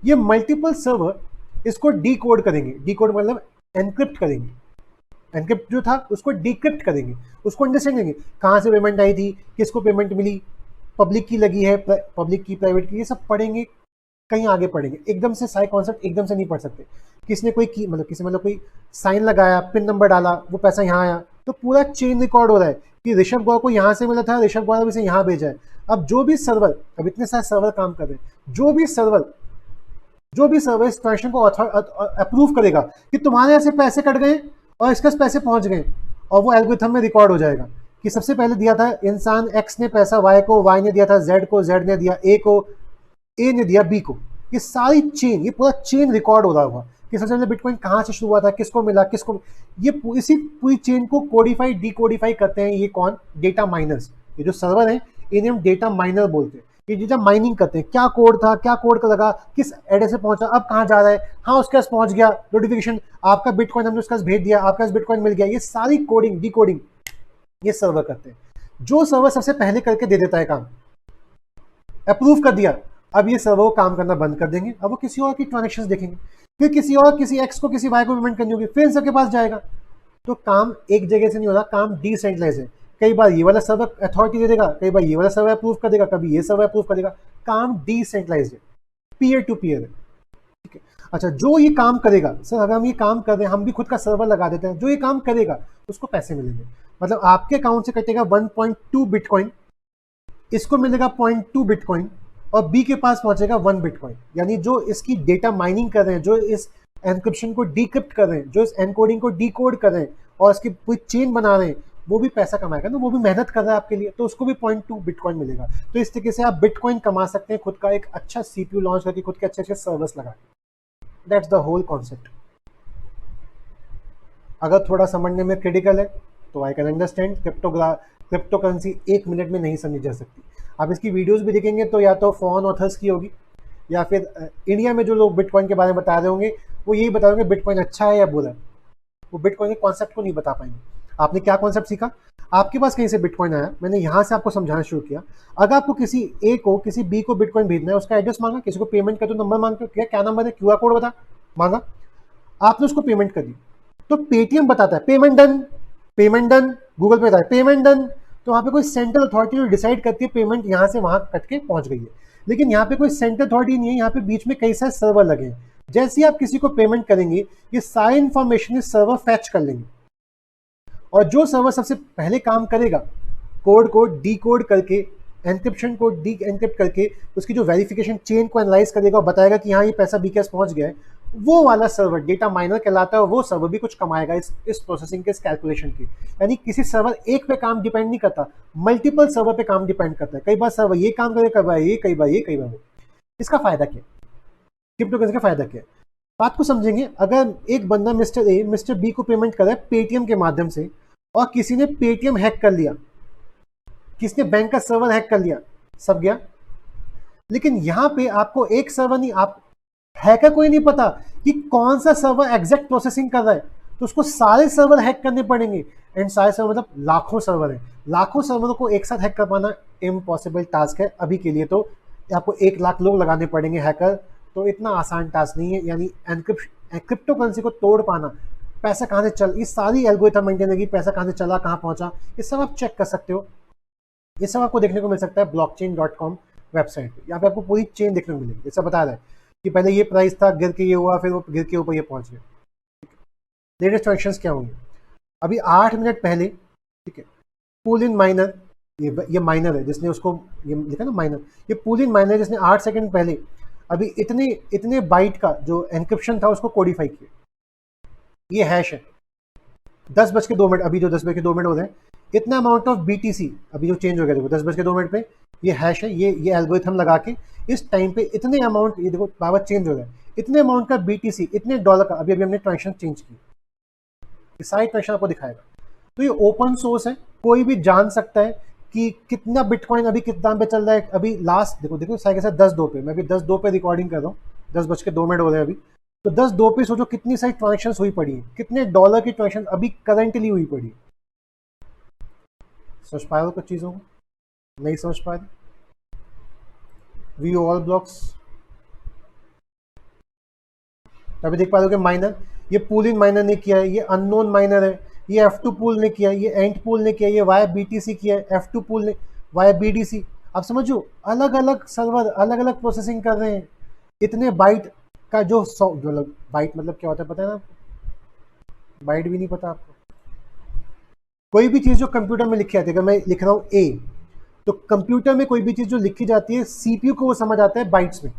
ये मल्टीपल सर्वर इसको डीकोड करेंगे। डीकोड मतलब एनक्रिप्ट करेंगे, एनक्रिप्ट जो था उसको डिक्रिप्ट करेंगे, उसको अंडरस्टैंड करेंगे कहाँ से पेमेंट आई थी, किसको पेमेंट मिली, पब्लिक की लगी है, पब्लिक की, प्राइवेट की, ये सब पढ़ेंगे, कहीं आगे पढ़ेंगे। एकदम से सारे कॉन्सेप्ट एकदम से नहीं पढ़ सकते। किसने कोई की मतलब कोई साइन लगाया, पिन नंबर डाला, वो पैसा यहाँ आया, तो पूरा चेन रिकॉर्ड हो रहा है कि ऋषभ गौर को यहाँ से मिला था, ऋषभ गौर इसे यहाँ भेजा है। अब जो भी सर्वर, अब इतने सारे सर्वर काम कर रहे हैं, जो भी सर्वर इस ट्रांजेक्शन को अप्रूव करेगा कि तुम्हारे यहाँ से पैसे कट गए और इसके पास पैसे पहुंच गए, और वो एल्गोरिथम में रिकॉर्ड हो जाएगा कि सबसे पहले दिया था इंसान एक्स ने पैसा वाई को, वाई ने दिया था जेड को, जेड ने दिया ए को, ए ने दिया बी को। ये सारी चेन, ये पूरा चेन रिकॉर्ड हो रहा होगा कि सबसे पहले बिटकॉइन कहाँ से शुरू हुआ था, किसको मिला, किसको, ये इसी पूरी चेन को कोडिफाई डिकोडिफाई करते हैं। ये कौन? Data miners. ये जो सर्वर है इन्हें हम डेटा माइनर बोलते हैं। ये डेटा माइनिंग करते हैं, क्या कोड था, क्या कोड का लगा, किस एड्रेस से पहुंचा, अब कहाँ जा रहा है, हाँ उसके पास पहुंच गया, नोटिफिकेशन आपका बिटकॉइन हमने उसके पास भेज दिया, आपका बिटकॉइन मिल गया। ये सारी कोडिंग डिकोडिंग ये सर्वर करते हैं। जो सर्वर सबसे पहले करके दे देता है काम, अप्रूव कर दिया, अब ये सर्वर काम करना बंद कर देंगे, अब वो किसी और की ट्रांजेक्शंस देखेंगे, फिर किसी एक्स को किसी वाई को पेमेंट करनी होगी, फिर इन सबके पास जाएगा। तो काम एक जगह से नहीं हो रहा, काम डिसेंट्रलाइज है। कई बार ये वाला सर्वर अथॉरिटी दे देगा, कई बार ये वाला सर्वर अप्रूव कर देगा, कभी ये सर्वर अप्रूव कर देगा। काम डिसेंट्रलाइज है, पीयर टू पीयर है। ठीक है, अच्छा, जो ये काम करेगा, सर अगर हम ये काम कर रहे हैं, हम भी खुद का सर्वर लगा देते हैं, जो ये काम करेगा उसको पैसे मिलेंगे। मतलब आपके अकाउंट से कटेगा 1.2 बिटकॉइन, इसको मिलेगा 0.2 बिटकॉइन, और बी के पास पहुंचेगा 1 बिटकॉइन। यानी जो इसकी डेटा माइनिंग कर रहे हैं, जो इस एनक्रिप्शन को डिक्रिप्ट कर रहे हैं, जो इस एनकोडिंग को डिकोड कर रहे हैं और इसकी पूरी चेन बना रहे हैं, वो भी पैसा कमाएगा ना, वो भी मेहनत कर रहा है आपके लिए, तो उसको भी 0.2 बिटकॉइन मिलेगा। तो इस तरीके से आप बिटकॉइन कमा सकते हैं खुद का एक अच्छा सीपीयू लॉन्च करके, खुद के अच्छे अच्छे सर्वर्स लगा के। That's the whole concept. अगर थोड़ा समझने में क्रिटिकल है तो I can understand. Crypto currency 1 minute में नहीं समझी जा सकती। आप इसकी वीडियोस भी देखेंगे तो या तो फॉरेन ऑथर्स की होगी, या फिर इंडिया में जो लोग बिटकॉइन के बारे में बता रहे होंगे वो यही बता देंगे बिटकॉइन अच्छा है या बुरा है। वो बिटकॉइन के कॉन्सेप्ट को नहीं बता पाएंगे। आपने क्या कॉन्सेप्ट सीखा, आपके पास कहीं से बिटकॉइन आया, मैंने यहाँ से आपको समझाना शुरू किया। अगर आपको किसी ए को किसी बी को बिटकॉइन भेजना है, उसका एड्रेस मांगा, किसी को पेमेंट कर तो नंबर मांगते हो, क्या नंबर है, क्यूआर कोड बता, मांगा, आपने उसको पेमेंट कर दी, तो पेटीएम बताता है payment done, payment done, Google पे बताता है पेमेंट डन। तो वहाँ पे कोई सेंट्रल अथॉरिटी जो डिसाइड करती है पेमेंट यहाँ से वहाँ कट के पहुँच गई है, लेकिन यहाँ पे कोई सेंट्रल अथॉरिटी नहीं है, यहाँ पे बीच में कई सारे सर्वर लगे हैं। जैसे ही आप किसी को पेमेंट करेंगे, ये सारी इंफॉर्मेशन इस सर्वर फैच कर लेंगे, और जो सर्वर सबसे पहले काम करेगा, कोड को डी कोड करके, एनक्रिप्शन को डी एनक्रिप्ट करके, उसकी जो वेरिफिकेशन चेन को एनालाइज करेगा और बताएगा कि हाँ ये पैसा बीकेएस पहुंच गया है, वो वाला सर्वर डेटा माइनर कहलाता है। वो सर्वर भी कुछ कमाएगा इस प्रोसेसिंग के, इस कैलकुलेशन की। यानी किसी सर्वर एक पे काम डिपेंड नहीं करता, मल्टीपल सर्वर पे काम डिपेंड करता है। कई बार सर्वर ये काम करे, कई बार ये, कई बार ये, कई बार वो। इसका फायदा क्या, क्रिप्टो करेंसी का फायदा क्या है, बात को समझेंगे। अगर एक बंदा मिस्टर ए मिस्टर बी को पेमेंट कर रहा है पेटीएम के माध्यम से, और किसी ने पेटीएम हैक कर लिया, किसी ने बैंक का सर्वर हैक कर लिया, सब गया। लेकिन यहां पे आपको एक सर्वर नहीं, आप हैकर को ही नहीं पता कि कौन सा सर्वर एग्जैक्ट प्रोसेसिंग कर रहा है, तो उसको सारे सर्वर हैक करने पड़ेंगे। एंड सारे सर्वर मतलब लाखों सर्वर हैं, लाखों सर्वरों को एक साथ हैक कर पाना इम्पॉसिबल टास्क है अभी के लिए। तो आपको 1 लाख लोग लगाने पड़ेंगे हैकर, तो इतना आसान टास्क नहीं है। यानी क्रिप्टो करेंसी को तोड़ पाना, पैसा कहाँ से चल, ये सारी एल्गोरिथम मेंटेन होगी, पैसा कहाँ से चला, कहाँ पहुंचा, ये सब आप चेक कर सकते हो। ये सब आपको देखने को मिल सकता है blockchain.com वेबसाइट पे। यहाँ पे आपको पूरी चेन देखने को मिलेगी, जैसा बता रहा है कि पहले ये प्राइस था, गिर के ये हुआ, फिर वो गिर के ऊपर ये पहुंच गया। लेटेस्ट ट्रांजेक्शंस क्या होंगे, अभी 8 मिनट पहले, ठीक है, पूल इन माइनर, ये माइनर है जिसने उसको ये लिखा ना माइनर, ये पूल इन माइनर जिसने 8 सेकंड पहले अभी इतने बाइट का जो एनक्रिप्शन था उसको कोडिफाई किया। ये हैश है 10:02, अभी जो 10:02 हो रहे हैं, इतना अमाउंट ऑफ बीटीसी अभी जो चेंज हो गया, देखो 10:02 पे ये हैश है, ये एल्गोरिथम लगा के इस टाइम पे इतने अमाउंट, ये देखो पावर चेंज हो रहा है, इतने अमाउंट का बीटीसी, इतने डॉलर का अभी हमने ट्रांजेक्शन चेंज की, ये सारी ट्रांजेक्शन आपको दिखाएगा। तो ये ओपन सोर्स है, कोई भी जान सकता है कि कितना बिटकॉइन अभी किस दाम पे चल रहा है। अभी लास्ट देखो सारे के साथ 10:02 पे, मैं अभी 10:02 पे रिकॉर्डिंग कर रहा हूँ, 10:02 हो रहे हैं अभी, तो 10:02 पे सोचो कितनी सारी ट्रांजेक्शन हुई पड़ी है, कितने डॉलर की ट्रांजेक्शन अभी करंटली हुई पड़ी है। समझ पाए हो कुछ चीज़ों को, नहीं समझ पा रहे, वी ऑल ब्लॉक्स। अभी देख पा रहे हो कि माइनर, ये पूल इन माइनर ने किया है, ये अननोन माइनर है, ये F2 पूल ने किया है, ये एंट पूल ने किया है, ये वाया BTC किया है, F2 पूल ने वाया BDC। आप समझो अलग अलग सर्वर अलग अलग प्रोसेसिंग कर रहे हैं। इतने बाइट का जो बाइट मतलब क्या होता है पता है ना, बाइट भी नहीं पता आपको। कोई भी चीज़ जो कंप्यूटर में लिखी जाती है, अगर मैं लिख रहा हूँ A, तो कंप्यूटर में कोई भी चीज़ जो लिखी जाती है CPU को वो समझ आता है बाइट्स में,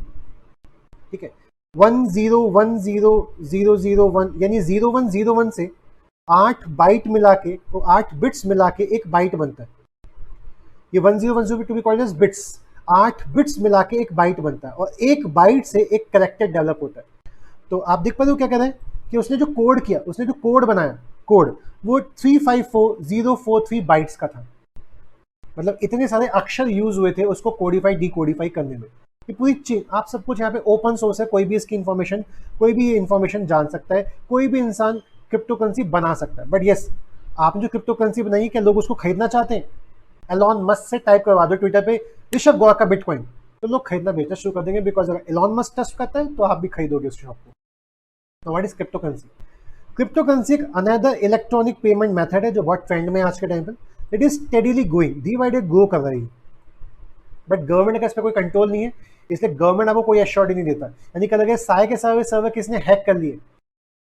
ठीक है। 10100001 यानी 0101 से 8 बाइट मिला के, तो 8 बिट्स मिला के एक बाइट बनता है। ये 1010 to be called as bits, 8 bits मिला के एक बाइट बनता है, और एक बाइट से एक कैरेक्टर डेवलप होता है। तो आप देख पाते हो क्या कह रहे हैं कि उसने जो कोड किया, उसने जो कोड बनाया, कोड वो 354043 बाइट्स का था। मतलब इतने सारे अक्षर यूज हुए थे उसको कोडिफाई डीकोडिफाई करने में। ये पूरी चीज आप सब कुछ यहाँ पे ओपन सोर्स है, कोई भी इसकी इंफॉर्मेशन, कोई भी ये इंफॉर्मेशन जान सकता है, कोई भी इंसान क्रिप्टो करेंसी बना सकता है। बट यस, आपने जो क्रिप्टो करेंसी बनाई, क्या लोग उसको खरीदना चाहते हैं? एलॉन मस्क से टाइप करवा दो ट्विटर पे ऋषभ गौर का बिटकॉइन, तो लोग खरीदना बेचना शुरू कर देंगे, बिकॉज अगर एलॉन मस्क ट्रस्ट करता है तो आप भी खरीदोगे उस शॉप को। What is crypto currency? Crypto currency एक अनदर इलेक्ट्रॉनिक पेमेंट मेथड है जो बहुत ट्रेंड में है आज के टाइम पर। It is steadily going, day by day grow कर रही है, बट गवर्नमेंट का इस पर कोई कंट्रोल नहीं है, इसलिए गवर्नमेंट आपको कोई एश्योरिटी नहीं देता। यानी कल अगर साय के सर्वर किसने हैक कर लिए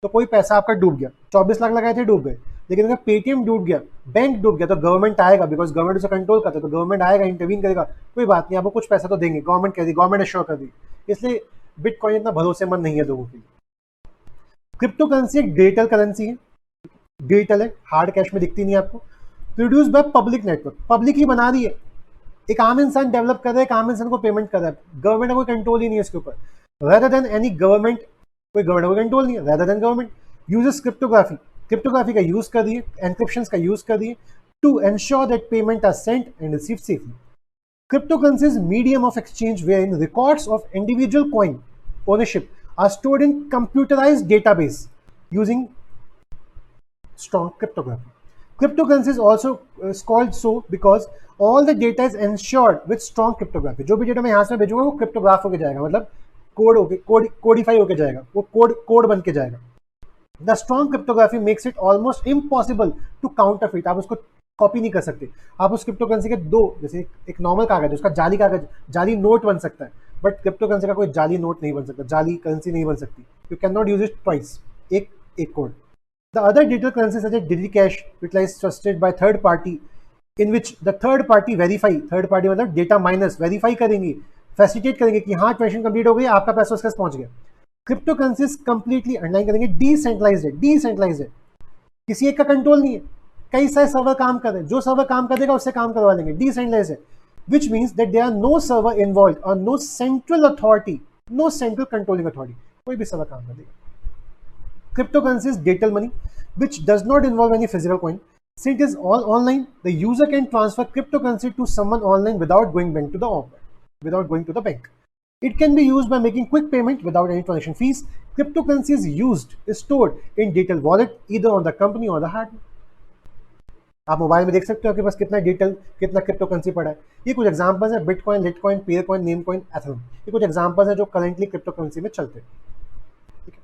तो कोई पैसा आपका डूब गया, 24 लाख लगाए थे डूब गए, लेकिन अगर पेटीएम डूब गया, बैंक डूब गया, तो गवर्नमेंट आएगा, बिकॉज गवर्नमेंट उसे कंट्रोल करता है, तो गवर्नमेंट आएगा, इंटरवीन करेगा, कोई बात नहीं, आपको कुछ पैसा तो देंगे, गवर्नमेंट कह दी, गवर्नमेंट एश्योर कर दी। इसलिए बिटकॉइन इतना भरोसेमंद नहीं है लोगों के लिए। क्रिप्टो करेंसी एक डिजिटल करेंसी है, डिजिटल है, हार्ड कैश में दिखती नहीं है आपको। Produce by public network, public ही बना रही है, एक आम इंसान डेवलप कर रहा है, एक आम इंसान को पेमेंट कर रहा है, गवर्नमेंट का कोई कंट्रोल ही नहीं है इसके ऊपर, रेदर देन एनी गवर्नमेंट, कोई गवर्नमेंट का कंट्रोल नहीं है, rather than government uses cryptography, cryptography का यूज कर रही है, एनक्रिप्शन का यूज कर रही है to ensure that payment are sent and received safely. Cryptocurrency is medium of exchange wherein records of individual coin ownership are stored in computerized database using strong cryptography. Cryptocurrency is also called so because all the data is ensured with strong cryptography. जो भी data मैं यहाँ से भेजूंगा वो cryptograph होके जाएगा, मतलब कोडिफाई होके जाएगा, वो कोड बन के जाएगा. The strong cryptography makes it almost impossible to counterfeit. आप उसको कॉपी नहीं कर सकते. आप उस क्रिप्टो करेंसी के दो, जैसे एक नॉर्मल कागज है उसका जाली कागज, जाली नोट बन सकता है, बट क्रिप्टो करेंसी का कोई जाली नोट नहीं बन सकता, जाली करेंसी नहीं बन सकती. You can not use it twice, एक code. The other digital currency such as DigiCash utilize trusted by third party in which the third party verify, third party मतलब डेटा माइनर्स वेरीफाई करेंगे, facilitate करेंगे कि हाँ transaction complete हो गई, आपका पैसा उसके पास पहुंच गया. क्रिप्टो करेंसीज कंप्लीटली अंडरलाइन करेंगे डिसेंट्रलाइज्ड है, डिसेंट्रलाइज्ड है, किसी एक का कंट्रोल नहीं है, कई सारे सर्वर काम कर रहे हैं, जो सर्वर काम कर देगा उससे काम करवा लेंगे, डिसेंट्रलाइज्ड है, which means that there are no server involved or no central authority, no central controlling authority, कोई भी सर्वर काम कर देगा. Cryptocurrency is digital money which does not involve any physical coin. Since it is all online, the user can transfer cryptocurrency to someone online without going to the bank. It can be used by making quick payment without any transaction fees. Cryptocurrency is stored in digital wallet either on the company or the hardware. आप mobile में देख सकते हो आपके पास कितना crypto currency पड़ा है. ये कुछ एग्जांपल्स हैं, बिटकॉइन, लिटकॉइन, पेयरकॉइन, नेमकॉइन, एथेरियम, ये कुछ एग्जांपल्स हैं जो करंटली क्रिप्टो करेंसी में चलते हैं. ठीक है,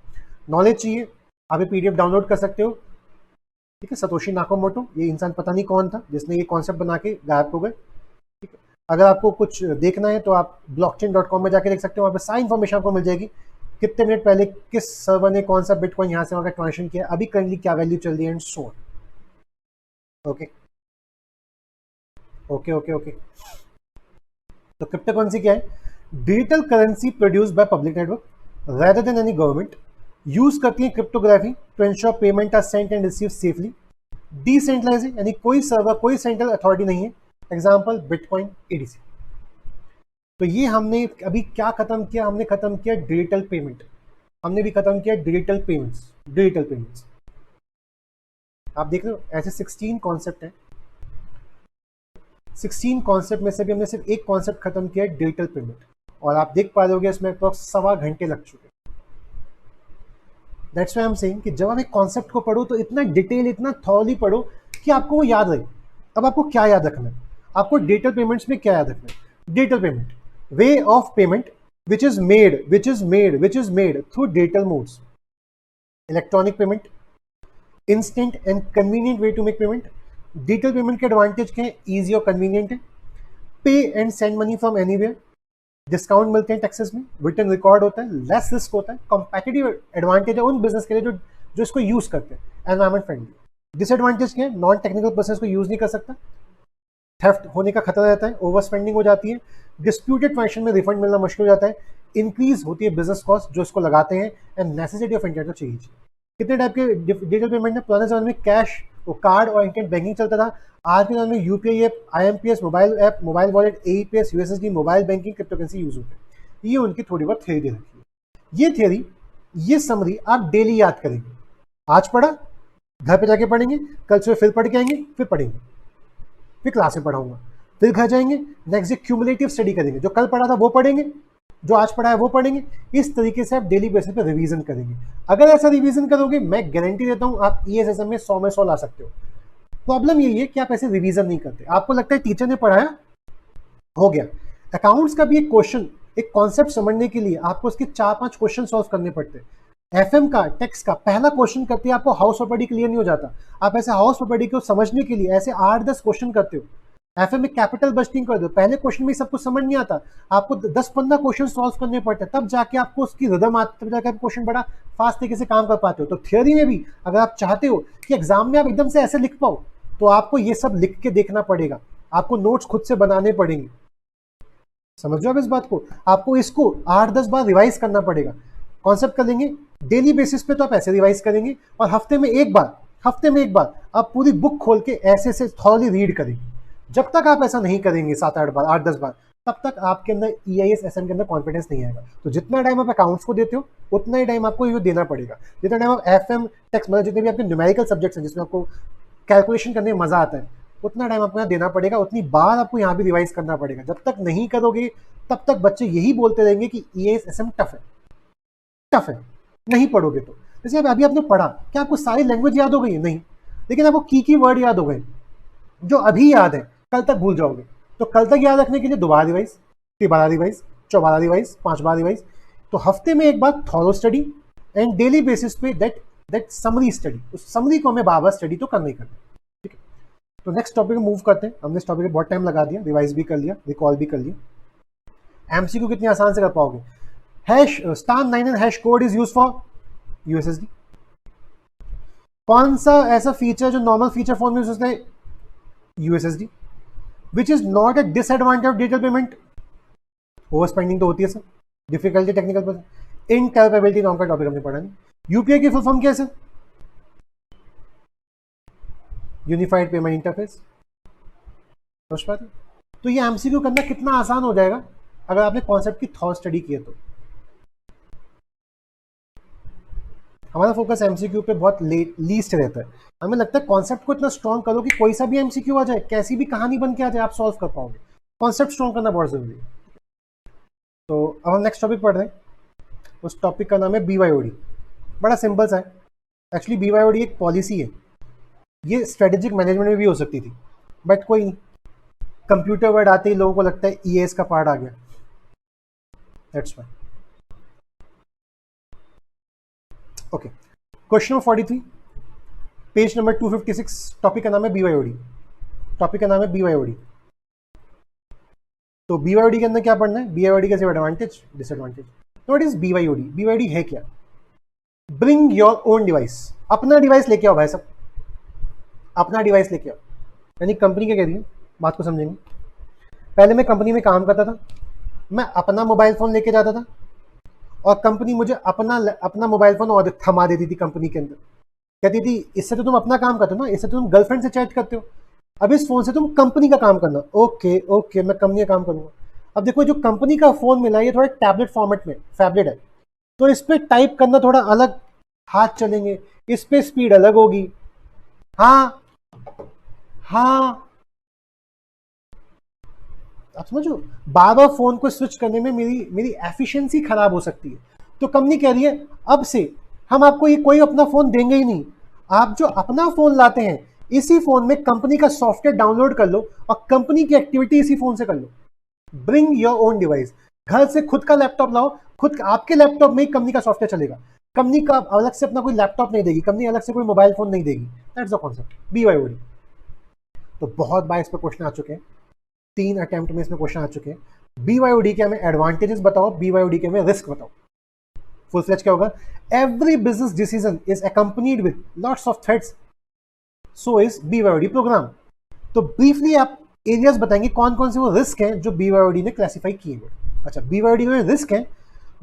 नॉलेज चाहिए आप ये पीडीएफ डाउनलोड कर सकते हो. ठीक है, सतोशी नाकामोटो, ये इंसान पता नहीं कौन था जिसने ये कॉन्सेप्ट बना के गायब हो गए. ठीक है, अगर आपको कुछ देखना है तो आप blockchain.com में जाके देख सकते हो, वहाँ पे सारी इन्फॉर्मेशन आपको मिल जाएगी, कितने मिनट पहले किस सर्वर ने कौन सा बिटकॉइन यहाँ से वहाँ का ट्रांजेक्शन किया, अभी करंटली क्या वैल्यू चल रही है एंड सो ऑन. ओके. तो क्रिप्टो करेंसी क्या है? Digital currency produced by public network rather than any government, use करती है cryptography to ensure payment are sent and receive safely. Decentralize यानी कोई सर्वर, कोई सेंट्रल अथॉरिटी नहीं है. Example bitcoin, EDC. तो ये हमने अभी क्या खत्म किया? हमने खत्म किया डिजिटल पेमेंट, हमने भी खत्म किया डिजिटल पेमेंट्स. आप देख रहे हो ऐसे 16 कॉन्सेप्ट हैं. 16 कॉन्सेप्ट में से भी हमने सिर्फ एक कॉन्सेप्ट खत्म किया है डिजिटल पेमेंट, और आप देख पा रहे होगे इसमें अप्रॉक्स 1.25 घंटे लग चुके हैं. That's why I am saying कि जब आप एक कॉन्सेप्ट को पढ़ो तो इतना डिटेल, इतना थॉरली पढ़ो कि आपको वो याद रहे. अब आपको क्या याद रखना है? आपको डिजिटल पेमेंट्स में क्या याद रखना है? Digital payment, way of payment which is made through digital modes. Electronic payment, instant and convenient way to make payment. Digital payment के एडवांटेज क्या है? ईजी और कन्वीनियंट है. पे and send money from anywhere, discount मिलते हैं taxes में, return record होता है, लेस रिस्क होता है. कॉम्पिटिटिव एडवांटेज है उन बिजनेस के लिए जो इसको यूज करते हैं. Environment friendly. डिसएडवांटेज क्या है? नॉन टेक्निकल पर्सन को यूज नहीं कर सकता, थेफ्ट होने का खतरा रहता है, ओवर स्पेंडिंग हो जाती है, डिस्प्यूटेड ट्रांजेक्शन में रिफंड मिलना मुश्किल हो जाता है, इंक्रीज होती है बिजनेस कॉस्ट जो इसको लगाते हैं, एंड नेसेसिटी ऑफ इंटरनेट तो चाहिए. कितने टाइप के डिजिटल पेमेंट है? पुराने जमाने में कैश, वो कार्ड और इंटरनेट बैंकिंग चलता था. आज के समय में UPI app, IMPS mobile app, mobile wallet, AEPS, USSD, mobile banking, crypto currency use होते हैं. ये उनकी थोड़ी बहुत थ्योरी दे रखी है. ये थ्योरी, ये समरी आप डेली याद करेंगे. आज पढ़ा, घर पे जाके पढ़ेंगे, कल सुबह फिर पढ़ के आएंगे, फिर पढ़ेंगे, फिर क्लास में पढ़ाऊंगा, फिर घर जाएंगे, नेक्स्ट डे क्यूमुलेटिव स्टडी करेंगे, जो कल पढ़ा था वो पढ़ेंगे, जो आज पढ़ा है वो पढ़ेंगे. इस तरीके से आप डेली बेसिस पे रिवीजन करेंगे. अगर ऐसा रिवीजन करोगे, मैं गारंटी देता हूं आप ईएसएसएम में 100 में 100 ला सकते हो. प्रॉब्लम यही है कि आप ऐसे रिवीजन नहीं करते. आपको लगता है टीचर ने पढ़ाया हो गया. अकाउंट्स का भी एक क्वेश्चन, एक कॉन्सेप्ट समझने के लिए आपको उसके 4-5 क्वेश्चन सॉल्व करने पड़ते हैं. एफएम का, टैक्स का पहला क्वेश्चन करते हैं आपको हाउस प्रॉपर्टी क्लियर नहीं हो जाता. आप ऐसे हाउस प्रॉपर्टी को समझने के लिए ऐसे 8-10 क्वेश्चन करते हो. एफएम में कैपिटल बजटिंग कर दो, पहले क्वेश्चन में सब कुछ समझ नहीं आता, आपको 10-15 क्वेश्चन सॉल्व करने पड़ते हैं, तब जाके आपको उसकी रिदम आती, तब जाके आप क्वेश्चन बड़ा फास्ट तरीके से काम कर पाते हो. तो थियोरी में भी अगर आप चाहते हो कि एग्जाम में आप एकदम से ऐसे लिख पाओ, तो आपको ये सब लिख के देखना पड़ेगा, आपको नोट्स खुद से बनाने पड़ेंगे. समझ लो आप इस बात को. आपको इसको 8-10 बार रिवाइज करना पड़ेगा. कॉन्सेप्ट कर लेंगे डेली बेसिस पे तो आप ऐसे रिवाइज करेंगे, और हफ्ते में एक बार हफ्ते में एक बार आप पूरी बुक खोल के ऐसे से थॉरली रीड करें। जब तक आप ऐसा नहीं करेंगे 7-8 बार, 8-10 बार, तब तक आपके अंदर EIS SM के अंदर कॉन्फिडेंस नहीं आएगा। तो जितना टाइम आप अकाउंट्स को देते हो उतना ही टाइम आपको ये देना पड़ेगा। जितना टाइम आप FM टेक्स मतलब जितने भी आपके न्यूमेरिकल सब्जेक्ट्स हैं जिसमें आपको कैलकुलेशन करने में मजा आता है, उतना टाइम आपको यहाँ देना पड़ेगा, उतनी बार आपको यहाँ भी रिवाइज करना पड़ेगा। जब तक नहीं करोगे तब तक बच्चे यही बोलते रहेंगे कि EIS SM टफ है, नहीं पढ़ोगे तो। जैसे अभी आपने पढ़ा, क्या आपको सारी लैंग्वेज याद हो गई है? नहीं, लेकिन आपको की वर्ड याद हो गए जो अभी याद है, कल तक भूल जाओगे। तो कल तक याद रखने के लिए दोबारा रिवाइज, 3 बार रिवाइज, 4 बार रिवाइज, 5 बार रिवाइज। तो हफ्ते में एक बार thorough study and daily basis पे दैट समरी स्टडी। उस समरी को हमें बार बार स्टडी तो करना ही करना है, ठीक है। तो नेक्स्ट टॉपिक में मूव करते हैं। हमने इस टॉपिक में बहुत टाइम लगा दिया, रिवाइज भी कर लिया, रिकॉल भी कर लिया। MCQ कितनी आसान से कर पाओगे? *9 and hash code is use for USSD। कौन सा ऐसा फीचर जो नॉर्मल फीचर फोन में यूज होता है? USSD। Which is not a disadvantage of digital payment. Over spending तो होती है सर, डिफिकल्टी टेक्निकल पर, इनकैपेबिलिटी नाम का टॉपिक हमने पढ़ा नहीं। UPI की फुल फॉर्म क्या है सर? Unified payment interface. समझ पाते? तो ये MCQ करना कितना आसान हो जाएगा अगर आपने कॉन्सेप्ट की थॉट स्टडी की है तो। हमारा फोकस MCQ पे बहुत लीस्ट रहता है। हमें लगता है कॉन्सेप्ट को इतना स्ट्रॉन्ग करो कि कोई सा भी MCQ आ जाए, कैसी भी कहानी बन के आ जाए, आप सॉल्व कर पाओगे। कॉन्सेप्ट स्ट्रॉन्ग करना बहुत जरूरी है। तो अब हम नेक्स्ट टॉपिक पढ़ रहे हैं। उस टॉपिक का नाम है BYOD। बड़ा सिंपल सा है। एक्चुअली BYOD एक पॉलिसी है, ये स्ट्रेटेजिक मैनेजमेंट में भी हो सकती थी, बट कोई नहीं, कंप्यूटर वर्ड आते ही लोगों को लगता है EAS का पार्ट आ गया। That's why. Okay, question number 43, page number 256। Topic का नाम है BYOD। टॉपिक का नाम है BYOD। तो BYOD के अंदर क्या पढ़ना है? BYOD का advantage, disadvantage. What is BYOD? BYOD है क्या? Bring your own device. अपना डिवाइस लेके आओ भाई साहब, अपना डिवाइस लेके आओ। यानी कंपनी क्या कह रही है, बात को समझेंगे। पहले मैं कंपनी में काम करता था, मैं अपना मोबाइल फोन लेके जाता था और कंपनी मुझे अपना मोबाइल फोन और थमा देती थी कंपनी के अंदर। कहती थी इससे तो तुम अपना काम करते हो ना, इससे तो तुम गर्लफ्रेंड से चैट करते हो, अब इस फोन से तुम कंपनी का काम करना। ओके ओके, मैं कंपनी का काम करूंगा। अब देखो जो कंपनी का फोन मिला ये थोड़ा टैबलेट फॉर्मेट में फैबलेट है, तो इस पर टाइप करना थोड़ा अलग हाथ चलेंगे, इस पे स्पीड अलग होगी। हाँ हाँ, आप समझो, बार बार फोन को स्विच करने में मेरी एफिशिएंसी खराब हो सकती है। तो कंपनी कह रही है अब से हम आपको ये कोई अपना फोन देंगे ही नहीं, आप जो अपना फोन लाते हैं इसी फोन में कंपनी का सॉफ्टवेयर डाउनलोड कर लो और कंपनी की एक्टिविटी इसी फोन से कर लो। Bring your own device. घर से खुद का लैपटॉप लाओ, खुद आपके लैपटॉप में ही कंपनी का सॉफ्टवेयर चलेगा। कंपनी का अलग से अपना कोई लैपटॉप नहीं देगी, कंपनी अलग से कोई मोबाइल फोन नहीं देगी। That's the concept BYOD। तो बहुत बार इस पर क्वेश्चन आ चुके हैं, 3 अटेम्प्ट में इसमें क्वेश्चन आ चुके हैं। BYOD के हमें एडवांटेजेस बताओ, BYOD के हमें रिस्क बताओ। फुल फ्लेज क्या होगा? Every business decision is accompanied with lots of threads, so is BYOD program. तो ब्रीफली आप एरियाज बताएंगे कौन कौन से वो रिस्क हैं जो BYOD ने क्लासिफाई किए हुए। अच्छा, BYOD में रिस्क हैं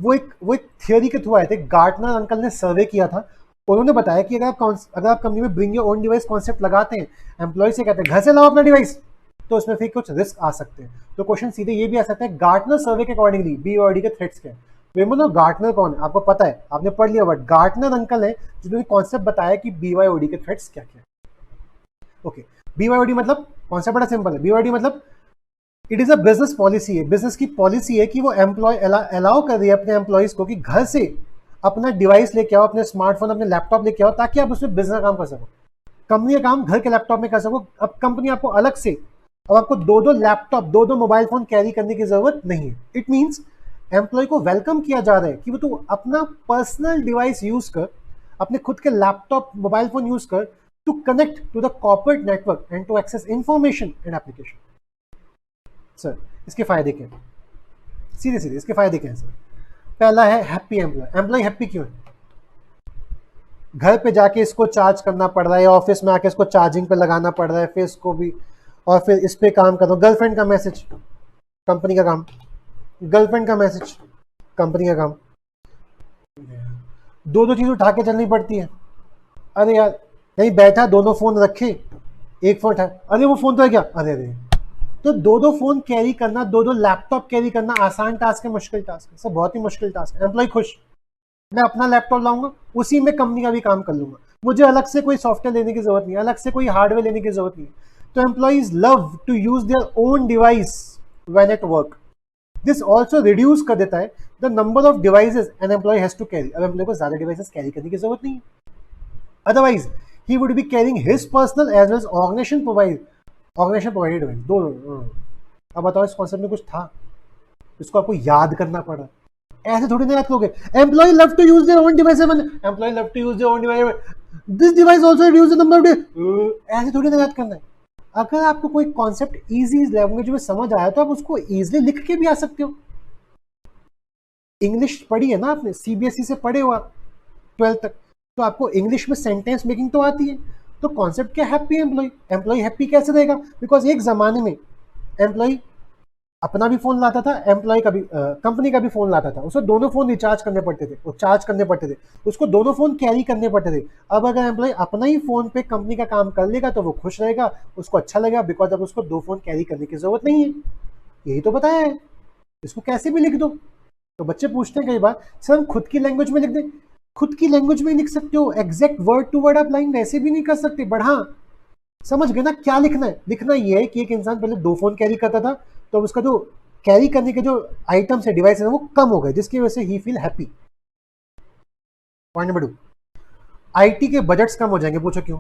वो एक थियोरी के थ्रू आए थे। गार्टनर अंकल ने सर्वे किया था, उन्होंने बताया कि अगर आप कंपनी में bring your own device concept लगाते हैं, एम्प्लॉय से कहते हैं घर से लाओ अपना डिवाइस, तो उसमें फिर कुछ रिस्क आ सकते हैं। तो क्वेश्चन सीधे ये भी आ सकता है गार्टनर सर्वे के अकॉर्डिंगली BYOD के थ्रेट्स क्या है। तो गार्टनर कौन है आपको पता है, आपने पढ़ लिया, बट गार्टनर अंकल है जिन्होंने कॉन्सेप्ट बताया कि BYOD के थ्रेट्स क्या क्या है। ओके, BYOD मतलब कॉन्सेप्ट बड़ा सिंपल है। BYOD मतलब it is a business policy है, बिजनेस की पॉलिसी है कि वो एम्प्लॉय अलाउ कर रही है अपने एम्प्लॉयज को कि घर से अपना डिवाइस लेके आओ, अपने स्मार्टफोन, अपने लैपटॉप लेके आओ, ताकि आप उसमें बिजनेस काम कर सको, कंपनी का काम घर के लैपटॉप में कर सको। अब कंपनी आपको अलग से, अब आपको 2-2 लैपटॉप, 2-2 मोबाइल फोन कैरी करने की जरूरत नहीं है। इट मीन्स एम्प्लॉय को वेलकम किया जा रहा है कि वो तो अपना पर्सनल डिवाइस यूज कर, अपने खुद के लैपटॉप मोबाइल फोन यूज कर to connect to the corporate network and to access information and application. Sir इसके फायदे क्या हैं? सीधे सीधे इसके फायदे क्या हैं सर? पहला है हैप्पी एम्प्लॉय। एम्प्लॉय हैप्पी क्यों है? घर पे जाके इसको चार्ज करना पड़ रहा है, ऑफिस में आके इसको चार्जिंग पे लगाना पड़ रहा है, फिर इसको भी, और फिर इस पे काम करो। गर्लफ्रेंड का मैसेज कंपनी का काम, गर्लफ्रेंड का मैसेज कंपनी का काम, 2-2 चीज उठा के चलनी पड़ती है। अरे यार कहीं बैठा, दोनों फोन रखे, एक फोन था, अरे वो फोन तो है क्या, अरे अरे। तो दो दो फोन कैरी करना, दो दो लैपटॉप कैरी करना आसान टास्क है, मुश्किल टास्क है? सब बहुत ही मुश्किल टास्क है। एम्प्लॉय खुश, मैं अपना लैपटॉप लाऊंगा, उसी में कंपनी का भी काम कर लूंगा, मुझे अलग से कोई सॉफ्टवेयर लेने की जरूरत नहीं, अलग से कोई हार्डवेयर लेने की जरूरत नहीं। तो employees love to use their own device when at work. This also reduce कर देता है the number of devices an employee has to carry. अब एम्प्लॉय को ज्यादा डिवाइसेस कैरी करने की जरूरत नहीं है, otherwise he would be carrying his personal as well organization provided device. दो अब बताओ, इस कॉन्सेप्ट में कुछ था, इसको आपको याद करना पड़ा, ऐसे थोड़ी ना याद करोगे। Employee love to use their own device, employee love to use their own device, this device also reduce the number of, ऐसे थोड़ी ना याद करना है। अगर आपको कोई कॉन्सेप्ट इजी लैंग्वेज में समझ आया तो आप उसको इजीली लिख के भी आ सकते हो। इंग्लिश पढ़ी है ना आपने, सीबीएसई से पढ़े हो आप 12th तक, तो आपको इंग्लिश में सेंटेंस मेकिंग तो आती है। तो कॉन्सेप्ट क्या, हैप्पी एम्प्लॉय। एम्प्लॉय हैप्पी कैसे रहेगा, बिकॉज एक जमाने में एम्प्लॉय अपना भी फोन लाता था, एम्प्लॉय का भी, कंपनी का भी फोन लाता था, उसको दोनों फोन रिचार्ज करने पड़ते थे, वो चार्ज करने पड़ते थे, उसको दोनों फोन कैरी करने पड़ते थे। अब अगर एम्प्लॉय अपना ही फोन पे कंपनी का काम कर लेगा तो वो खुश रहेगा, उसको अच्छा लगेगा, बिकॉज अब उसको दो फोन कैरी करने की जरूरत नहीं है। यही तो बताया है, इसको कैसे भी लिख दो। तो बच्चे पूछते हैं कई बार, सर हम खुद की लैंग्वेज में लिख दें। खुद की लैंग्वेज में लिख सकते हो, एग्जैक्ट वर्ड टू वर्ड आप लाइन वैसे भी नहीं कर सकते, बट हाँ समझ गए ना क्या लिखना है। लिखना ये है कि एक इंसान पहले दो फोन कैरी करता था, तो उसका जो कैरी करने के जो आइटम्स है, डिवाइस है, वो कम हो गए, जिसकी वजह से ही feel happy. Point number 2, IT के बजट्स कम हो जाएंगे। पूछो क्यों।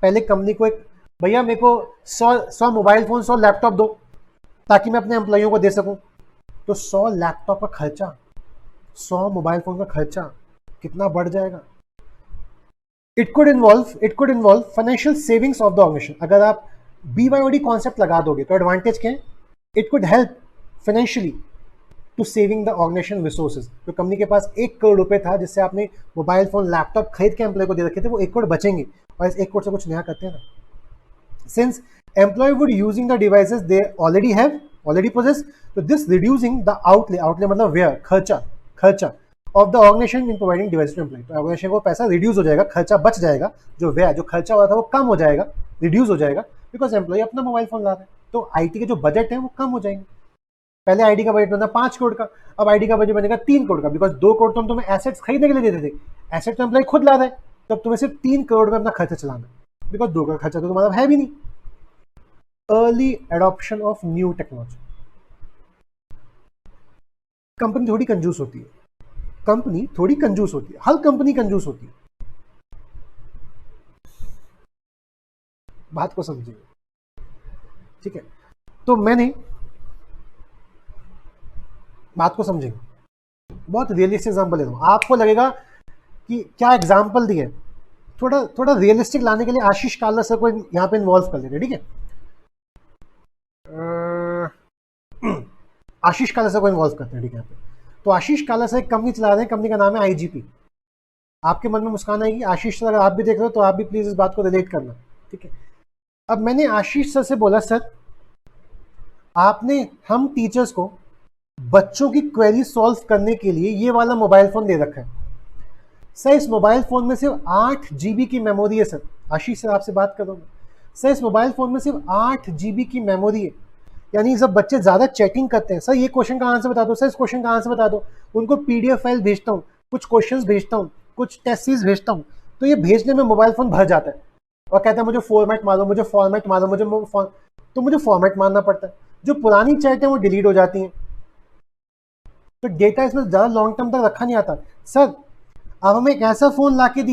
पहले कंपनी को एक, भैया मेरे को 100 मोबाइल फोन 100 लैपटॉप दो ताकि मैं अपने एम्प्लॉइयों को दे सकूं। तो 100 लैपटॉप का खर्चा, 100 मोबाइल फोन का खर्चा कितना बढ़ जाएगा। It could involve financial savings of the organization. अगर आप BYOD कॉन्सेप्ट लगा दोगे तो एडवांटेज क्या है, it could help financially to saving the organization resources. तो कंपनी के पास 1 करोड़ रुपए था जिससे आपने मोबाइल फोन लैपटॉप खरीद के एम्प्लॉय को दे रखे थे, वो 1 करोड़ बचेंगे, और इस 1 करोड़ से कुछ नया करते हैं ना। Since employee would using the devices they already possess, so this reducing the outlay मतलब व्यय, खर्चा of the organization in providing devices to employee। तो ऑर्गेनाइजेशन को पैसा रिड्यूस हो जाएगा, खर्चा बच जाएगा, जो व्यय जो खर्चा हो रहा था वो कम हो जाएगा, रिड्यूस हो जाएगा, बिकॉज एम्प्लॉय अपना मोबाइल फोन ला रहे हैं। तो आईटी के जो बजट है वो कम हो जाएंगे। पहले आईटी का बजट बनता 5 करोड़ का, अब आईटी का बजट बनेगा 3 करोड़ का, बिकॉज 2 करोड़ तो हम तुम्हें एसेट्स खरीदने के लिए देते थे, एसेट तो एम्प्लॉय खुद ला रहे हैं, तो अब तुम्हें सिर्फ 3 करोड़ में अपना खर्चा चलाना, बिकॉज 2 करोड़ खर्चा तो तुम्हारा है भी नहीं। Early adoption of new technology. Company थोड़ी कंजूस होती है, हर कंपनी कंजूस होती है। बात को समझिए, ठीक है। तो मैंने बात को समझेंगे, बहुत रियलिस्टिक एग्जांपल दे दूं, आपको लगेगा कि क्या एग्जांपल दिए, थोड़ा रियलिस्टिक लाने के लिए आशीष काला सर को यहाँ पे इन्वॉल्व कर लेते, ठीक है। आशीष काला सर को इन्वॉल्व करते हैं, ठीक है। तो आशीष काला सर एक कंपनी चला रहे हैं, कंपनी का नाम है आईजीपी। आपके मन में मुस्कान आएगी, आशीष सर अगर आप भी देख रहे हो तो आप भी प्लीज इस बात को रिलेट करना, ठीक है। अब मैंने आशीष सर से बोला, सर आपने हम टीचर्स को बच्चों की क्वेरी सॉल्व करने के लिए ये वाला मोबाइल फोन दे रखा है। सर इस मोबाइल फोन में सिर्फ 8 GB की मेमोरी है। सर आशीष सर आपसे बात करूंगा, सर इस मोबाइल फोन में सिर्फ 8 GB की मेमोरी है, यानी जब बच्चे ज्यादा चैटिंग करते हैं, सर ये क्वेश्चन का आंसर बता दो, सर इस क्वेश्चन का आंसर बता दो, उनको PDF फाइल भेजता हूँ, कुछ क्वेश्चंस भेजता हूँ, कुछ टेस्ट सीरीज भेजता हूँ, तो ये भेजने में मोबाइल फोन भर जाता है और कहता है मुझे फॉर्मेट मारो, मुझे तो मुझे फॉर्मेट मारना पड़ता है। जो पुरानी चैट है वो डिलीट हो जाती है, तो डेटा इसमें ज्यादा लॉन्ग टर्म तक रखा नहीं आता। सर अब हमें एक ऐसा फोन ला के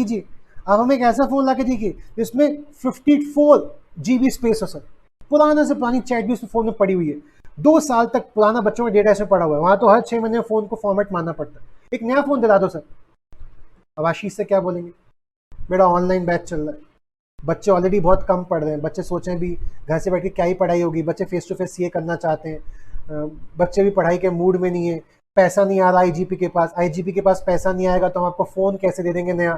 दीजिए, जिसमें 54 GB स्पेस हो। सर पुराना से पुरानी चैट भी उस फोन में पड़ी हुई है, 2 साल तक पुराना बच्चों का डेटा इसमें पड़ा हुआ है, वहां तो हर 6 महीने फोन को फॉर्मेट मारना पड़ता है। एक नया फोन दिला दो सर। अब आशीष से क्या बोलेंगे, मेरा ऑनलाइन बैच चल रहा है, बच्चे ऑलरेडी बहुत कम पढ़ रहे हैं, बच्चे सोचें भी घर से बैठ के क्या ही पढ़ाई होगी, बच्चे फेस टू फेस ये करना चाहते हैं, बच्चे भी पढ़ाई के मूड में नहीं है, पैसा नहीं आ रहा आईजीपी के पास पैसा नहीं आएगा तो हम आपको फोन कैसे दे देंगे नया।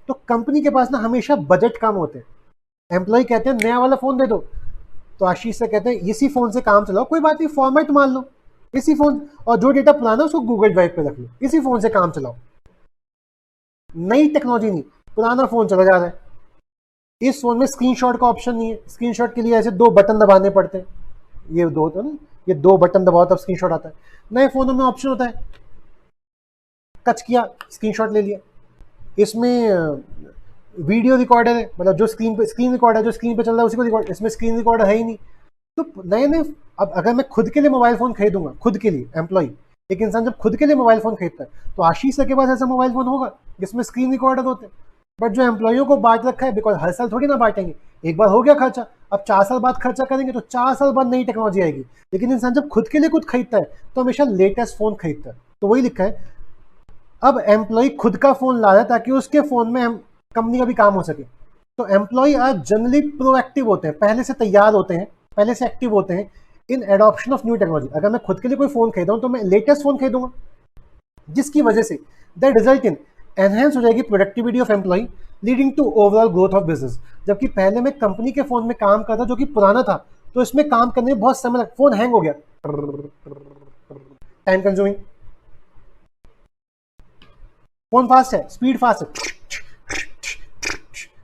तो कंपनी के पास ना हमेशा बजट कम होते हैं, एम्प्लॉय कहते हैं नया वाला फोन दे दो, तो आशीष से कहते हैं इसी फोन से काम चलाओ, कोई बात नहीं फॉर्मेट मान लो इसी फोन, और जो डेटा पुराना उसको गूगल ड्राइव पे रख लो, इसी फोन से काम चलाओ। नई टेक्नोलॉजी नहीं, पुराना फोन चला जा रहा है, इस फोन में स्क्रीनशॉट का ऑप्शन नहीं है। स्क्रीनशॉट के लिए ऐसे 2 बटन दबाने पड़ते हैं, ये 2 होता है ना, ये 2 बटन दबाओ तब स्क्रीनशॉट आता है। नए फोनों में ऑप्शन होता है, टच किया स्क्रीनशॉट ले लिया। इसमें वीडियो रिकॉर्डर है, मतलब जो स्क्रीन रिकॉर्डर जो स्क्रीन पे चल रहा है उसी को रिकॉर्ड, इसमें स्क्रीन रिकॉर्डर है ही नहीं। तो नए नए, अब अगर मैं खुद के लिए मोबाइल फोन खरीदूंगा, खुद के लिए एम्प्लॉय, एक इंसान जब खुद के लिए मोबाइल फोन खरीदता है तो आशीष सर के पास ऐसा मोबाइल फोन होगा जिसमें स्क्रीन रिकॉर्डर होते हैं। बट जो एम्प्लॉयों को बांट रखा है, बिकॉज हर साल थोड़ी ना बांटेंगे, एक बार हो गया खर्चा, अब 4 साल बाद खर्चा करेंगे तो 4 साल बाद नई टेक्नोलॉजी आएगी। लेकिन इंसान जब खुद के लिए कुछ खरीदता है तो हमेशा लेटेस्ट फोन खरीदता है। तो वही लिखा है, अब एम्प्लॉय खुद का फोन ला रहा है ताकि उसके फोन में कंपनी का भी काम हो सके। तो एम्प्लॉय आज जनरली प्रोएक्टिव होते हैं, पहले से तैयार होते हैं, पहले से एक्टिव होते हैं इन एडॉप्शन ऑफ न्यू टेक्नोलॉजी। अगर मैं खुद के लिए कोई फोन खरीदा हूं तो मैं लेटेस्ट फोन खरीदूंगा, जिसकी वजह से द रिजल्ट इन एनहेंस हो जाएगी productivity of employee, leading to overall growth of business. जबकि पहले मैं कंपनी के फोन में काम करता जो कि पुराना था, तो इसमें काम करने में बहुत समय लगा, फोन हैंग हो गया, टाइम कंज्यूमिंग। फोन फास्ट है, स्पीड फास्ट है,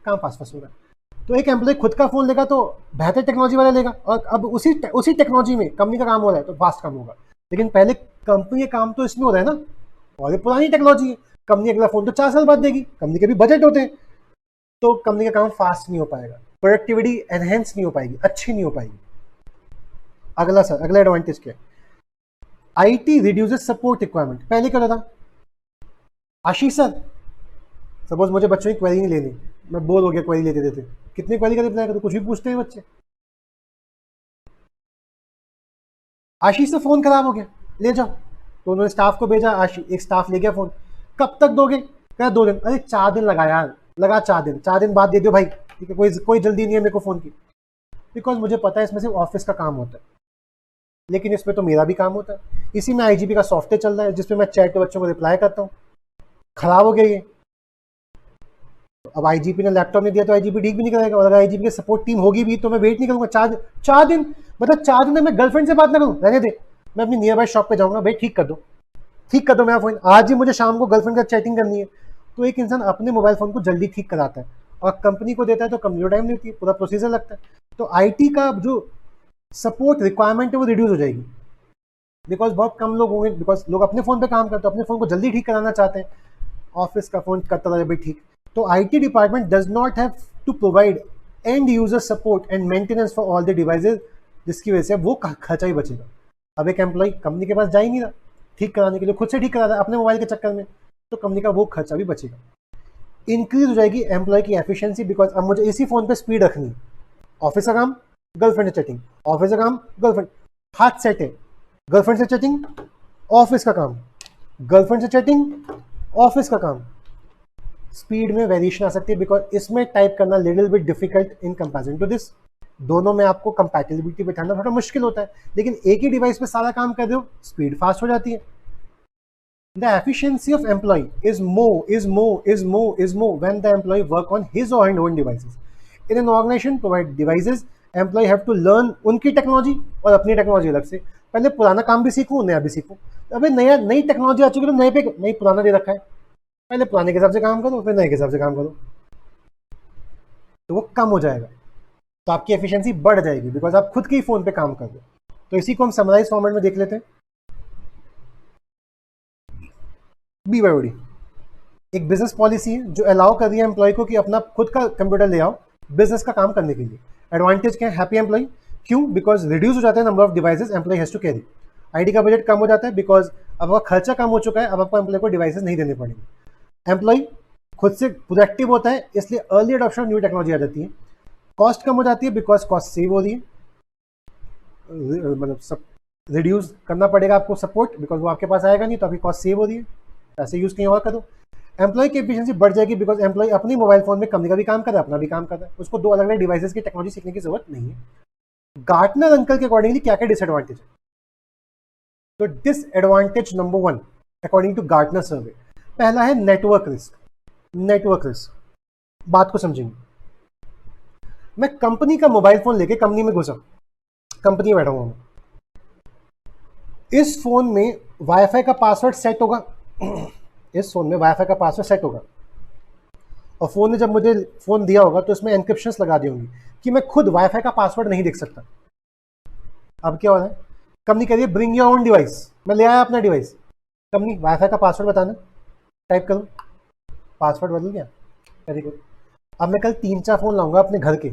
काम फास्ट फास्ट हो रहा है। तो एक एम्प्लॉय खुद का फोन लेगा तो बेहतर टेक्नोलॉजी वाला लेगा, और अब उसी टेक्नोलॉजी में कंपनी का काम हो रहा है तो फास्ट काम होगा। लेकिन पहले कंपनी का काम तो इसमें हो रहा है ना, और ये पुरानी टेक्नोलॉजी है, कंपनी अगला फोन तो 4 साल बाद देगी, कंपनी के भी बजट होते हैं, तो कंपनी का काम फास्ट नहीं हो पाएगा, प्रोडक्टिविटी एनहेंस नहीं हो पाएगी, अच्छी नहीं हो पाएगी। अगला सर, अगला एडवांटेज क्या है? IT reduces support requirement. पहले क्या होता था, आशीष सर सपोज मुझे बच्चों की क्वेरी नहीं लेनी, मैं बोर हो गया क्वेरी लेते देते, कितनी क्वेरी का रिप्लाई करूं, कुछ भी पूछते हैं बच्चे। आशीष से फोन खराब हो गया, ले जाओ, तो उन्होंने स्टाफ को भेजा, आशीष एक स्टाफ ले गया फोन। कब तक दोगे? कहा 2 दिन। अरे 4 दिन लगा यार, लगा 4 दिन बाद दे दो भाई, ठीक है, कोई जल्दी नहीं है मेरे को फोन की, बिकॉज मुझे पता है इसमें सिर्फ ऑफिस का काम होता है, लेकिन इसमें तो मेरा भी काम होता है। इसी में आईजीपी का सॉफ्टवेयर चल रहा है जिसपे मैं चैट के बच्चों को रिप्लाई करता हूँ, खराब हो गया ये। अब आईजीपी ने लैपटॉप नहीं दिया तो आईजीपी ठीक भी नहीं करेगा, और अगर आईजीपी की सपोर्ट टीम होगी भी तो मैं वेट नहीं करूंगा 4 दिन, मतलब 4 दिन में मैं गर्लफ्रेंड से बात ना करूँ, रहने दे, मैं अपनी नियर बाय शॉप पे जाऊंगा, भाई ठीक कर दो मेरा फोन, आज ही मुझे शाम को गर्लफ्रेंड का चैटिंग करनी है। तो एक इंसान अपने मोबाइल फोन को जल्दी ठीक कराता है और कंपनी को देता है तो कंपनी को टाइम नहीं होती है, पूरा प्रोसीजर लगता है। तो आईटी का जो सपोर्ट रिक्वायरमेंट है वो रिड्यूस हो जाएगी, बिकॉज बहुत कम लोग होंगे, बिकॉज लोग अपने फोन पे काम करते हैं, अपने फोन को जल्दी ठीक कराना चाहते हैं, ऑफिस का फोन करता रहे भाई ठीक। तो IT department does not have to provide end user support and maintenance for all the devices, जिसकी वजह से वो खर्चा ही बचेगा। अब एक एम्प्लॉय कंपनी के पास जा ही नहीं रहा ठीक कराने के लिए, खुद से ठीक करा रहा है अपने मोबाइल के चक्कर में, तो कंपनी का वो खर्चा भी बचेगा। इंक्रीज हो जाएगी एम्प्लॉय की एफिशिएंसी, बिकॉज अब मुझे इसी फोन पे स्पीड रखनी है, ऑफिस का काम गर्लफ्रेंड से चैटिंग, ऑफिस का काम गर्लफ्रेंड, हाथ सेट है, गर्लफ्रेंड से चैटिंग, ऑफिस का काम, गर्लफ्रेंड से चैटिंग, ऑफिस का काम, स्पीड में वेरिएशन आ सकती है, बिकॉज इसमें टाइप करना little bit difficult in comparison to this. दोनों में आपको कंपैटिबिलिटी बैठाना थोड़ा मुश्किल होता है, लेकिन एक ही डिवाइस पे सारा काम कर दो, स्पीड फास्ट हो जाती है। The efficiency of employee is more when the employee work on his or her own devices. In an organization provide devices, employee have to learn उनकी टेक्नोलॉजी और अपनी टेक्नोलॉजी अलग से। पहले पुराना काम भी सीखूं, नया भी सीखूं। अबे नई टेक्नोलॉजी आ चुकी है तो नए पे नई पुराना दे रखा है, पहले पुराने के हिसाब से काम करो फिर नए के हिसाब से काम करो, तो वो कम हो जाएगा, तो आपकी एफिशिएंसी बढ़ जाएगी, बिकॉज आप खुद के ही फोन पे काम कर रहे हो। तो इसी को हम समराइज फॉर्मेट में देख लेते हैं। BYOD एक बिजनेस पॉलिसी है जो अलाउ कर रही है एम्प्लॉय को कि अपना खुद का कंप्यूटर ले आओ बिजनेस का काम करने के लिए। एडवांटेज क्या है? हैप्पी एम्प्लॉय, क्यों? बिकॉज रिड्यूस हो जाता है number of devices employee has to carry. IT का बजट कम हो जाता है बिकॉज अब आपका खर्चा कम हो चुका है, अब आपको एम्प्लॉय को डिवाइसेस नहीं देने पड़ेंगे। एम्प्लॉय खुद से प्रोडक्टिव होता है, इसलिए early adoption of new technology आ जाती है। कॉस्ट कम हो जाती है बिकॉज कॉस्ट सेव हो रही है, मतलब सब रिड्यूस करना पड़ेगा आपको सपोर्ट, बिकॉज वो आपके पास आएगा नहीं, तो आपकी कॉस्ट सेव हो रही है, पैसे यूज कहीं और करो। एम्प्लॉय की एफिशिएंसी बढ़ जाएगी बिकॉज एम्प्लॉय अपनी मोबाइल फोन में कंपनी का भी काम कर रहा है, अपना भी काम कर रहा है, उसको 2 अलग अलग डिवाइसेस की टेक्नोलॉजी सीखने की जरूरत नहीं है। गार्टनर अंकल के अकॉर्डिंगली क्या क्या डिसएडवांटेज है? तो disadvantage number 1 according to Gartner survey, पहला है नेटवर्क रिस्क। नेटवर्क रिस्क, बात को समझेंगे। मैं कंपनी का मोबाइल फोन लेके कंपनी में घुसा, कंपनी में बैठा हुआ हूं, इस फोन में वाईफाई का पासवर्ड सेट होगा, इस फोन में वाईफाई का पासवर्ड सेट होगा, और फ़ोन ने जब मुझे फ़ोन दिया होगा तो इसमें एनक्रिप्शंस लगा दी होंगी कि मैं खुद वाईफाई का पासवर्ड नहीं देख सकता। अब क्या हो रहा है, कंपनी कह रही है ब्रिंग योर ओन डिवाइस, मैं ले आया अपना डिवाइस, कंपनी वाईफाई का पासवर्ड बताना, टाइप करूँ, पासवर्ड बदल गया, वेरी गुड। अब मैं कल 3-4 फ़ोन लाऊंगा अपने घर के,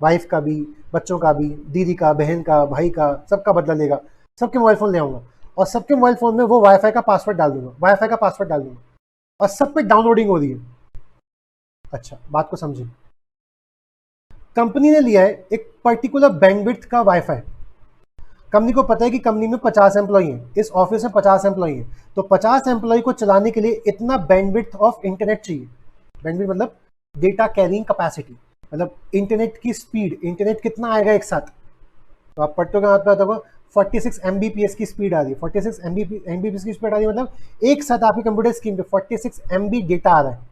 वाइफ का भी, बच्चों का भी, दीदी का, बहन का, भाई का, सबका बदला लेगा, सबके मोबाइल फ़ोन ले आऊँगा और सबके मोबाइल फ़ोन में वो वाईफाई का पासवर्ड डाल दूंगा, वाईफाई का पासवर्ड डाल दूंगा और सब पे डाउनलोडिंग हो रही है। अच्छा, बात को समझिए, कंपनी ने लिया है एक पर्टिकुलर बैंडविड्थ का वाईफाई। कंपनी को पता है कि कंपनी में 50 एम्प्लॉई हैं, इस ऑफिस में 50 एम्प्लॉई हैं, तो 50 एम्प्लॉई को चलाने के लिए इतना बैंडविड्थ ऑफ इंटरनेट चाहिए। बैंडविड्थ मतलब डेटा कैरिंग कैपेसिटी, मतलब इंटरनेट की स्पीड, इंटरनेट कितना आएगा एक साथ। तो आप पढ़ते हो आता होगा 46 Mbps की स्पीड आ रही है, 46 Mbps की स्पीड आ रही है, मतलब एक साथ आपकी कंप्यूटर स्क्रीन पे 46 MB डेटा आ रहा है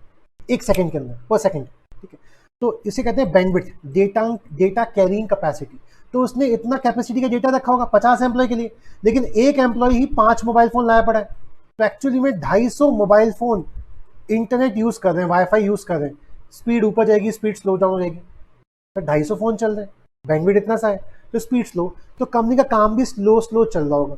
एक सेकंड के अंदर, पर सेकंड, ठीक है। तो इसे कहते हैं बैंडविड्थ, डेटा कैरिंग कैपेसिटी। तो उसने इतना कैपेसिटी का डेटा रखा होगा 50 एम्प्लॉय के लिए, लेकिन एक एम्प्लॉय ही 5 मोबाइल फोन लाया पड़ा है। तो एक्चुअली में 250 मोबाइल फोन इंटरनेट यूज कर रहे हैं, वाईफाई यूज कर रहे हैं, स्पीड ऊपर जाएगी, स्पीड स्लो डाउन हो जाएगी। तो 250 फोन चल रहे हैं, बैंडविड्थ इतना सा है, तो स्पीड स्लो, तो कंपनी का काम भी स्लो स्लो चल रहा होगा।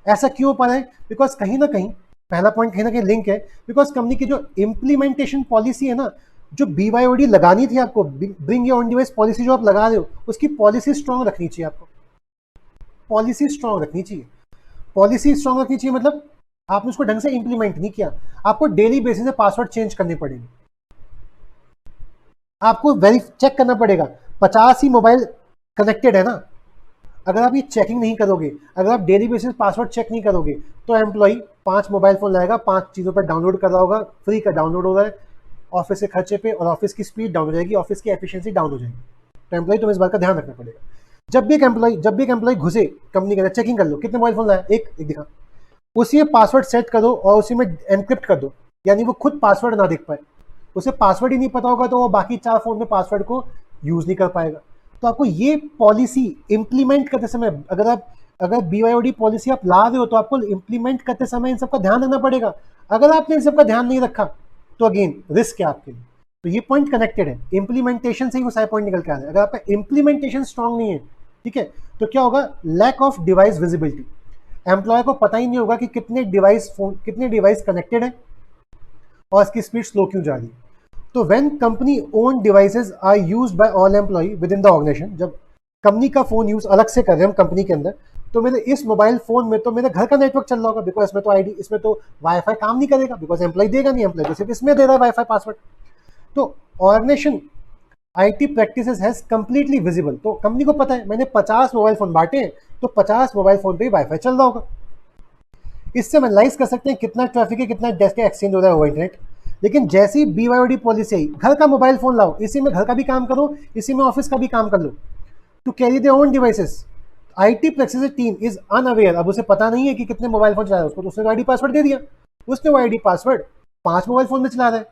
ऐसा क्यों हो पा रहा है? बिकॉज कहीं ना कहीं, पहला पॉइंट कहीं ना कहीं लिंक है, बिकॉज कंपनी की जो इम्प्लीमेंटेशन पॉलिसी है ना, जो BYOD लगानी थी आपको, bring your own device policy जो आप लगा रहे हो, उसकी पॉलिसी स्ट्रॉन्ग रखनी चाहिए आपको, पॉलिसी स्ट्रॉन्ग रखनी चाहिए। पॉलिसी स्ट्रॉन्ग रखनी चाहिए मतलब आपने उसको ढंग से इंप्लीमेंट नहीं किया, आपको डेली बेसिस पे पासवर्ड चेंज करने पड़ेंगे, आपको चेक करना पड़ेगा 50 ही मोबाइल कनेक्टेड है ना। अगर आप ये चेकिंग नहीं करोगे, अगर आप डेली बेसिस पासवर्ड चेक नहीं करोगे, तो एम्प्लॉई 5 मोबाइल फोन लाएगा, 5 चीज़ों पर डाउनलोड कर रहा होगा, फ्री का डाउनलोड हो रहा है ऑफिस के खर्चे पे, और ऑफिस की स्पीड डाउन हो जाएगी, ऑफिस की एफिशिएंसी डाउन हो जाएगी। तो एम्प्लॉई तुम्हें इस बात का ध्यान रखना पड़ेगा। जब भी एक एम्प्लॉई घुसे कंपनी के अंदर, चेकिंग कर लो कितने मोबाइल फोन लाया, एक दिखा, उसी में पासवर्ड सेट कर दो और उसी में एनक्रिप्ट कर दो, यानी वो खुद पासवर्ड ना देख पाए। उसे पासवर्ड ही नहीं पता होगा तो वो बाकी 4 फोन में पासवर्ड को यूज नहीं कर पाएगा। तो आपको ये पॉलिसी इंप्लीमेंट करते समय, अगर BYOD पॉलिसी आप ला रहे हो, तो आपको इंप्लीमेंट करते समय इन सबका ध्यान रखना पड़ेगा। अगर आपने इन सबका ध्यान नहीं रखा तो अगेन रिस्क है आपके लिए। तो ये पॉइंट कनेक्टेड है, इंप्लीमेंटेशन से ही वो सारे पॉइंट निकल के आ रहे हैं। अगर आपका इंप्लीमेंटेशन स्ट्रांग नहीं है, ठीक है, तो क्या होगा, lack of device visibility, employee को पता ही नहीं होगा कि कितने डिवाइस कनेक्टेड है और इसकी स्पीड स्लो क्यों जा रही है। तो when company own devices are used by all employee within the organization, जब कंपनी का फोन यूज अलग से कर रहे हैं हम कंपनी के अंदर, तो मेरे इस मोबाइल फोन में तो मेरे घर का नेटवर्क चल रहा होगा, बिकॉज इसमें तो वाईफाई काम नहीं करेगा, बिकॉज एम्प्लॉय देगा नहीं, एम्प्लॉय तो सिर्फ इसमें दे रहा है वाईफाई पासवर्ड। तो organization IT practices has completely visible, तो कंपनी को पता है मैंने 50 मोबाइल फोन बांटे हैं, तो 50 मोबाइल फोन पे ही वाईफाई चल रहा होगा। इससे हम एनालाइज कर सकते हैं कितना ट्रैफिक है, कितना डेटा एक्सचेंज हो रहा है ओवर इंटरनेट। लेकिन जैसे ही BYOD पॉलिसी आई, घर का मोबाइल फोन लाओ, इसी में घर का भी काम करो, इसी में ऑफिस का भी काम कर लो, to carry their own devices, IT practices team is unaware, अब उसे पता नहीं है कि कितने मोबाइल फोन चला रहा है, उसको तो उसने ID पासवर्ड दे दिया, उसने वो ID पासवर्ड 5 मोबाइल फोन में चला रहा है।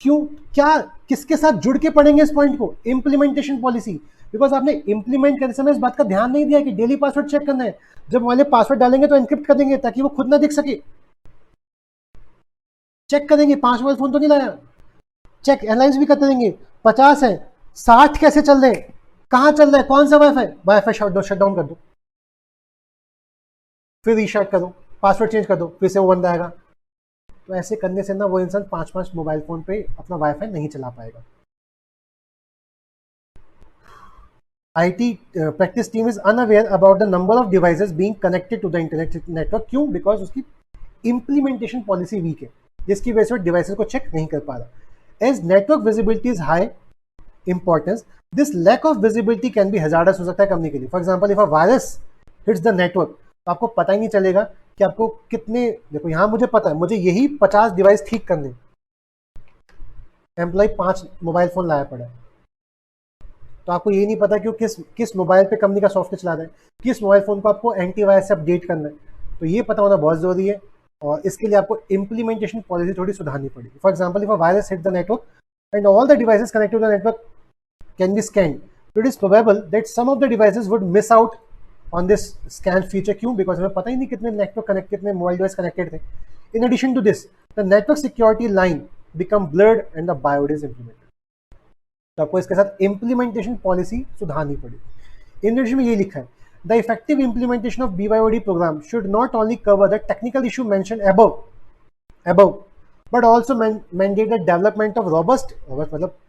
क्यों, क्या, किसके साथ जुड़ के पढ़ेंगे इस पॉइंट को, इंप्लीमेंटेशन पॉलिसी, बिकॉज आपने इंप्लीमेंट करते समय इस बात का ध्यान नहीं दिया कि डेली पासवर्ड चेक करना है, जब वाले पासवर्ड डालेंगे तो एनक्रिप्ट कर देंगे ताकि वो खुद ना दिख सके, चेक करेंगे 5 मोबाइल फोन तो नहीं लाया, चेक एनालाइज भी करते रहेंगे, 50 है, 60 कैसे चल रहे हैं, कहां चल रहा है, कौन सा वाईफाई शट डाउन कर दो, फिर रीस्टार्ट करो, पासवर्ड चेंज कर दो, फिर से वो बंद आएगा। तो ऐसे करने से ना वो इंसान 5 मोबाइल फोन पे अपना वाईफाई नहीं चला पाएगा। IT practice team is unaware about the number of devices being connected to the internet network, क्यों, बिकॉज उसकी इंप्लीमेंटेशन पॉलिसी वीक है, जिसकी वजह से डिवाइसेस को चेक नहीं कर पा रहा। As network visibility is high importance, this lack of visibility can be hazardous हो सकता है कंपनी के लिए। For example, if a virus hits the network, तो आपको पता ही नहीं चलेगा कि आपको कितने, देखो यहाँ मुझे पता है मुझे यही 50 डिवाइस ठीक करने, एम्प्लॉय 5 मोबाइल फोन लाया पड़ा है, तो आपको ये नहीं पता कि वो किस मोबाइल पे कंपनी का सॉफ्टवेयर चला रहा है, किस मोबाइल फोन को आपको एंटीवायरस से अपडेट करना है। तो ये पता होना बहुत जरूरी है, और इसके लिए आपको इंप्लीमेंटेशन पॉलिसी थोड़ी सुधारनी पड़ेगी। For example, if a virus hit the network and all the devices connected to the network can be scanned, it is probable that some of the devices would miss out on this scan feature, क्यों, because हमें पता ही नहीं कितने network connect, कितने mobile device connected थे। In addition to this, the network security line become blurred and the BYOD is implemented. तो आपको इसके साथ implementation policy सुधारनी पड़ेगी। इंग्लिश में ये लिखा है, the effective implementation of BYOD program should not only cover the technical issue mentioned above, but also mandate the development of robust मतलब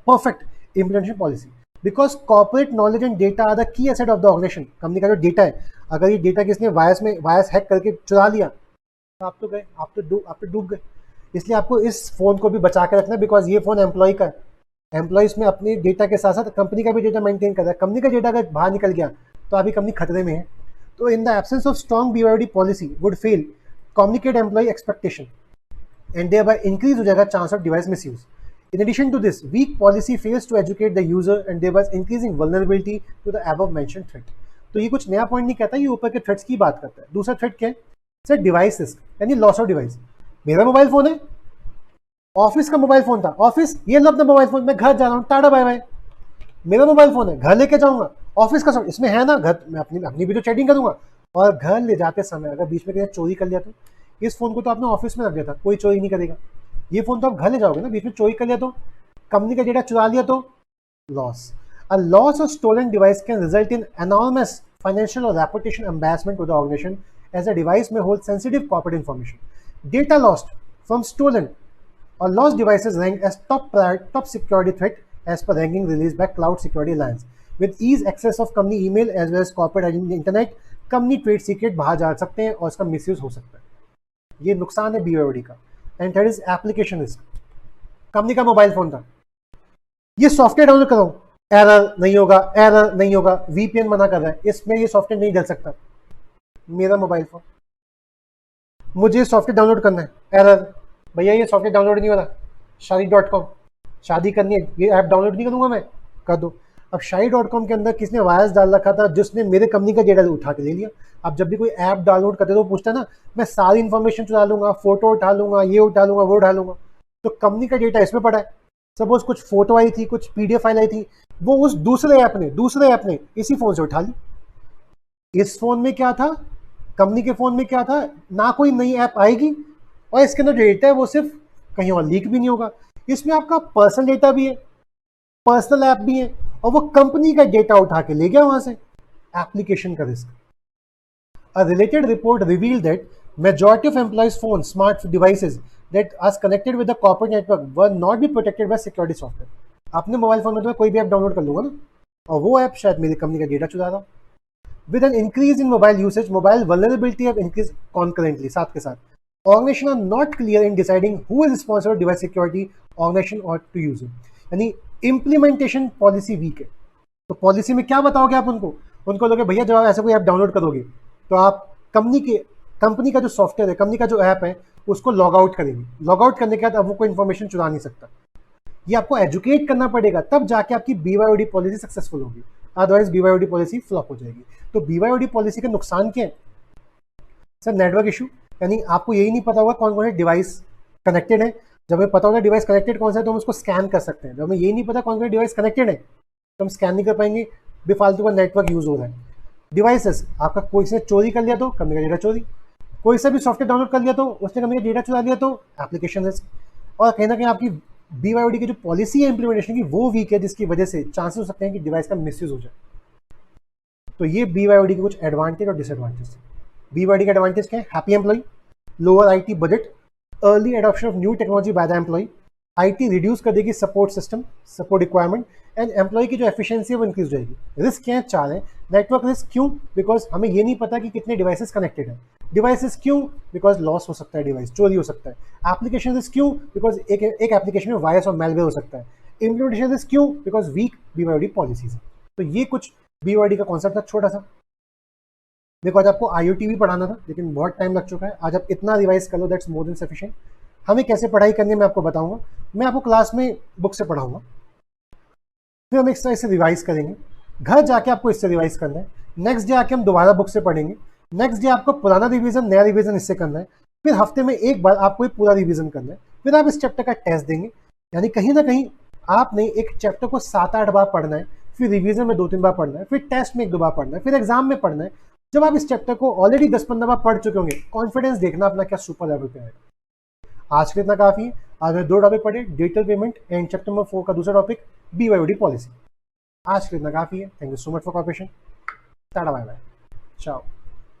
perfect implementation policy. Because corporate knowledge and data are the key asset of the organization. Company का जो data है, अगर ये data किसने virus hack करके चुरा लिया तो आप तो गए, आप तो डूब गए। इसलिए आपको इस फोन को भी बचा के रखना है, बिकॉज ये फोन एम्प्लॉय का है। एम्प्लॉय इसमें अपने डेटा के साथ साथ कंपनी का भी डेटा मेंटेन कर रहा है। कंपनी का डेटा अगर बाहर निकल गया तो अभी कंपनी खतरे में है। तो in the absence of strong BYOD policy would fail communicate employee expectation and thereby increase हो जाएगा chance of device misuse. In addition to this, weak policy fails to educate the user and thereby increasing vulnerability to the above mentioned threat. तो ये कुछ नया point नहीं कहता, ये ऊपर के थ्रेट्स की बात करता है। दूसरा थ्रेट क्या है सर? डिवाइस रिस्क, यानी लॉस ऑफ डिवाइस। मेरा मोबाइल फोन है, ऑफिस का मोबाइल फोन था, ऑफिस ये लो अपना मोबाइल फोन, मैं घर जा रहा हूँ, टाटा बाय बाय। मेरा मोबाइल फोन है, घर लेके जाऊंगा, ऑफिस का इसमें है ना, घर मैं अपनी भी तो चैटिंग करूंगा। और घर ले जाते समय अगर बीच में कहीं चोरी कर लिया तो इस फोन को तो आपने ऑफिस में रख दिया था, कोई चोरी नहीं करेगा। ये फोन तो आप घर ले जाओगे ना, बीच में चोरी कर लिया तो, कंपनी का डेटा चुरा लिया तो loss. A loss of stolen device can result in enormous financial और reputation embarrassment to the organization as a device may hold sensitive corporate information. Data lost from stolen और lost devices rank as top security threat as per ranking release by cloud security alliance with ease access of company email as well as corporate internet. Company trade secret बाहर जा सकते हैं और इसका misuse हो सकता है। ये नुकसान है BYOD का। And third is application risk. Company का मोबाइल फोन था, ये सॉफ्टवेयर डाउनलोड कर रहा हूँ, एरर नहीं होगा, VPN मना कर रहा है, इसमें ये सॉफ्टवेयर नहीं डल सकता। मेरा मोबाइल फोन, मुझे सॉफ्टवेयर डाउनलोड करना है, एरर, भैया ये सॉफ्टवेयर डाउनलोड नहीं हो रहा। शादी.com, शादी करनी है, ये ऐप डाउनलोड नहीं करूंगा मैं, कर दो। अब शादी.com के अंदर किसने वायरस डाल रखा था जिसने मेरे कंपनी का डेटा उठा के ले लिया। अब जब भी कोई ऐप डाउनलोड करते तो पूछता है ना, मैं सारी इन्फॉर्मेशन चुरा लूंगा, फोटो उठा लूंगा, ये उठा लूंगा, वो उठा लूंगा। तो कंपनी का डेटा इसमें पड़ा है। सपोज कुछ फोटो आई थी, कुछ PDF फाइल आई थी, वो उस दूसरे ऐप ने इसी फोन से उठा ली। इस फोन में क्या था, कंपनी के फोन में क्या था, ना कोई नई ऐप आएगी और इसके अंदर डेटा है वो सिर्फ कहीं और लीक भी नहीं होगा। इसमें आपका पर्सनल डेटा भी है, पर्सनल ऐप भी है, और वो कंपनी का डेटा उठा के ले गया वहां से। एप्लीकेशन का risk. A related report revealed that majority of employees' phones, smart devices that are connected with the corporate network were not be protected by security software. आपने मोबाइल फोन में तो मैं कोई भी ऐप डाउनलोड कर लूंगा ना, और वो ऐप शायद मेरी कंपनी का डेटा चुरा रहा। With an increase in mobile usage, mobile vulnerability have increased concurrently, साथ के साथ। Organizations are not clear in deciding who is responsible for device security, organization or to user. यानी implementation policy weak है। तो policy में क्या बताओगे आप उनको लोगे भैया जब आप ऐसा कोई ऐप डाउनलोड करोगे तो आप कंपनी का जो सॉफ्टवेयर है, कंपनी का जो ऐप है, उसको लॉग आउट करेंगे। लॉग आउट करने के बाद अब वो कोई इन्फॉर्मेशन चुरा नहीं सकता। ये आपको एजुकेट करना पड़ेगा, तब जाके आपकी BYOD पॉलिसी सक्सेसफुल होगी, अदरवाइज BYOD पॉलिसी फ्लॉप हो जाएगी। तो BYOD पॉलिसी का नुकसान क्या है सर? नेटवर्क इशू, यानी आपको यही नहीं पता होगा कौन कौन से डिवाइस कनेक्टेड है। जब हमें पता होगा डिवाइस कनेक्टेड कौन सा है तो हम उसको स्कैन कर सकते हैं। जब हमें यही नहीं पता कौन कौन से डिवाइस कनेक्टेड है तो हम स्कैन नहीं कर पाएंगे, बेफालतू का नेटवर्क यूज हो रहा है। डिवाइसेस, आपका कोई से चोरी कर लिया तो कंपनी का डेटा चोरी, कोई सा भी सॉफ्टवेयर डाउनलोड कर लिया तो उसने कंपनी का डेटा चुरा लिया तो एप्लीकेशन रिस्क। और कहीं ना कहीं आपकी BYOD की जो पॉलिसी है इंप्लीमेंटेशन की वो वीक है, जिसकी वजह से चांसेस हो सकते हैं कि डिवाइस का मिसयूज हो जाए। तो ये BYOD के कुछ एडवांटेज और डिसएडवांटेज। BYOD का एडवांटेज क्या है? Happy employee, lower IT budget, early adoption of new technology by the employee, IT reduce कर देगी support system, support requirement, and employee की जो एफिशिएंसी है वो इंक्रीज हो जाएगी। रिस्क क्या है? 4 है। नेटवर्क रिस्क क्यों? बिकॉज हमें ये नहीं पता कि कितने डिवाइसेस कनेक्टेड हैं। डिवाइसेस क्यों? बिकॉज लॉस हो सकता है, डिवाइस चोरी हो सकता है। एप्लीकेशन रिस्क क्यों? बिकॉज एक एप्लीकेशन में वायरस और मेलवेयर हो सकता है। इम्प्लीमेंटेशन रिस्क क्यों? बिकॉज वीक BYOD पॉलिसीज है। तो ये कुछ BYOD का कॉन्सेप्ट था छोटा सा। देखो आज आपको IoT भी पढ़ाना था लेकिन बहुत टाइम लग चुका है। आज आप इतना रिवाइज कर लो, दैट्स मोर देन सफिशिएंट। हमें कैसे पढ़ाई करनी है मैं आपको बताऊंगा। मैं आपको क्लास में बुक से पढ़ाऊंगा, फिर हम इस तरह से रिवाइज करेंगे। घर जाके आपको इससे रिवाइज करना है। नेक्स्ट डे आके हम दोबारा बुक से पढ़ेंगे। नेक्स्ट डे आपको पुराना रिवीजन, नया रिवीजन इससे करना है। फिर हफ्ते में एक बार आपको एक पूरा रिवीजन करना है। फिर आप इस चैप्टर का टेस्ट देंगे। यानी कहीं ना कहीं आपने एक चैप्टर को 7-8 बार पढ़ना है, फिर रिवीजन में 2-3 बार पढ़ना है, फिर टेस्ट में 1-2 बार पढ़ना है, फिर एग्जाम में पढ़ना है। जब आप इस चैप्टर को ऑलरेडी 10-15 बार पढ़ चुके होंगे, कॉन्फिडेंस देखना अपना क्या सुपर लेवल पे आएगा। आज के इतना काफी है। आज में 2 टॉपिक पढ़े, digital payment and chapter number 4 का दूसरा टॉपिक BYOD पॉलिसी। आज के इतना काफ़ी है। Thank you so much for cooperation. Tata bye bye, चाओ।